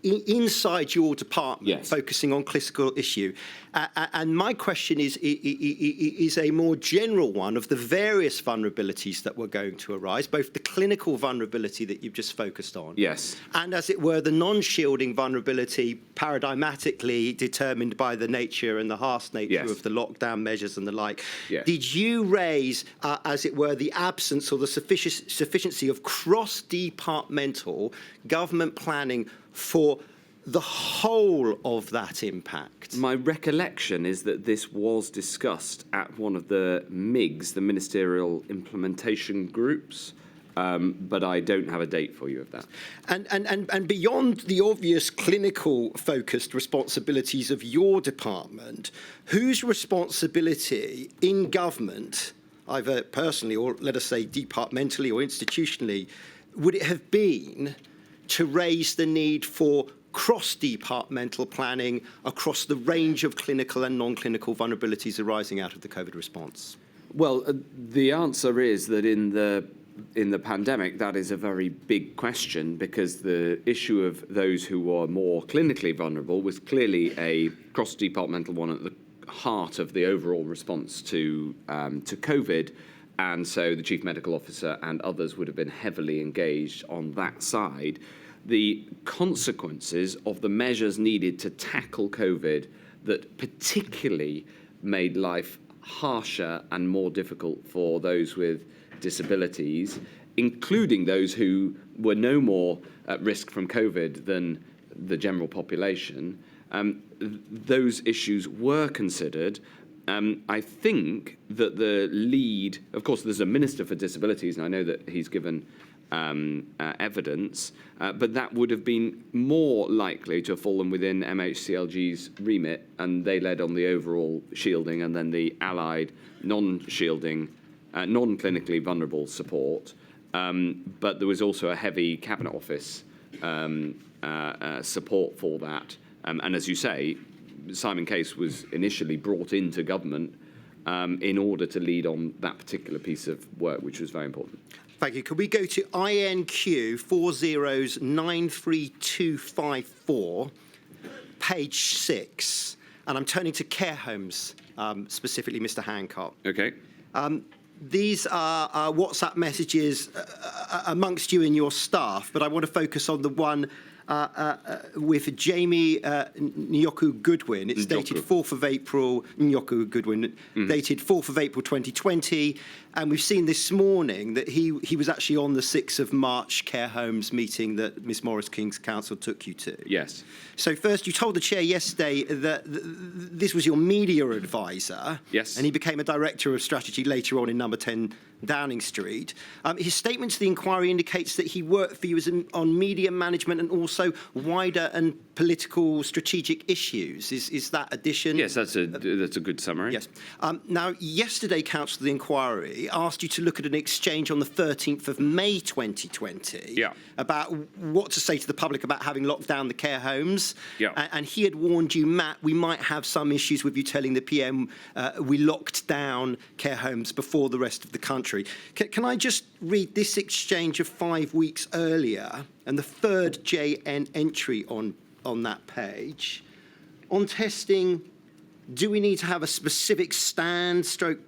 inside your department, Yes. focusing on clinical issue. And my question is a more general one of the various vulnerabilities that were going to arise, both the clinical vulnerability that you've just focused on, Yes. and, as it were, the non-shielding vulnerability, paradigmatically determined by the nature and the harsh nature Yes. of the lockdown measures and the like. Yes. Did you raise, as it were, the absence or the sufficiency of cross-departmental government planning for the whole of that impact? My recollection is that this was discussed at one of the MIGs, the Ministerial Implementation Groups, but I don't have a date for you of that. And beyond the obvious clinical-focused responsibilities of your department, whose responsibility in government, either personally or, let us say, departmentally or institutionally, would it have been to raise the need for cross-departmental planning across the range of clinical and non-clinical vulnerabilities arising out of the COVID response? Well, the answer is that in the pandemic, that is a very big question, because the issue of those who were more clinically vulnerable was clearly a cross-departmental one at the heart of the overall response to COVID. And so the Chief Medical Officer and others would have been heavily engaged on that side. The consequences of the measures needed to tackle COVID that particularly made life harsher and more difficult for those with disabilities, including those who were no more at risk from COVID than the general population, those issues were considered. I think that the lead, of course, there's a Minister for Disabilities, and I know that he's given evidence, but that would have been more likely to have fallen within MHCLG's remit, and they led on the overall shielding and then the allied non-shielding, non-clinically vulnerable support. But there was also a heavy Cabinet Office support for that. And as you say, Simon Case was initially brought into government in order to lead on that particular piece of work, which was very important. Thank you. Could we go to INQ 40093254, page 6? And I'm turning to care homes, specifically, Mr. Hancock. Okay. These are WhatsApp messages amongst you and your staff, but I want to focus on the one with Jamie Nyoku Goodwin. It's dated 4th of April, Nyoku Goodwin, dated 4th of April 2020. And we've seen this morning that he was actually on the 6th of March care homes meeting that Miss Morris King's Council took you to. Yes. So first, you told the chair yesterday that this was your media advisor. Yes. And he became a director of strategy later on in number 10 Downing Street. His statement to the inquiry indicates that he worked for you on media management and also wider and political strategic issues. Is that addition? Yes, that's a good summary. Yes. Now, yesterday, Council of the Inquiry asked you to look at an exchange on the 13th of May 2020 about what to say to the public about having locked down the care homes. Yeah. And he had warned you, Matt, we might have some issues with you telling the PM we locked down care homes before the rest of the country. Can I just read this exchange of 5 weeks earlier and the third JN entry on that page? On testing, do we need to have a specific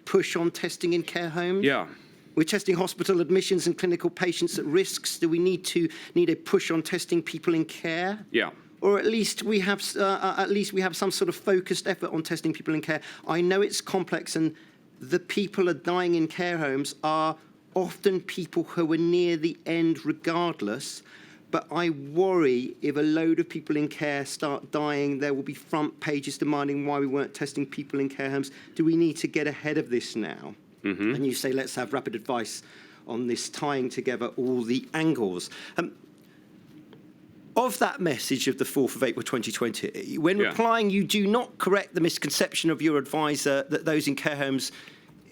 push on testing in care homes? Yeah. We're testing hospital admissions and clinical patients at risks. Do we need a push on testing people in care? Yeah. Or at least we have some sort of focused effort on testing people in care. I know it's complex, and the people are dying in care homes are often people who are near the end regardless. But I worry if a load of people in care start dying, there will be front pages demanding why we weren't testing people in care homes. Do we need to get ahead of this now? Mm-hmm. And you say, let's have rapid advice on this, tying together all the angles. Of that message of the 4th of April 2020, when replying, you do not correct the misconception of your advisor that those in care homes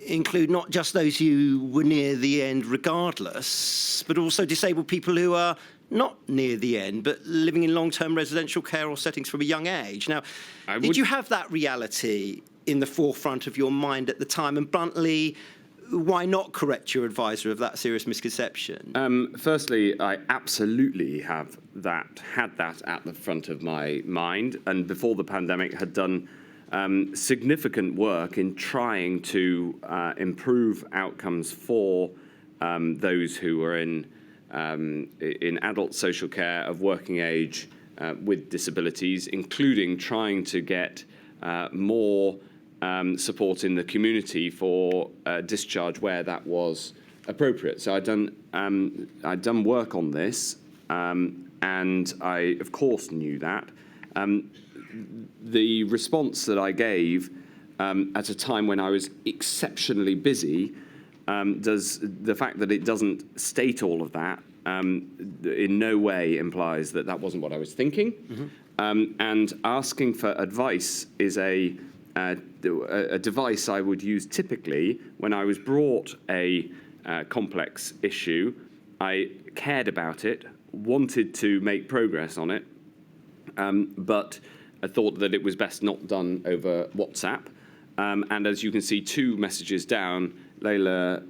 include not just those who were near the end regardless, but also disabled people who are not near the end, but living in long-term residential care or settings from a young age. Now, did you have that reality in the forefront of your mind at the time? And bluntly, why not correct your advisor of that serious misconception? Firstly, I absolutely had that at the front of my mind, and before the pandemic had done significant work in trying to improve outcomes for those who are in adult social care of working age with disabilities, including trying to get more support in the community for discharge where that was appropriate. So I'd done work on this, and I, of course, knew that. The response that I gave at a time when I was exceptionally busy does the fact that it doesn't state all of that in no way implies that that wasn't what I was thinking. And asking for advice is a device I would use typically when I was brought a complex issue. I cared about it, wanted to make progress on it, but I thought that it was best not done over WhatsApp. And as you can see, 2 messages down, Layla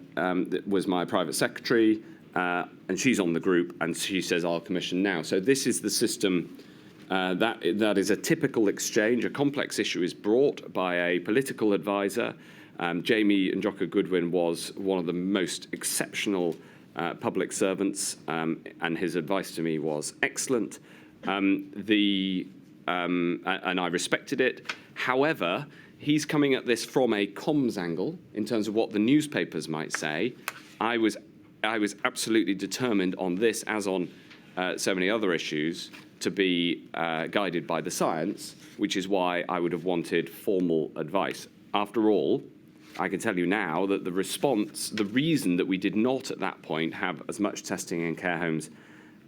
was my private secretary, and she's on the group, and she says, I'll commission now. So this is the system. That is a typical exchange. A complex issue is brought by a political advisor. Jamie Njoka Goodwin was one of the most exceptional public servants, and his advice to me was excellent. And I respected it. However, he's coming at this from a comms angle in terms of what the newspapers might say. I was absolutely determined on this, as on so many other issues, to be guided by the science, which is why I would have wanted formal advice. After all, I can tell you now that the reason that we did not at that point have as much testing in care homes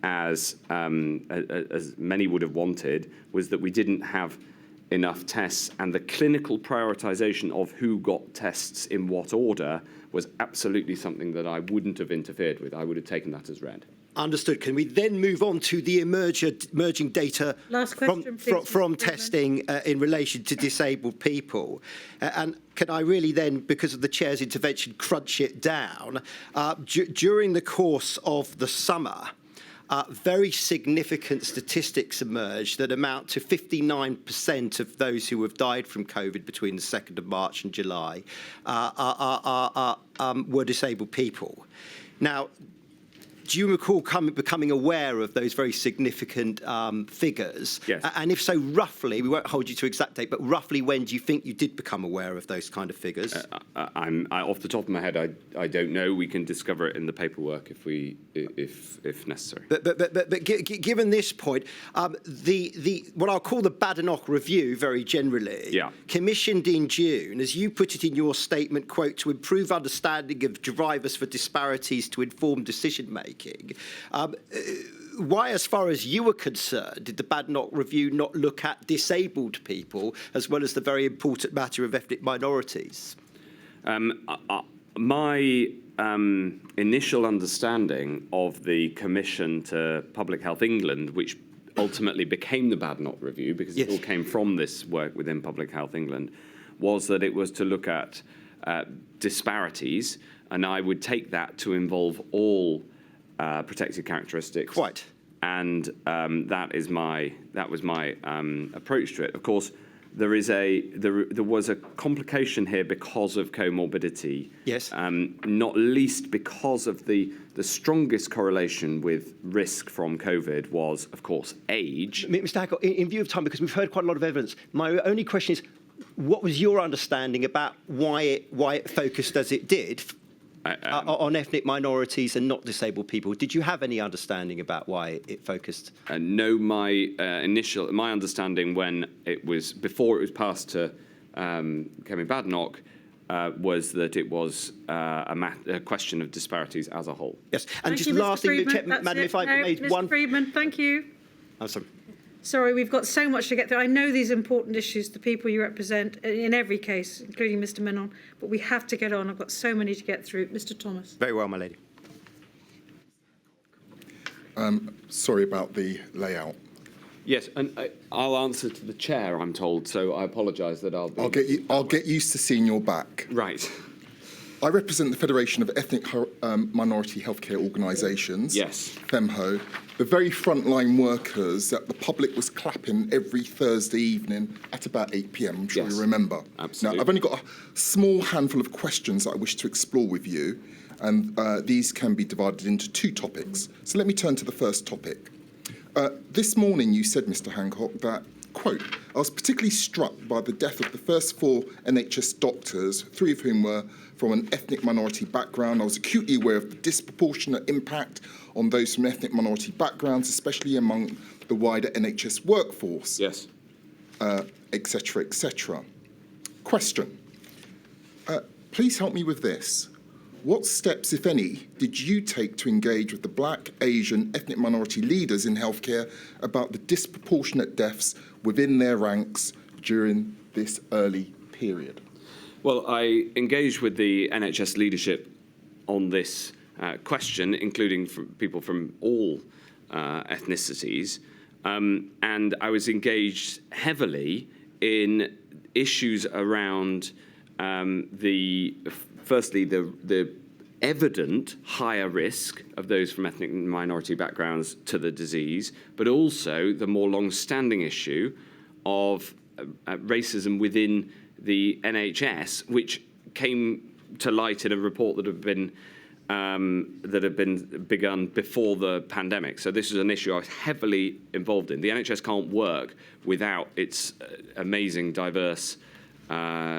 as many would have wanted was that we didn't have enough tests, and the clinical prioritization of who got tests in what order was absolutely something that I wouldn't have interfered with. I would have taken that as read. Understood. Can we then move on to the emerging data Last question, please, from Mr. testing in relation to disabled people? And can I really then, because of the Chair's intervention, crunch it down? During the course of the summer, very significant statistics emerged that amount to 59% of those who have died from COVID between the 2nd of March and July were disabled people. Now, do you recall becoming aware of those very significant figures? Yes. And if so, roughly, we won't hold you to exact date, but roughly when do you think you did become aware of those kind of figures? Off the top of my head, I don't know. We can discover it in the paperwork if necessary. But given this point, what I'll call the Badenoch Review, very generally, commissioned in June, as you put it in your statement, quote, to improve understanding of drivers for disparities to inform decision making. Why, as far as you were concerned, did the Badenoch Review not look at disabled people as well as the very important matter of ethnic minorities? My initial understanding of the Commission to Public Health England, which ultimately became the Badenoch Review, because it all came from this work within Public Health England, was that it was to look at disparities, and I would take that to involve all protected characteristics. Quite. And that was my approach to it. Of course, there was a complication here because of comorbidity. Yes. Not least because of the strongest correlation with risk from COVID was, of course, age. Mr. Hancock, in view of time, because we've heard quite a lot of evidence, my only question is, what was your understanding about why it focused as it did on ethnic minorities and not disabled people? Did you have any understanding about why it focused? No, my understanding before it was passed to Kemi Badenoch was that it was a question of disparities as a whole. Yes, and Thank just you, last thing, Friedman. Madam, if I made Mr. one. Friedman, thank you. I'm sorry. Sorry, we've got so much to get through. I know these important issues, the people you represent, in every case, including Mr. Menon, but we have to get on. I've got so many to get through. Mr. Thomas. Very well, my lady. Sorry about the layout. Yes, and I'll answer to the chair, I'm told, so I apologise that I'll be... I'll get used to seeing your back. Right. I represent the Federation of Ethnic Minority Healthcare Organisations. Yes. FEMHO, the very frontline workers that the public was clapping every Thursday evening at about 8 p.m. I'm sure Yes. you remember. Absolutely. Now, I've only got a small handful of questions that I wish to explore with you, and these can be divided into two topics. So let me turn to the first topic. This morning you said, Mr. Hancock, that, quote, I was particularly struck by the death of the first 4 NHS doctors, 3 of whom were from an ethnic minority background. I was acutely aware of the disproportionate impact on those from ethnic minority backgrounds, especially among the wider NHS workforce. Yes. Etc., etc. Question. Please help me with this. What steps, if any, did you take to engage with the Black, Asian, ethnic minority leaders in healthcare about the disproportionate deaths within their ranks during this early period? Well, I engaged with the NHS leadership on this question, including people from all ethnicities, and I was engaged heavily in issues around firstly, the evident higher risk of those from ethnic minority backgrounds to the disease, but also the more long-standing issue of racism within the NHS, which came to light in a report that had been begun before the pandemic. So this is an issue I was heavily involved in. The NHS can't work without its amazing, diverse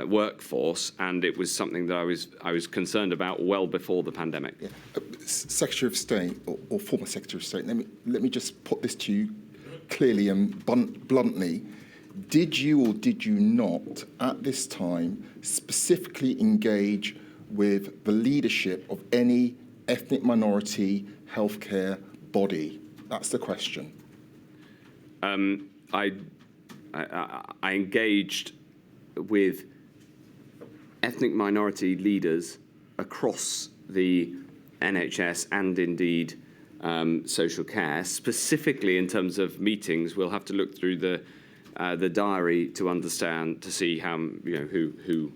workforce, and it was something that I was concerned about well before the pandemic. Yeah. Secretary of State or former Secretary of State, let me just put this to you clearly and bluntly. Did you or did you not at this time specifically engage with the leadership of any ethnic minority healthcare body? That's the question. I engaged with ethnic minority leaders across the NHS and indeed social care, specifically in terms of meetings. We'll have to look through the diary to understand, to see how, who,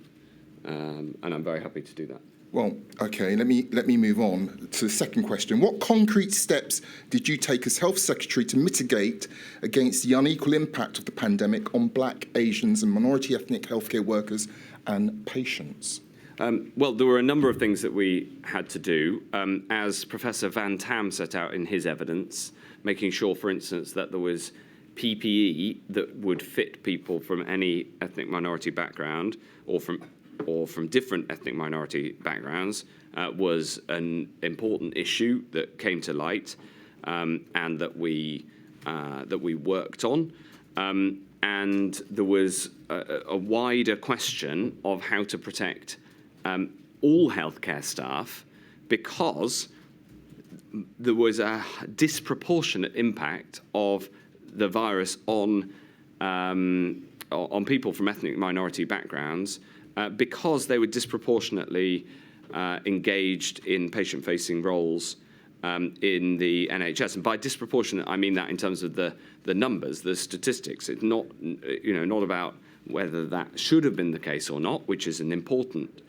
and I'm very happy to do that. Well, okay, let me move on to the second question. What concrete steps did you take as Health Secretary to mitigate against the unequal impact of the pandemic on Black, Asians and minority ethnic healthcare workers and patients? Well, there were a number of things that we had to do. As Professor Van Tam set out in his evidence, making sure, for instance, that there was PPE that would fit people from any ethnic minority background or from different ethnic minority backgrounds was an important issue that came to light and that we worked on. And there was a wider question of how to protect all healthcare staff, because there was a disproportionate impact of the virus on people from ethnic minority backgrounds because they were disproportionately engaged in patient-facing roles in the NHS. And by disproportionate, I mean that in terms of the numbers, the statistics. It's not, not about whether that should have been the case or not, which is an important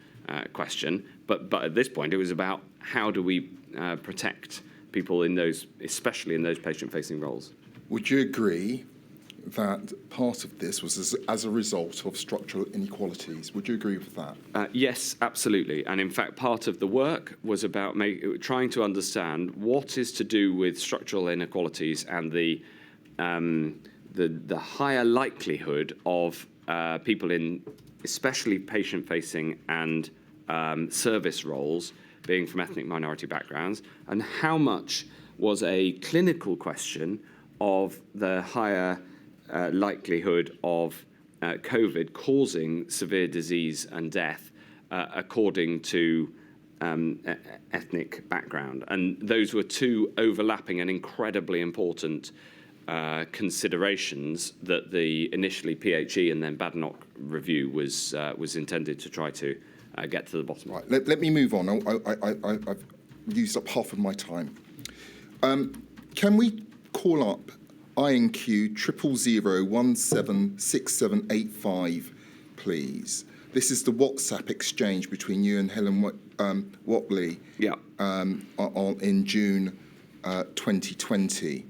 question. But at this point, it was about how do we protect people in those, especially in those patient-facing roles. Would you agree that part of this was as a result of structural inequalities? Would you agree with that? Yes, absolutely. And in fact, part of the work was about trying to understand what is to do with structural inequalities and the higher likelihood of people in especially patient-facing and service roles being from ethnic minority backgrounds, and how much was a clinical question of the higher likelihood of COVID causing severe disease and death according to ethnic background. And those were two overlapping and incredibly important considerations that the initially PHE and then Badenoch review was intended to try to get to the bottom. Right, let me move on. I've used up half of my time. Can we call up INQ 000176785, please? This is the WhatsApp exchange between you and Helen Whatley in June 2020.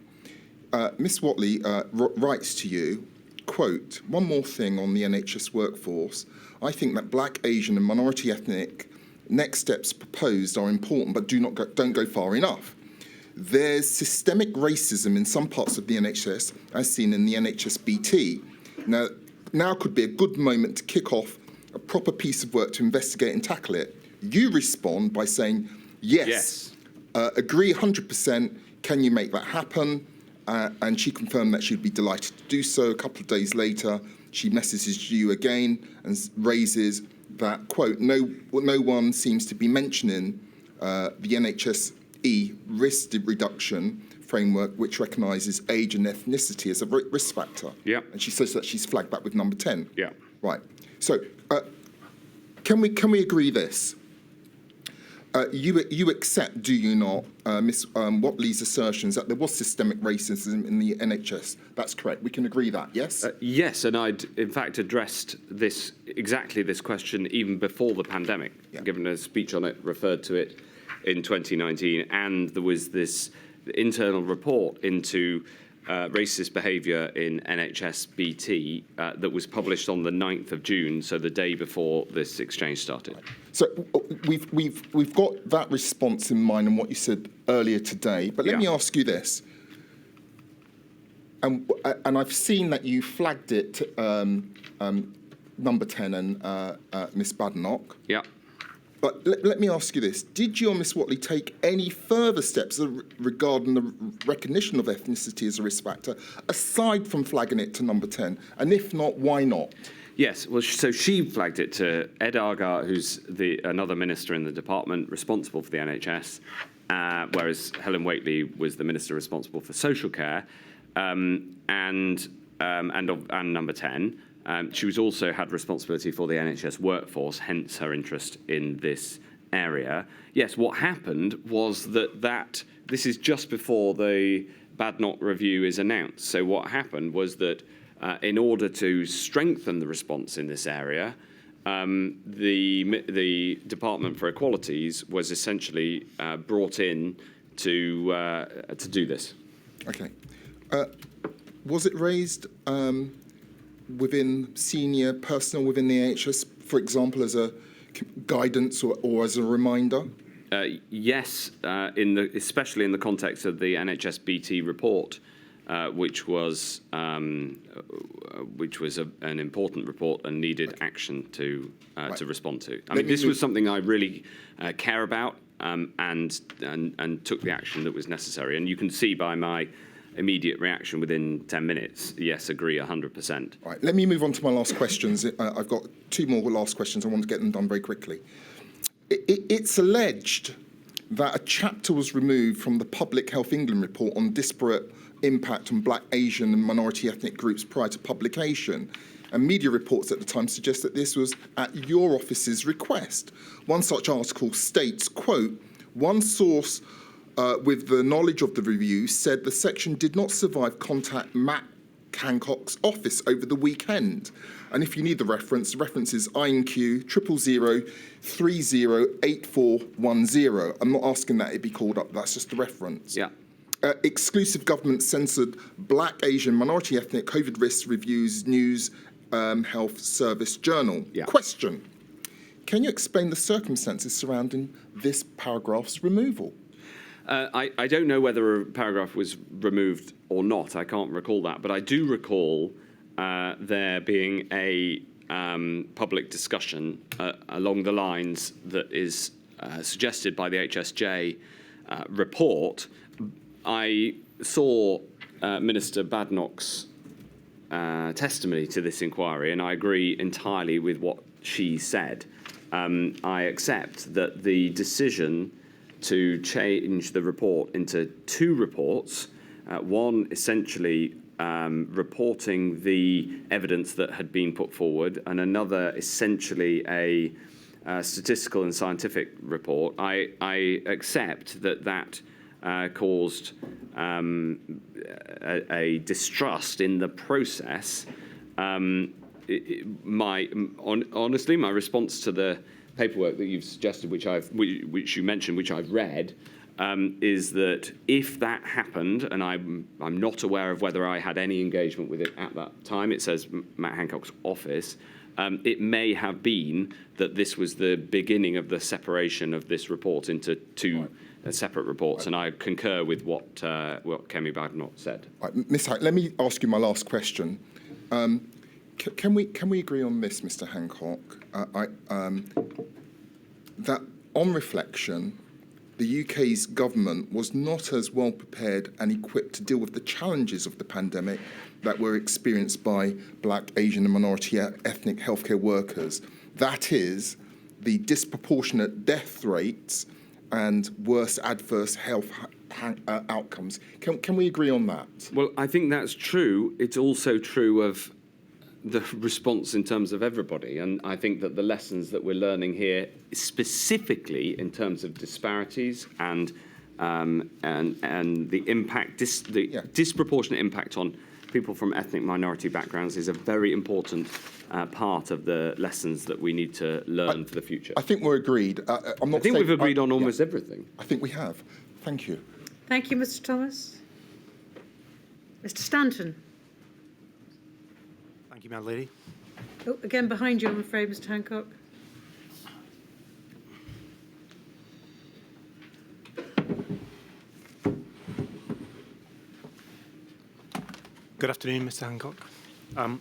Ms Whatley writes to you, quote, "One more thing on the NHS workforce. I think that black, Asian and minority ethnic next steps proposed are important but don't go far enough. There's systemic racism in some parts of the NHS, as seen in the NHS BT. Now could be a good moment to kick off a proper piece of work to investigate and tackle it." You respond by saying, yes. Agree 100%. Can you make that happen? And she confirmed that she'd be delighted to do so. A couple of days later, she messages you again and raises that, quote, no one seems to be mentioning the NHSE risk reduction framework, which recognises age and ethnicity as a risk factor. Yeah. And she says that she's flagged that with number 10. Yeah. Right. So can we agree this? You accept, do you not, Ms Whatley's assertions that there was systemic racism in the NHS? That's correct. We can agree that, yes? Yes, and I'd in fact addressed exactly this question even before the pandemic, given a speech on it, referred to it in 2019, and there was this internal report into racist behaviour in NHS BT that was published on the 9th of June, so the day before this exchange started. So we've got that response in mind and what you said earlier today, but let me ask you this. And I've seen that you flagged it, number 10 and Miss Badenoch. Yeah. But let me ask you this. Did you or Ms Whatley take any further steps regarding the recognition of ethnicity as a risk factor, aside from flagging it to number 10? And if not, why not? Yes, well, so she flagged it to Ed Argar, who's another minister in the department responsible for the NHS, whereas Helen Whatley was the minister responsible for social care, and number 10. She was also had responsibility for the NHS workforce, hence her interest in this area. Yes, what happened was that this is just before the Badenoch review is announced. So what happened was that in order to strengthen the response in this area, the Department for Equalities was essentially brought in to do this. Okay. Was it raised within senior personnel within the NHS, for example, as a guidance or as a reminder? Yes, especially in the context of the NHS BT report, which was an important report and needed action to respond to. I mean, this was something I really care about, and took the action that was necessary. And you can see by my immediate reaction within 10 minutes, yes, agree 100%. Right, let me move on to my last questions. I've got two more last questions. I want to get them done very quickly. It's alleged that a chapter was removed from the Public Health England report on disparate impact on black, Asian and minority ethnic groups prior to publication. And media reports at the time suggest that this was at your office's request. One such article states, quote, one source with the knowledge of the review said the section did not survive contact Matt Hancock's office over the weekend. And if you need the reference is INQ 000308410. I'm not asking that it be called up, that's just the reference. Yeah. Exclusive government censored Black, Asian, minority ethnic COVID risk reviews news health service journal. Yeah. Question, can you explain the circumstances surrounding this paragraph's removal? I don't know whether a paragraph was removed or not. I can't recall that. But I do recall there being a public discussion along the lines that is suggested by the HSJ report. I saw Minister Badenoch's testimony to this inquiry, and I agree entirely with what she said. I accept that the decision to change the report into two reports, one essentially reporting the evidence that had been put forward, and another essentially a statistical and scientific report. I accept that caused a distrust in the process, honestly, my response to the paperwork that you've suggested, which you mentioned, which I've read, is that if that happened, and I'm not aware of whether I had any engagement with it at that time, it says Matt Hancock's office, it may have been that this was the beginning of the separation of this report into two separate reports, and I concur with what Kemi Badenoch said. Right, Ms. Hancock, let me ask you my last question. Can we agree on this, Mr. Hancock? That on reflection, the UK's government was not as well prepared and equipped to deal with the challenges of the pandemic that were experienced by Black, Asian and minority ethnic healthcare workers. That is, the disproportionate death rates and worse adverse health outcomes. Can we agree on that? Well, I think that's true. It's also true of the response in terms of everybody. And I think that the lessons that we're learning here, specifically in terms of disparities and the impact, disproportionate impact on people from ethnic minority backgrounds, is a very important part of the lessons that we need to learn for the future. I think we're agreed. I think we've agreed on almost everything. I think we have. Thank you. Thank you, Mr. Thomas. Mr. Stanton. Thank you, Madam Lady. Oh, again behind you, I'm afraid, Mr. Hancock. Good afternoon, Mr. Hancock. I'm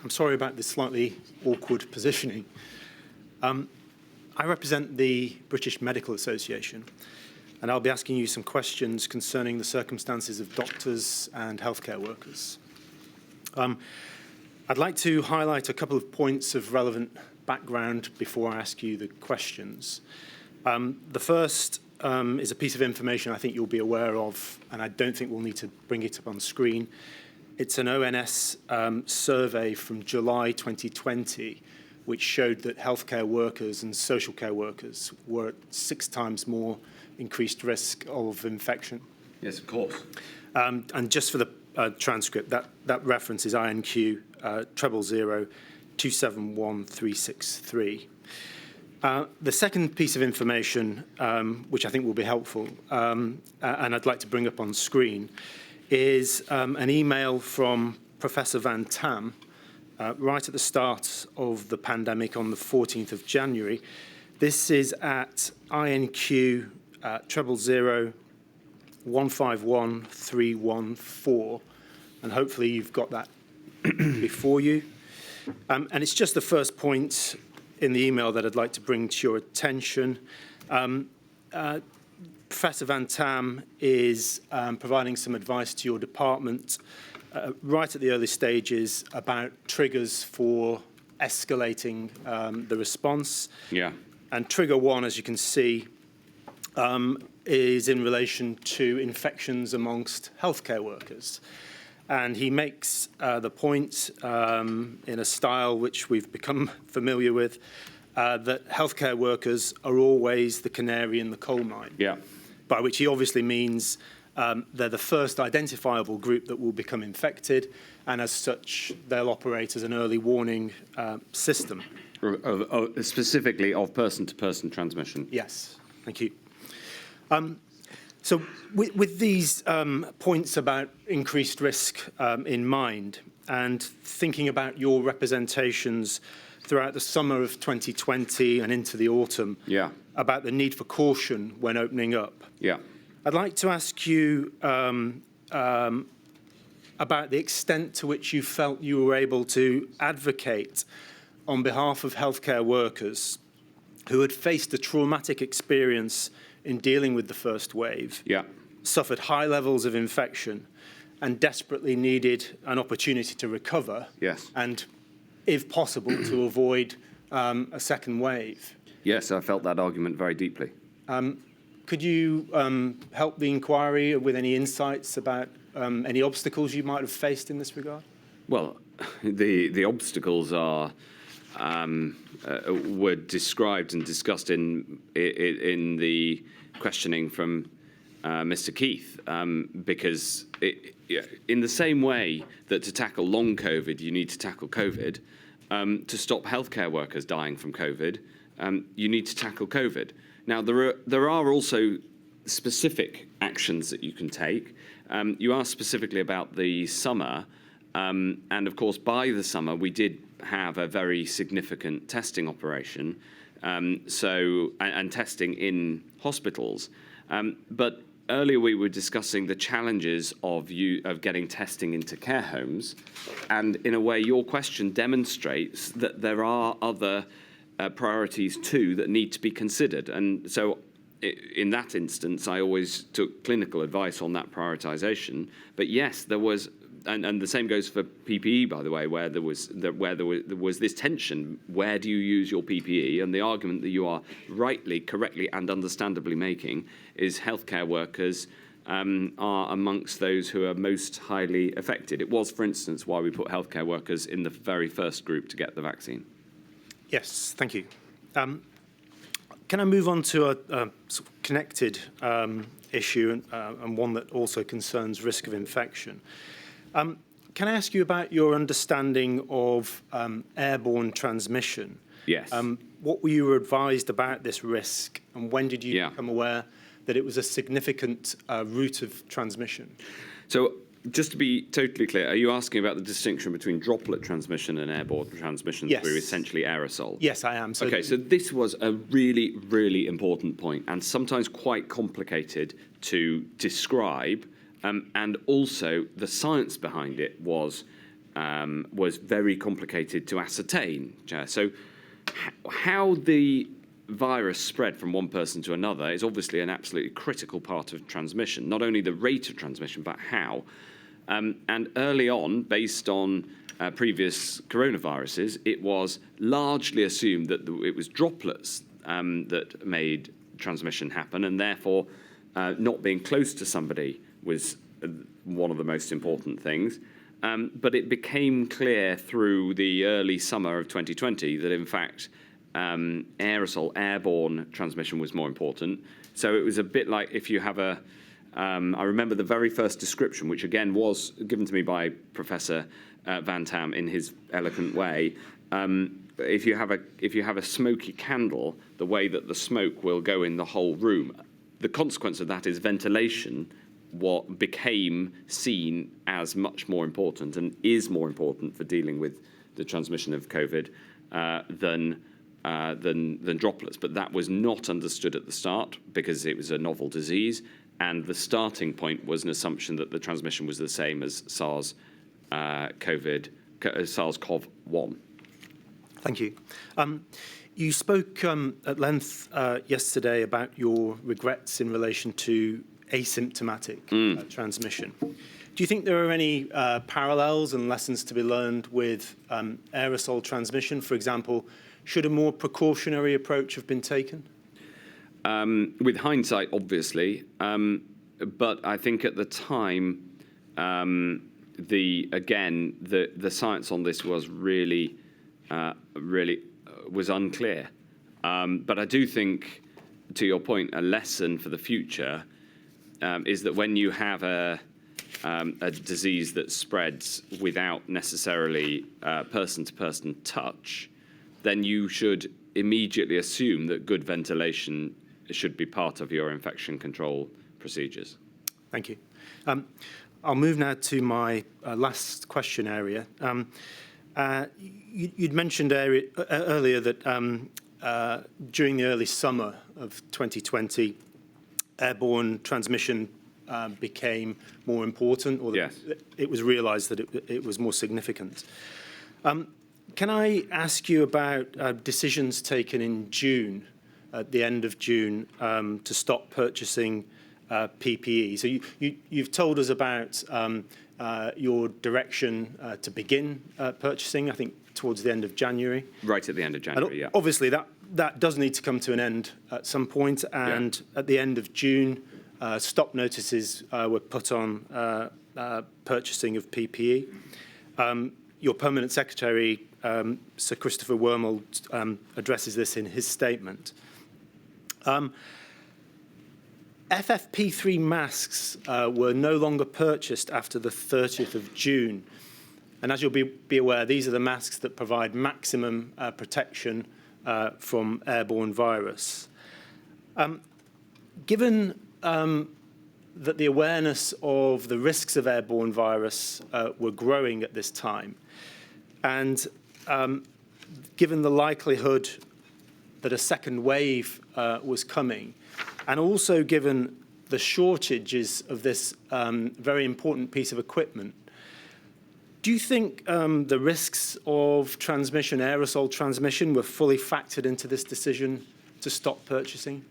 sorry about this slightly awkward positioning. I represent the British Medical Association, and I'll be asking you some questions concerning the circumstances of doctors and healthcare workers. I'd like to highlight a couple of points of relevant background before I ask you the questions. The first is a piece of information I think you'll be aware of, and I don't think we'll need to bring it up on screen. It's an ONS survey from July 2020, which showed that healthcare workers and social care workers were at 6 times more increased risk of infection. Yes, of course. And just for the transcript, that reference is INQ 000 271363. The second piece of information, which I think will be helpful, and I'd like to bring up on screen, is an email from Professor Van Tam right at the start of the pandemic on the 14th of January. This is at INQ 000 151314, and hopefully you've got that before you. And it's just the first point in the email that I'd like to bring to your attention. Professor Van Tam is providing some advice to your department right at the early stages about triggers for escalating the response. Yeah. And trigger one, as you can see, is in relation to infections amongst healthcare workers. And he makes the point in a style which we've become familiar with, that healthcare workers are always the canary in the coal mine. Yeah. By which he obviously means they're the first identifiable group that will become infected, and as such, they'll operate as an early warning system. Specifically of person-to-person transmission. Yes, thank you. So with these points about increased risk in mind, and thinking about your representations throughout the summer of 2020 and into the autumn, about the need for caution when opening up, I'd like to ask you about the extent to which you felt you were able to advocate on behalf of healthcare workers who had faced a traumatic experience in dealing with the first wave, suffered high levels of infection, and desperately needed an opportunity to recover, and, if possible, to avoid a second wave. Yes, I felt that argument very deeply. Could you help the inquiry with any insights about any obstacles you might have faced in this regard? Well, the obstacles are were described and discussed in the questioning from Mr. Keith, because in the same way that to tackle long COVID, you need to tackle COVID, to stop healthcare workers dying from COVID, you need to tackle COVID. Now, there are also specific actions that you can take. You asked specifically about the summer, and of course, by the summer, we did have a very significant testing operation, and testing in hospitals. But earlier we were discussing the challenges of getting testing into care homes, and in a way, your question demonstrates that there are other priorities too that need to be considered. And so, in that instance, I always took clinical advice on that prioritisation. But yes, there was. And the same goes for PPE, by the way, where there was this tension. Where do you use your PPE? And the argument that you are rightly, correctly, and understandably making is healthcare workers are amongst those who are most highly affected. It was, for instance, why we put healthcare workers in the very first group to get the vaccine. Yes, thank you. Can I move on to a sort of connected issue and one that also concerns risk of infection? Can I ask you about your understanding of airborne transmission? Yes. What were you advised about this risk, and when did you become aware that it was a significant route of transmission? So, just to be totally clear, are you asking about the distinction between droplet transmission and airborne transmission through essentially aerosol? Yes, I am. So this was a really, really important point, and sometimes quite complicated to describe. And also, the science behind it was very complicated to ascertain. So, how the virus spread from one person to another is obviously an absolutely critical part of transmission. Not only the rate of transmission, but how. And early on, based on previous coronaviruses, it was largely assumed that it was droplets that made transmission happen, and therefore, not being close to somebody was one of the most important things. But it became clear through the early summer of 2020 that, in fact, airborne transmission was more important. So it was a bit like if you have I remember the very first description, which again was given to me by Professor Van Tam in his eloquent way. If you have a smoky candle, the way that the smoke will go in the whole room, the consequence of that is ventilation. What became seen as much more important and is more important for dealing with the transmission of COVID than droplets. But that was not understood at the start because it was a novel disease, and the starting point was an assumption that the transmission was the same as SARS-CoV-1. Thank you. You spoke at length yesterday about your regrets in relation to asymptomatic transmission. Do you think there are any parallels and lessons to be learned with aerosol transmission? For example, should a more precautionary approach have been taken? With hindsight, obviously, but I think at the time, the science on this was really was unclear. But I do think, to your point, a lesson for the future is that when you have a disease that spreads without necessarily person-to-person touch, then you should immediately assume that good ventilation should be part of your infection control procedures. Thank you. I'll move now to my last question area. You'd mentioned earlier that during the early summer of 2020, airborne transmission became more important, or it was realised that it was more significant. Can I ask you about decisions taken in June, at the end of June, to stop purchasing PPE? So you've told us about your direction to begin purchasing, I think, towards the end of January. Right at the end of January, yeah. Obviously, that does need to come to an end at some point, and at the end of June, stop notices were put on purchasing of PPE. Your Permanent Secretary, Sir Christopher Wormald, addresses this in his statement. FFP3 masks were no longer purchased after the 30th of June. And as you'll be aware, these are the masks that provide maximum protection from airborne virus. Given that the awareness of the risks of airborne virus were growing at this time, and given the likelihood that a second wave was coming, and also given the shortages of this very important piece of equipment, do you think the risks of transmission, aerosol transmission, were fully factored into this decision to stop purchasing?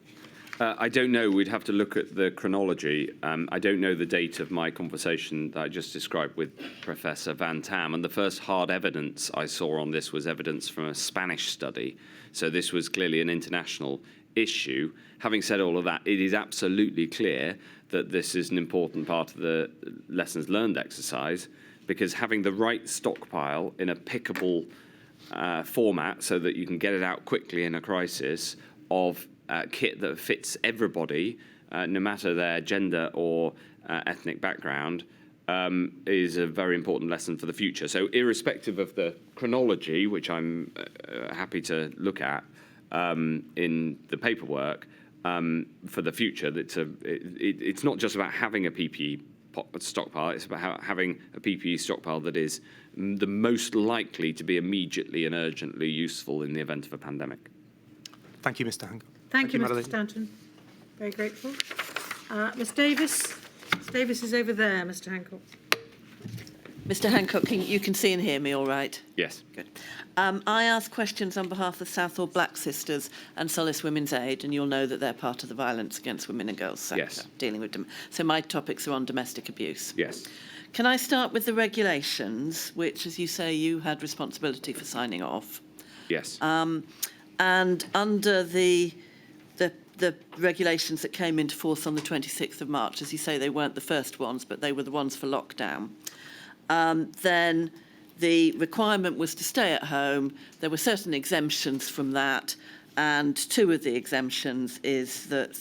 I don't know. We'd have to look at the chronology. I don't know the date of my conversation that I just described with Professor Van Tam. And the first hard evidence I saw on this was evidence from a Spanish study. So this was clearly an international issue. Having said all of that, it is absolutely clear that this is an important part of the lessons learned exercise, because having the right stockpile in a pickable format so that you can get it out quickly in a crisis of kit that fits everybody, no matter their gender or ethnic background, is a very important lesson for the future. So irrespective of the chronology, which I'm happy to look at in the paperwork, for the future, it's not just about having a PPE stockpile, it's about having a PPE stockpile that is the most likely to be immediately and urgently useful in the event of a pandemic. Thank you, Mr. Hancock. Thank you, Mr. Madeleine. Stanton. Very grateful. Ms Davis. Ms Davis is over there, Mr Hancock. Mr Hancock, you can see and hear me all right? Yes. Good. I ask questions on behalf of Southall Black Sisters and Solace Women's Aid, and you'll know that they're part of the Violence Against Women and Girls sector, Yes. dealing with them. So my topics are on domestic abuse. Yes. Can I start with the regulations, which, as you say, you had responsibility for signing off? Yes. And under the regulations that came into force on the 26th of March, as you say, they weren't the first ones, but they were the ones for lockdown. Then the requirement was to stay at home. There were certain exemptions from that, and three of the exemptions is that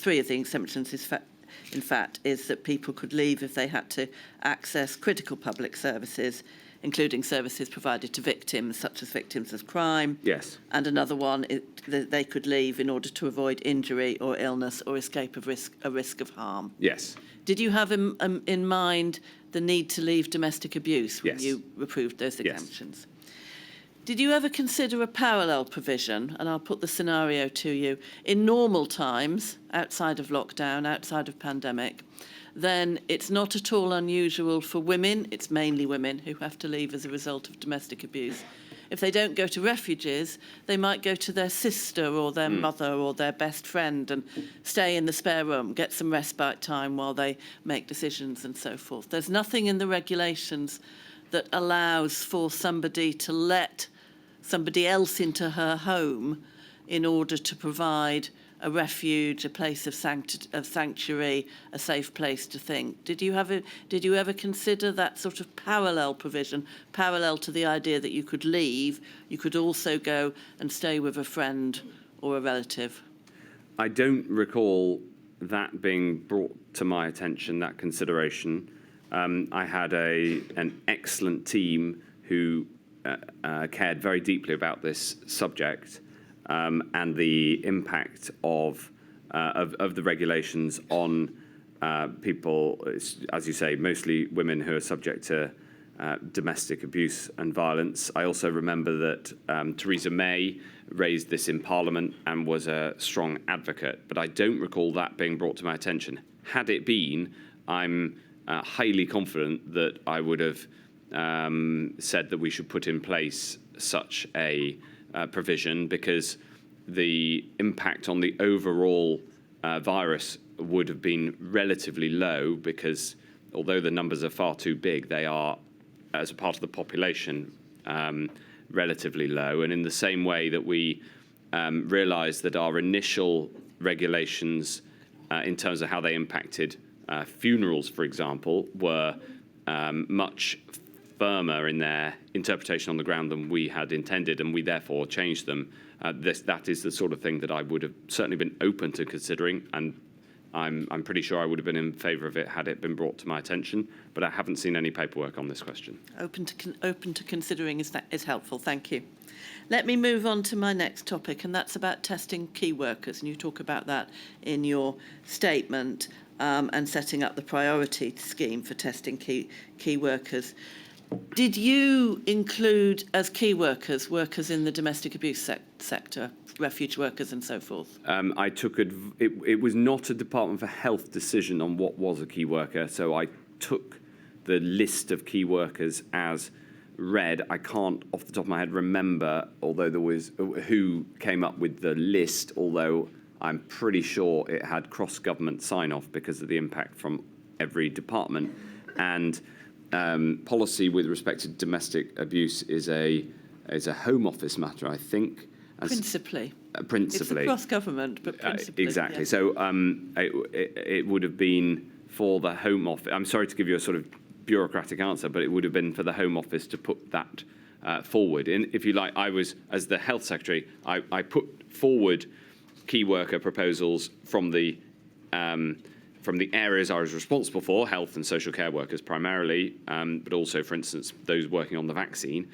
people could leave if they had to access critical public services, including services provided to victims, such as victims of crime. Yes. And another one, that they could leave in order to avoid injury or illness or escape a risk of harm. Yes. Did you have in mind the need to leave domestic abuse when Yes. you approved those Yes. exemptions? Did you ever consider a parallel provision, and I'll put the scenario to you, in normal times, outside of lockdown, outside of pandemic, then it's not at all unusual for women, it's mainly women, who have to leave as a result of domestic abuse. If they don't go to refuges, they might go to their sister or their mother or their best friend and stay in the spare room, get some respite time while they make decisions and so forth. There's nothing in the regulations that allows for somebody to let somebody else into her home in order to provide a refuge, a place of sanctuary, a safe place to think. Did you ever consider that sort of parallel provision, parallel to the idea that you could leave, you could also go and stay with a friend or a relative? I don't recall that being brought to my attention, that consideration. I had an excellent team who cared very deeply about this subject. And the impact of the regulations on people, as you say, mostly women who are subject to domestic abuse and violence. I also remember that Theresa May raised this in Parliament and was a strong advocate, but I don't recall that being brought to my attention. Had it been, I'm highly confident that I would have said that we should put in place such a provision, because the impact on the overall virus would have been relatively low, because although the numbers are far too big, they are, as a part of the population, relatively low. And in the same way that we realised that our initial regulations in terms of how they impacted funerals, for example, were much firmer in their interpretation on the ground than we had intended, and we therefore changed them. That is the sort of thing that I would have certainly been open to considering, and I'm pretty sure I would have been in favour of it had it been brought to my attention, but I haven't seen any paperwork on this question. Open to considering is helpful. Thank you. Let me move on to my next topic, and that's about testing key workers. And you talk about that in your statement and setting up the priority scheme for testing key workers. Did you include as key workers in the domestic abuse sector, refuge workers and so forth? I took it was not a Department for Health decision on what was a key worker, so I took the list of key workers as read. I can't, off the top of my head, remember, although there was who came up with the list, although I'm pretty sure it had cross-government sign-off because of the impact from every department. And policy with respect to domestic abuse is a Home Office matter, I think. Principally. Principally. It's across government, but principally. Exactly. Yes. So it would have been for the Home Office. I'm sorry to give you a sort of bureaucratic answer, but it would have been for the Home Office to put that forward. And if you like, I was, as the Health Secretary, I put forward key worker proposals from the areas I was responsible for, health and social care workers primarily, but also, for instance, those working on the vaccine.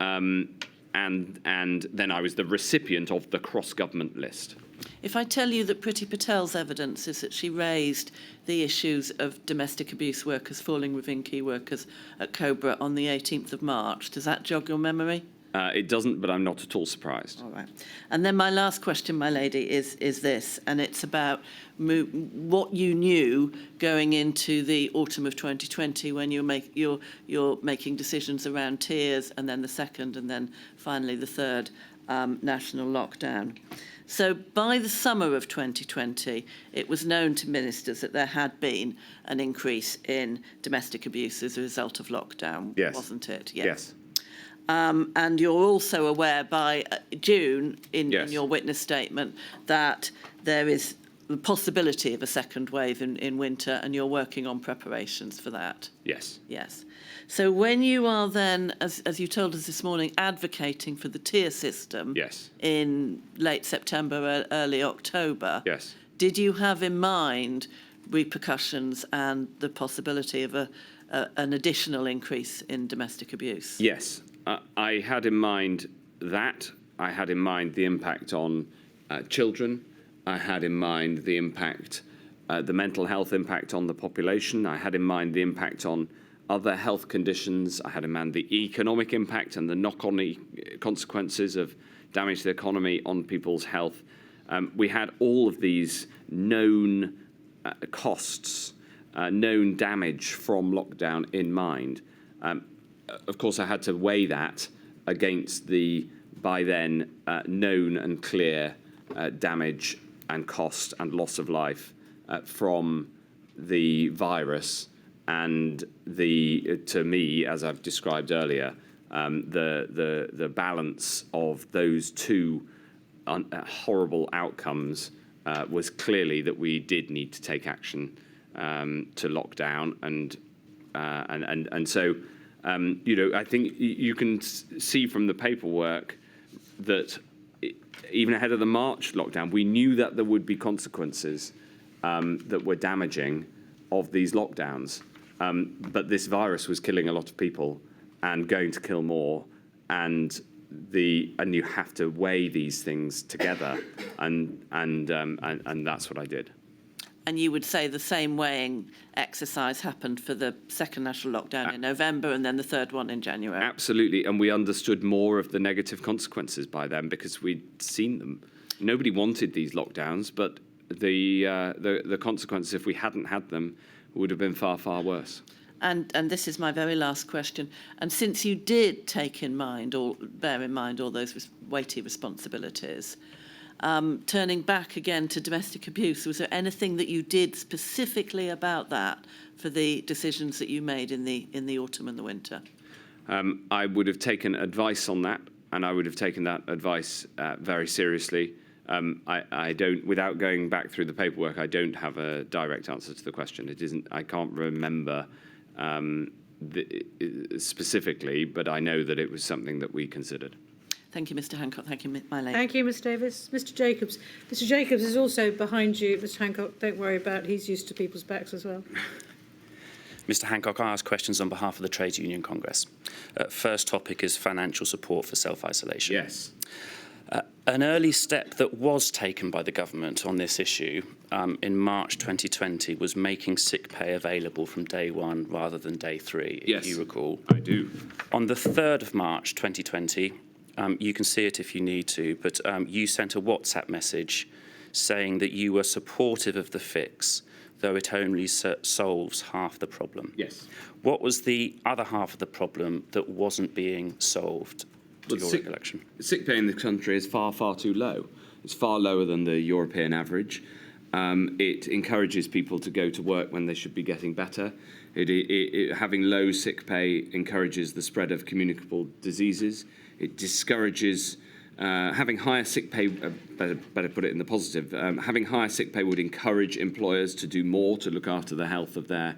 And then I was the recipient of the cross-government list. If I tell you that Priti Patel's evidence is that she raised the issues of domestic abuse workers falling within key workers at COBRA on the 18th of March, does that jog your memory? It doesn't, but I'm not at all surprised. All right. And then my last question, my lady, is this, and it's about what you knew going into the autumn of 2020 when you're making decisions around tiers, and then the second, and then finally the third national lockdown. So by the summer of 2020, it was known to ministers that there had been an increase in domestic abuse as a result of lockdown, yes. Wasn't it? Yes. And you're also aware by June, in your witness statement, that there is the possibility of a second wave in winter, and you're working on preparations for that. Yes. Yes. So when you are then, as you told us this morning, advocating for the tier system in late September, early October, did you have in mind repercussions and the possibility of an additional increase in domestic abuse? Yes. I had in mind that. I had in mind the impact on children. I had in mind the impact, the mental health impact on the population. I had in mind the impact on other health conditions. I had in mind the economic impact and the knock-on consequences of damage to the economy on people's health. We had all of these known costs, known damage from lockdown in mind. Of course, I had to weigh that against the, by then, known and clear damage and cost and loss of life from the virus, and to me, as I've described earlier, the balance of those two horrible outcomes was clearly that we did need to take action to lock down, and so. I think you can see from the paperwork that even ahead of the March lockdown, we knew that there would be consequences that were damaging of these lockdowns. But this virus was killing a lot of people and going to kill more. And you have to weigh these things together. And that's what I did. And you would say the same weighing exercise happened for the second national lockdown in November and then the third one in January? Absolutely. And we understood more of the negative consequences by then because we'd seen them. Nobody wanted these lockdowns, but the consequences, if we hadn't had them, would have been far, far worse. And this is my very last question. And since you did take in mind or bear in mind all those weighty responsibilities, turning back again to domestic abuse, was there anything that you did specifically about that for the decisions that you made in the autumn and the winter? I would have taken advice on that, and I would have taken that advice very seriously. I don't, without going back through the paperwork, I don't have a direct answer to the question. It isn't. I can't remember specifically, but I know that it was something that we considered. Thank you, Mr Hancock. Thank you, my lady. Thank you, Ms Davis. Mr Jacobs. Mr Jacobs is also behind you, Mr Hancock. Don't worry about it. He's used to people's backs as well. Mr Hancock, I ask questions on behalf of the Trades Union Congress. First topic is financial support for self-isolation. Yes. An early step that was taken by the government on this issue in March 2020 was making sick pay available from day one rather than day three, Yes, if you recall. I do. On the 3rd of March 2020, you can see it if you need to, but you sent a WhatsApp message saying that you were supportive of the fix, though it only solves half the problem. Yes. What was the other half of the problem that wasn't being solved, to your recollection? Sick pay in this country is far, far too low. It's far lower than the European average. It encourages people to go to work when they should be getting better. Having low sick pay encourages the spread of communicable diseases. It discourages having higher sick pay. Better put it in the positive. Having higher sick pay would encourage employers to do more to look after the health of their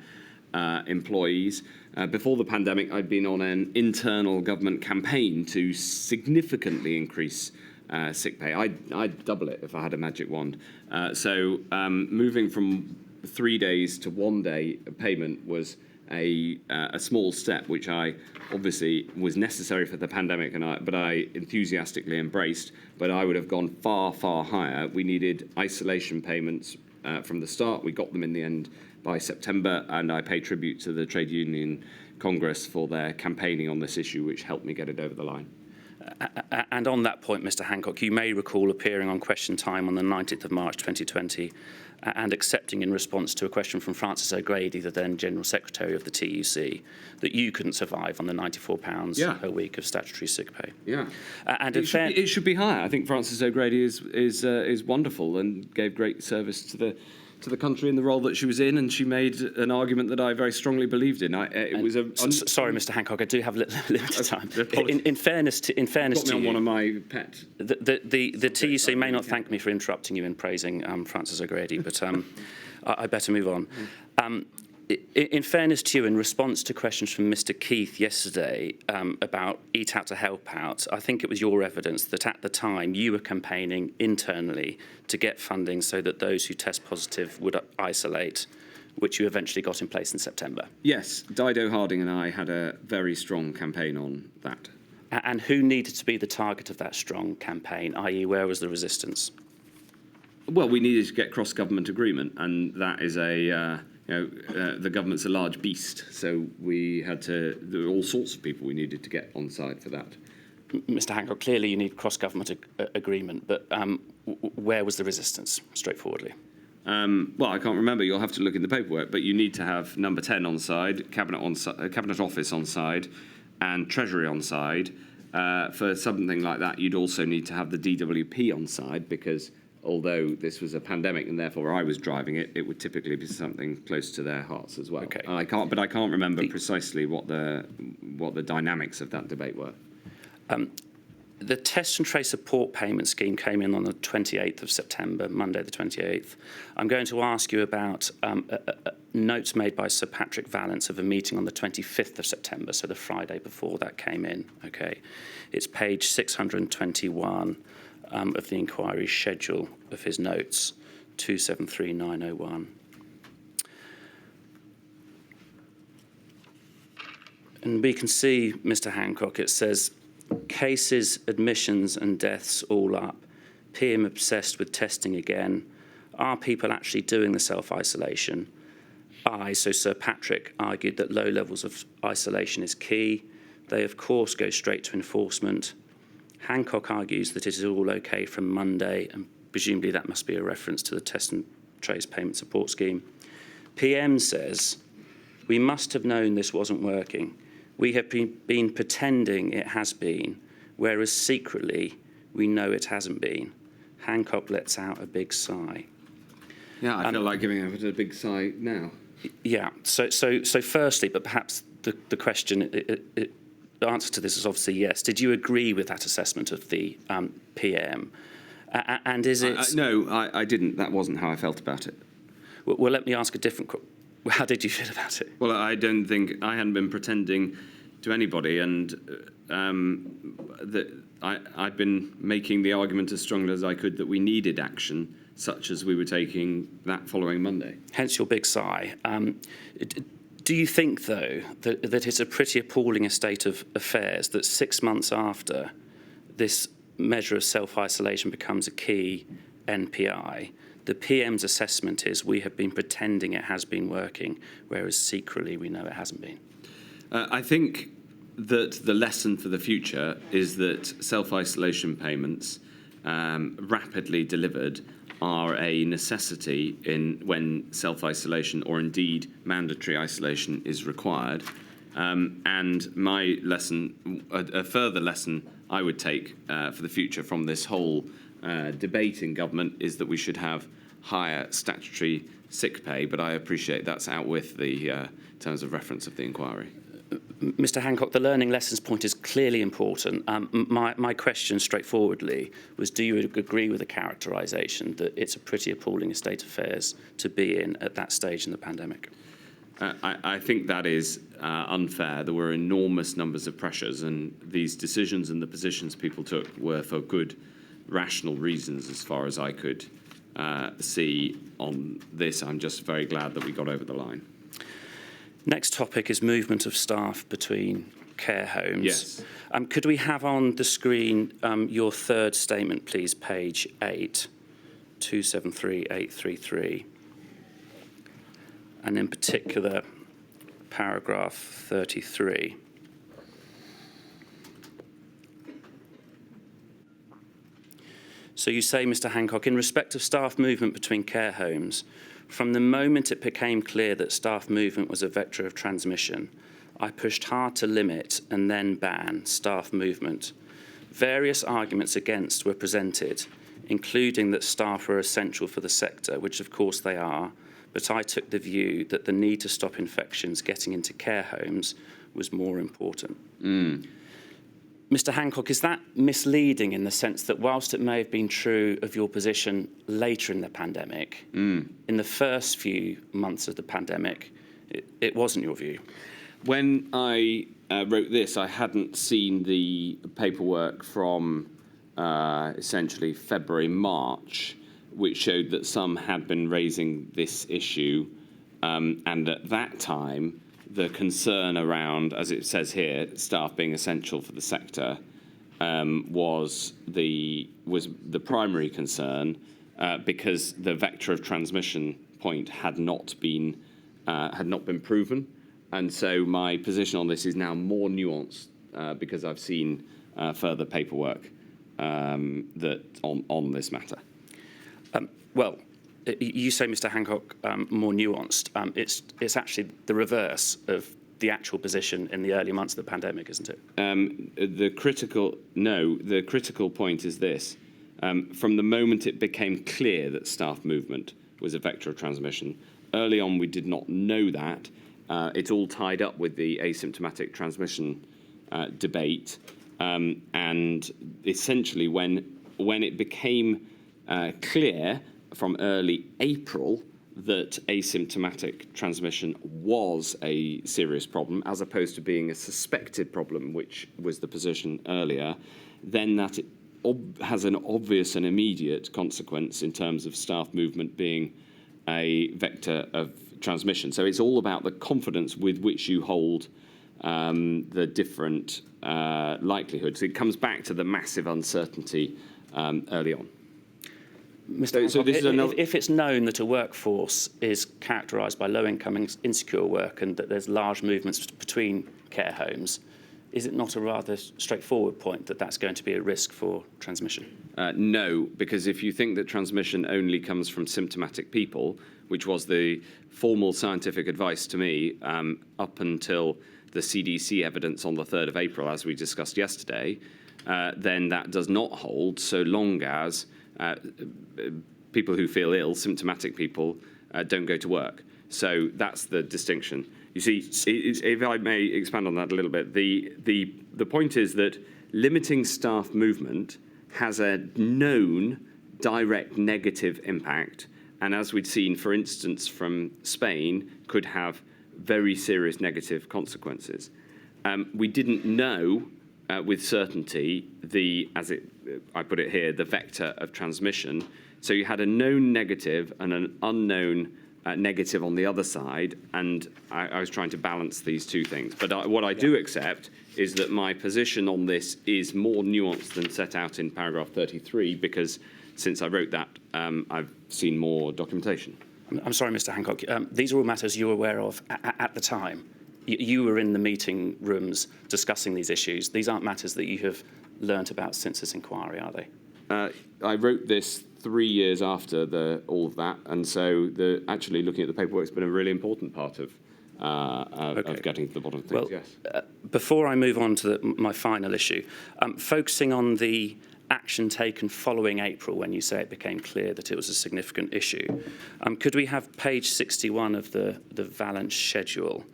employees. Before the pandemic, I'd been on an internal government campaign to significantly increase sick pay. I'd double it if I had a magic wand. So moving from 3 days to 1 day payment was a small step, which I obviously was necessary for the pandemic, but I enthusiastically embraced. But I would have gone far, far higher. We needed isolation payments from the start. We got them in the end by September, and I pay tribute to the Trade Union Congress for their campaigning on this issue, which helped me get it over the line. And on that point, Mr Hancock, you may recall appearing on Question Time on the 19th of March 2020 and accepting in response to a question from Francis O'Grady, the then General Secretary of the TUC, that you couldn't survive on the £94 per week of statutory sick pay. Yeah. And it should be higher. I think Francis O'Grady is wonderful and gave great service to the country in the role that she was in, and she made an argument that I very strongly believed in. Sorry, Mr Hancock, I do have limited time. In fairness, got me on one of my pet. The TUC may not thank me for interrupting you in praising Francis O'Grady, but I better move on. In fairness to you, in response to questions from Mr Keith yesterday about Eat Out to Help Out, I think it was your evidence that at the time you were campaigning internally to get funding so that those who test positive would isolate, which you eventually got in place in September. Yes, Dido Harding and I had a very strong campaign on that. And who needed to be the target of that strong campaign, i.e. where was the resistance? Well, we needed to get cross-government agreement, and that is the government's a large beast, so there were all sorts of people we needed to get on side for that. Mr Hancock, clearly you need cross-government agreement, but where was the resistance, straightforwardly? Well, I can't remember. You'll have to look in the paperwork, but you need to have number 10 on side, Cabinet Office on side, and Treasury on side. For something like that, you'd also need to have the DWP on side, because although this was a pandemic and therefore I was driving it, it would typically be something close to their hearts as well. Okay. I can't remember precisely what the dynamics of that debate were. The Test and Trace Support Payment Scheme came in on the 28th of September, Monday the 28th. I'm going to ask you about notes made by Sir Patrick Vallance of a meeting on the 25th of September, so the Friday before that came in. Okay, it's page 621 of the inquiry schedule of his notes, 273901. And we can see, Mr Hancock, it says, cases, admissions and deaths all up. PM obsessed with testing again. Are people actually doing the self-isolation? So Sir Patrick argued that low levels of isolation is key. They, of course, go straight to enforcement. Hancock argues that it is all okay from Monday, and presumably that must be a reference to the Test and Trace Payment Support Scheme. PM says, we must have known this wasn't working. We have been pretending it has been, whereas secretly we know it hasn't been. Hancock lets out a big sigh. Yeah, I feel like giving out a big sigh now. Yeah, so firstly, but perhaps the question, the answer to this is obviously yes. Did you agree with that assessment of the PM? And is it... No, I didn't. That wasn't how I felt about it. Well, let me ask a different question. How did you feel about it? Well, I don't think I hadn't been pretending to anybody, and I've been making the argument as strongly as I could that we needed action, such as we were taking that following Monday. Hence your big sigh. Do you think, though, that it's a pretty appalling state of affairs that 6 months after this measure of self-isolation becomes a key NPI, the PM's assessment is we have been pretending it has been working, whereas secretly we know it hasn't been? I think that the lesson for the future is that self-isolation payments, rapidly delivered, are a necessity when self-isolation or indeed mandatory isolation is required. And my lesson, a further lesson I would take for the future from this whole debate in government is that we should have higher statutory sick pay, but I appreciate that's out with the terms of reference of the inquiry. Mr. Hancock, the learning lessons point is clearly important. My question, straightforwardly, was: do you agree with the characterisation that it's a pretty appalling state of affairs to be in at that stage in the pandemic? I think that is unfair. There were enormous numbers of pressures, and these decisions and the positions people took were for good, rational reasons, as far as I could see on this. I'm just very glad that we got over the line. Next topic is movement of staff between care homes. Yes. Could we have on the screen your third statement, please, page 8, 273833, and in particular, paragraph 33. So you say, Mr. Hancock, in respect of staff movement between care homes, from the moment it became clear that staff movement was a vector of transmission, I pushed hard to limit and then ban staff movement. Various arguments against were presented, including that staff were essential for the sector, which of course they are, but I took the view that the need to stop infections getting into care homes was more important. Mr. Hancock, is that misleading in the sense that whilst it may have been true of your position later in the pandemic, in the first few months of the pandemic, it wasn't your view? When I wrote this, I hadn't seen the paperwork from essentially February, March, which showed that some had been raising this issue. And at that time, the concern around, as it says here, staff being essential for the sector was the primary concern because the vector of transmission point had not been proven. And so my position on this is now more nuanced because I've seen further paperwork that on this matter. Well, you say, Mr. Hancock, more nuanced. It's actually the reverse of the actual position in the early months of the pandemic, isn't it? The critical point is this. From the moment it became clear that staff movement was a vector of transmission, early on we did not know that. It's all tied up with the asymptomatic transmission debate. And essentially when it became clear from early April that asymptomatic transmission was a serious problem, as opposed to being a suspected problem, which was the position earlier, then that it has an obvious and immediate consequence in terms of staff movement being a vector of transmission. So it's all about the confidence with which you hold the different likelihoods. It comes back to the massive uncertainty early on. Mr. Hancock, if it's known that a workforce is characterised by low-income, insecure work and that there's large movements between care homes, is it not a rather straightforward point that that's going to be a risk for transmission? No, because if you think that transmission only comes from symptomatic people, which was the formal scientific advice to me up until the CDC evidence on the 3rd of April, as we discussed yesterday, then that does not hold so long as people who feel ill, symptomatic people, don't go to work. So that's the distinction. You see, if I may expand on that a little bit, the point is that limiting staff movement has a known direct negative impact, and as we'd seen, for instance, from Spain, could have very serious negative consequences. We didn't know with certainty I put it here, the vector of transmission. So you had a known negative and an unknown negative on the other side, and I was trying to balance these two things. But what I do accept is that my position on this is more nuanced than set out in paragraph 33, because since I wrote that, I've seen more documentation. I'm sorry, Mr. Hancock. These are all matters you were aware of at the time. You were in the meeting rooms discussing these issues. These aren't matters that you have learnt about since this inquiry, are they? I wrote this 3 years after all of that, and so actually looking at the paperwork has been a really important part of getting to the bottom of things. Well, yes. Before I move on to my final issue, focusing on the action taken following April when you say it became clear that it was a significant issue, could we have page 61 of the Valence schedule,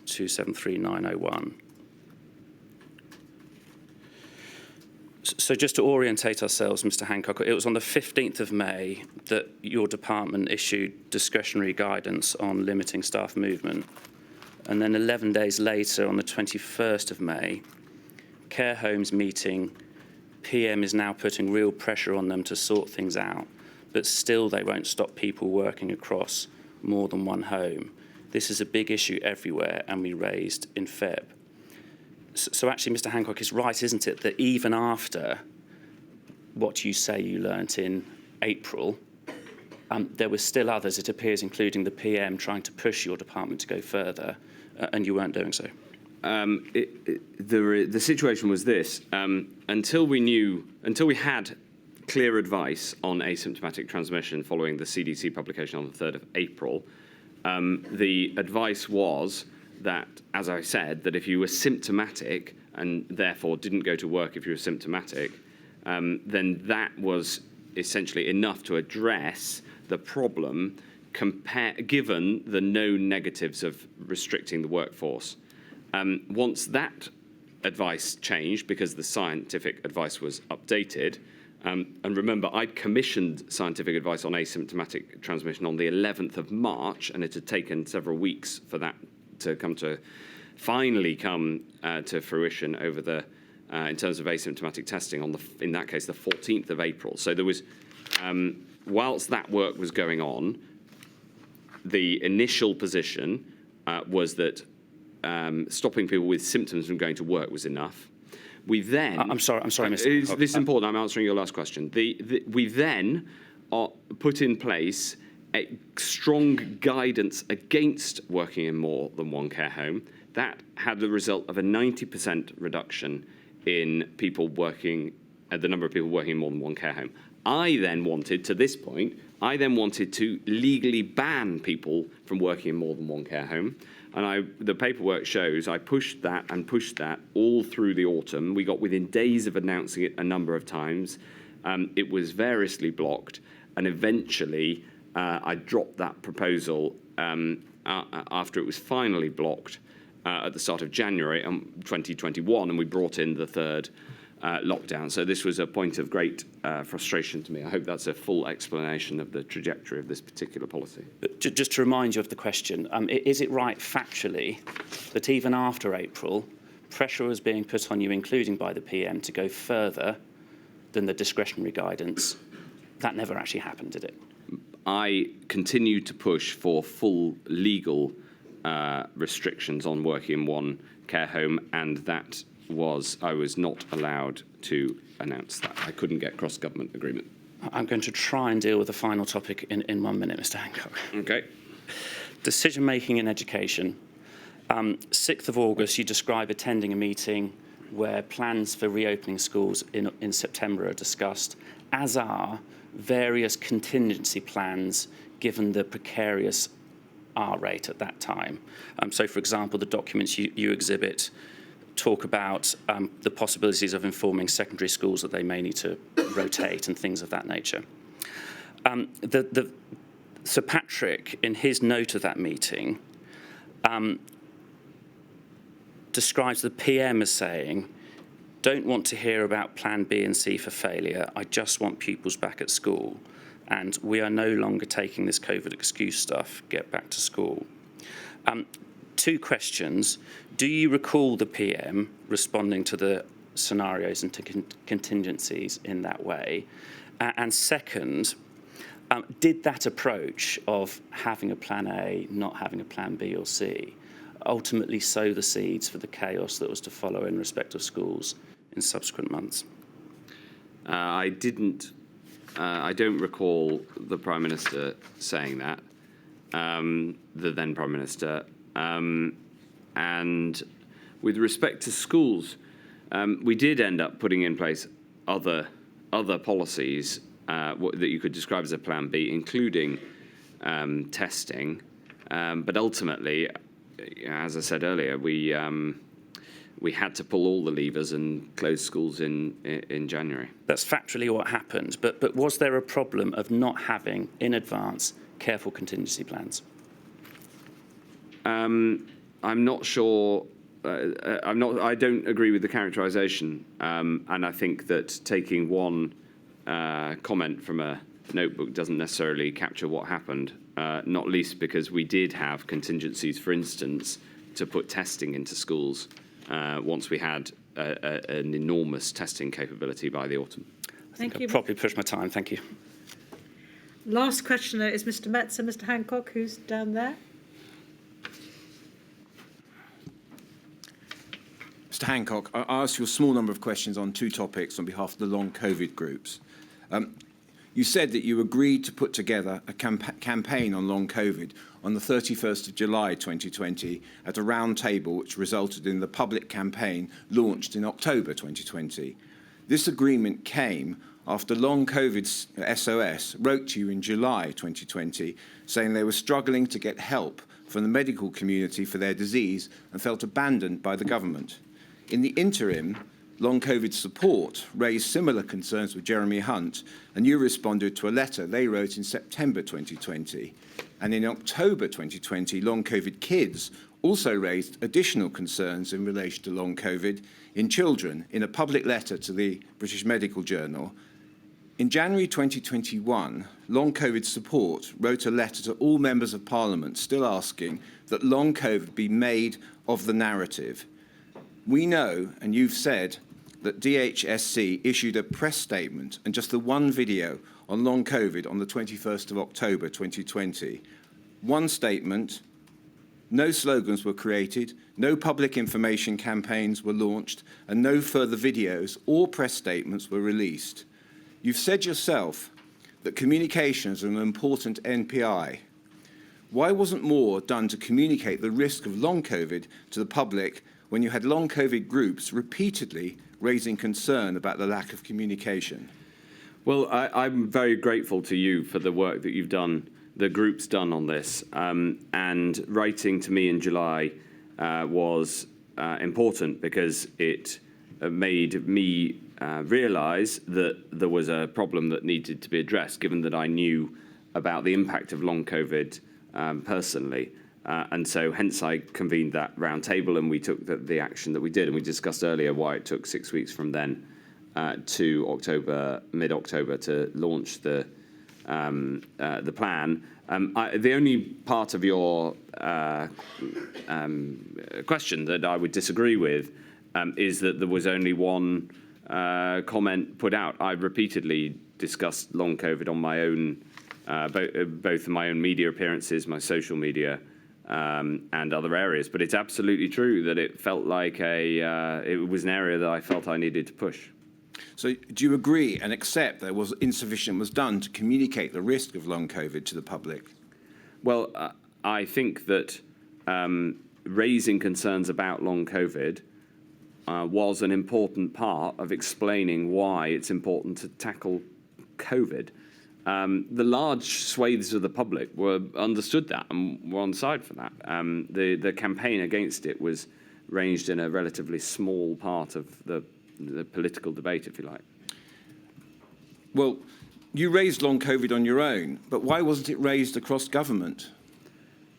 273901? So just to orientate ourselves, Mr. Hancock, it was on the 15th of May that your department issued discretionary guidance on limiting staff movement. And then 11 days later, on the 21st of May, care homes meeting, PM is now putting real pressure on them to sort things out, but still they won't stop people working across more than one home. This is a big issue everywhere, and we raised in Feb. So actually, Mr. Hancock is right, isn't it, that even after what you say you learnt in April, there were still others, it appears, including the PM, trying to push your department to go further, and you weren't doing so? The situation was this: until we had clear advice on asymptomatic transmission following the CDC publication on the 3rd of April, the advice was that, as I said, that if you were symptomatic and therefore didn't go to work if you were symptomatic, then that was essentially enough to address the problem given the known negatives of restricting the workforce. Once that advice changed, because the scientific advice was updated, and remember, I'd commissioned scientific advice on asymptomatic transmission on the 11th of March, and it had taken several weeks for that to finally come to fruition over in terms of asymptomatic testing in that case, the 14th of April. So there was, whilst that work was going on, the initial position was that stopping people with symptoms from going to work was enough. We then... I'm sorry, Mr. This is important. I'm answering your last question. We then put in place a strong guidance against working in more than one care home. That had the result of a 90% reduction in people working, the number of people working in more than one care home. I then wanted to legally ban people from working in more than one care home. And the paperwork shows I pushed that all through the autumn. We got within days of announcing it a number of times. It was variously blocked, and eventually I dropped that proposal after it was finally blocked at the start of January 2021, and we brought in the third lockdown. So this was a point of great frustration to me. I hope that's a full explanation of the trajectory of this particular policy. But just to remind you of the question, is it right factually that even after April, pressure was being put on you, including by the PM, to go further than the discretionary guidance? That never actually happened, did it? I continued to push for full legal restrictions on working in one care home, and I was not allowed to announce that. I couldn't get cross-government agreement. I'm going to try and deal with the final topic in 1 minute, Mr. Hancock. Okay. Decision-making in education. 6th of August, you describe attending a meeting where plans for reopening schools in September are discussed, as are various contingency plans given the precarious R rate at that time. So, for example, the documents you exhibit talk about the possibilities of informing secondary schools that they may need to rotate and things of that nature. Sir Patrick, in his note of that meeting, describes the PM as saying, "Don't want to hear about plan B and C for failure. I just want pupils back at school. And we are no longer taking this COVID excuse stuff. Get back to school." 2 2 questions. Do you recall the PM responding to the scenarios and to contingencies in that way? And second, did that approach of having a plan A, not having a plan B or C, ultimately sow the seeds for the chaos that was to follow in respect of schools in subsequent months? I don't recall the Prime Minister saying that, the then Prime Minister. And with respect to schools, we did end up putting in place other policies that you could describe as a plan B, including testing. But ultimately, as I said earlier, we had to pull all the levers and close schools in January. That's factually what happened. But was there a problem of not having, in advance, careful contingency plans? I'm not sure. I don't agree with the characterisation, and I think that taking one comment from a notebook doesn't necessarily capture what happened. Not least because we did have contingencies, for instance, to put testing into schools once we had an enormous testing capability by the autumn. Thank you. I've properly pushed my time. Thank you. Last questioner is Mr. Metzer. Mr. Hancock, who's down there. Mr. Hancock, I asked you a small number of questions on 2 topics on behalf of the long COVID groups. You said that you agreed to put together a campaign on long COVID on the 31st of July 2020 at a round table which resulted in the public campaign launched in October 2020. This agreement came after long COVID SOS wrote to you in July 2020 saying they were struggling to get help from the medical community for their disease and felt abandoned by the government. In the interim, Long COVID Support raised similar concerns with Jeremy Hunt, and you responded to a letter they wrote in September 2020. And in October 2020, Long COVID Kids also raised additional concerns in relation to long COVID in children in a public letter to the British Medical Journal. In January 2021, Long COVID Support wrote a letter to all members of Parliament still asking that long COVID be made of the narrative. We know, and you've said, that DHSC issued a press statement and just the one video on long COVID on the 21st of October 2020. One statement, no slogans were created, no public information campaigns were launched, and no further videos or press statements were released. You've said yourself that communications are an important NPI. Why wasn't more done to communicate the risk of long COVID to the public when you had long COVID groups repeatedly raising concern about the lack of communication? Well, I'm very grateful to you for the work that you've done, the group's done on this. And writing to me in July was important because it made me realise that there was a problem that needed to be addressed, given that I knew about the impact of long COVID personally. And so hence I convened that round table and we took the action that we did. And we discussed earlier why it took 6 weeks from then to October, mid-October, to launch the plan. The only part of your question that I would disagree with is that there was only one comment put out. I repeatedly discussed long COVID on my own, both my own media appearances, my social media, and other areas. But it's absolutely true that it felt like it was an area that I felt I needed to push. So do you agree and accept that insufficient was done to communicate the risk of long COVID to the public? Well, I think that raising concerns about long COVID was an important part of explaining why it's important to tackle COVID. The large swathes of the public understood that and were on side for that. The campaign against it was ranged in a relatively small part of the political debate, if you like. Well, you raised long COVID on your own, but why wasn't it raised across government?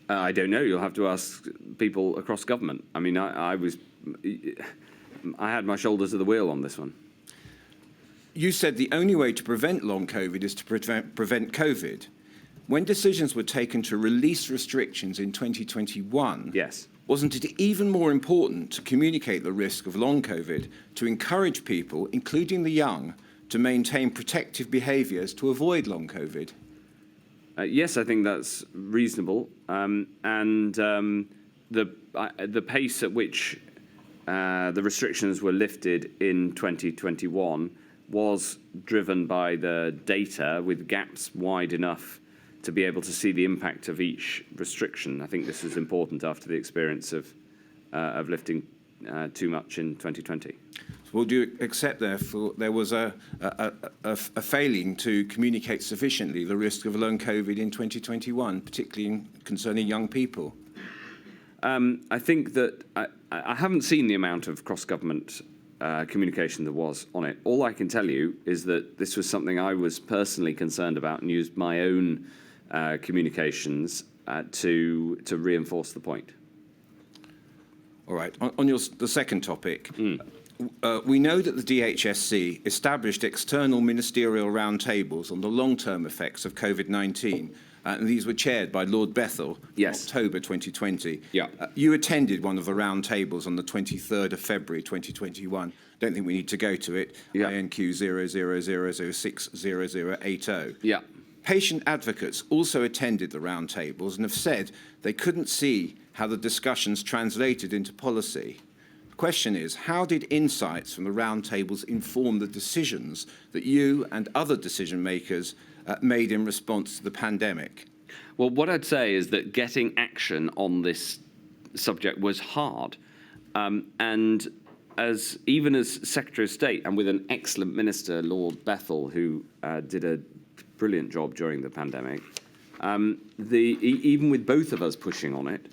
I don't know. You'll have to ask people across government. I mean, I had my shoulders to the wheel on this one. You said the only way to prevent long COVID is to prevent COVID. When decisions were taken to release restrictions in 2021, yes, wasn't it even more important to communicate the risk of long COVID to encourage people, including the young, to maintain protective behaviours to avoid long COVID? Yes, I think that's reasonable. The pace at which the restrictions were lifted in 2021 was driven by the data with gaps wide enough to be able to see the impact of each restriction. I think this is important after the experience of lifting too much in 2020. Well, do you accept, therefore, there was a failing to communicate sufficiently the risk of long COVID in 2021, particularly concerning young people? I think that I haven't seen the amount of cross-government communication there was on it. All I can tell you is that this was something I was personally concerned about and used my own communications to reinforce the point. All right. On the second topic, we know that the DHSC established external ministerial roundtables on the long-term effects of COVID-19, and these were chaired by Lord Bethell in October 2020. Yeah. You attended one of the roundtables on the 23rd of February 2021. Don't think we need to go to it. Yeah. INQ 0000600080. Yeah. Patient advocates also attended the roundtables and have said they couldn't see how the discussions translated into policy. The question is, how did insights from the roundtables inform the decisions that you and other decision makers made in response to the pandemic? Well, what I'd say is that getting action on this subject was hard. And even as Secretary of State and with an excellent minister, Lord Bethell, who did a brilliant job during the pandemic, even with both of us pushing on it,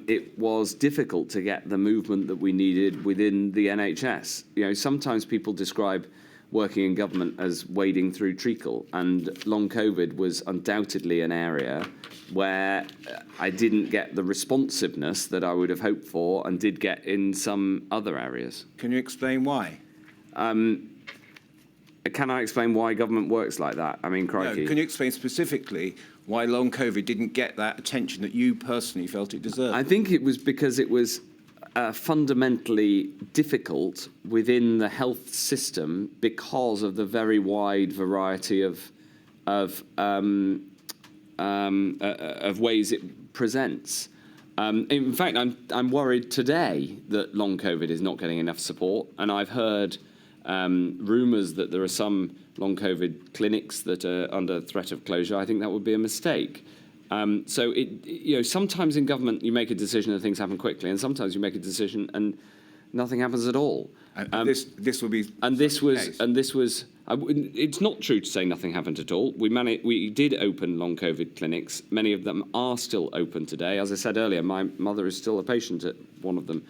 it was difficult to get the movement that we needed within the NHS. You know, sometimes people describe working in government as wading through treacle, and long COVID was undoubtedly an area where I didn't get the responsiveness that I would have hoped for and did get in some other areas. Can you explain why? Can I explain why government works like that? I mean, crikey. No, can you explain specifically why long COVID didn't get that attention that you personally felt it deserved? I think it was because it was fundamentally difficult within the health system because of the very wide variety of ways it presents. In fact, I'm worried today that long COVID is not getting enough support, and I've heard rumours that there are some long COVID clinics that are under threat of closure. I think that would be a mistake. So sometimes in government you make a decision and things happen quickly, and sometimes you make a decision and nothing happens at all. And this will be. And this was. It's not true to say nothing happened at all. We did open long COVID clinics. Many of them are still open today. As I said earlier, my mother is still a patient at one of them.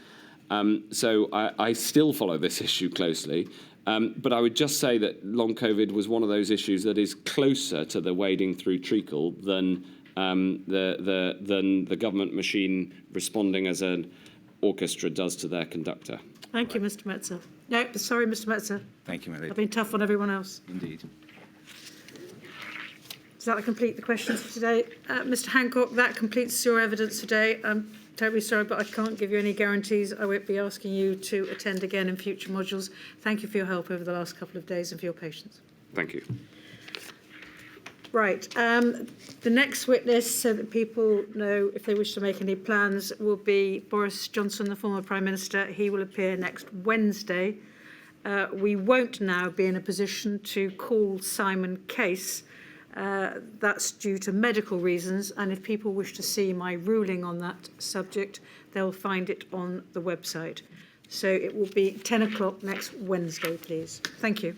So I still follow this issue closely. But I would just say that long COVID was one of those issues that is closer to the wading through treacle than the government machine responding as an orchestra does to their conductor. Thank you, Mr. Metzer. No, sorry, Mr. Metzer. Thank you, my lady. I've been tough on everyone else. Indeed. Does that complete the questions for today? Mr. Hancock, that completes your evidence today. I'm terribly sorry, but I can't give you any guarantees. I won't be asking you to attend again in future modules. Thank you for your help over the last couple of days and for your patience. Thank you. Right. The next witness, so that people know if they wish to make any plans, will be Boris Johnson, the former Prime Minister. He will appear next Wednesday. We won't now be in a position to call Simon Case. That's due to medical reasons, and if people wish to see my ruling on that subject, they'll find it on the website. So it will be 10 o'clock next Wednesday, please. Thank you.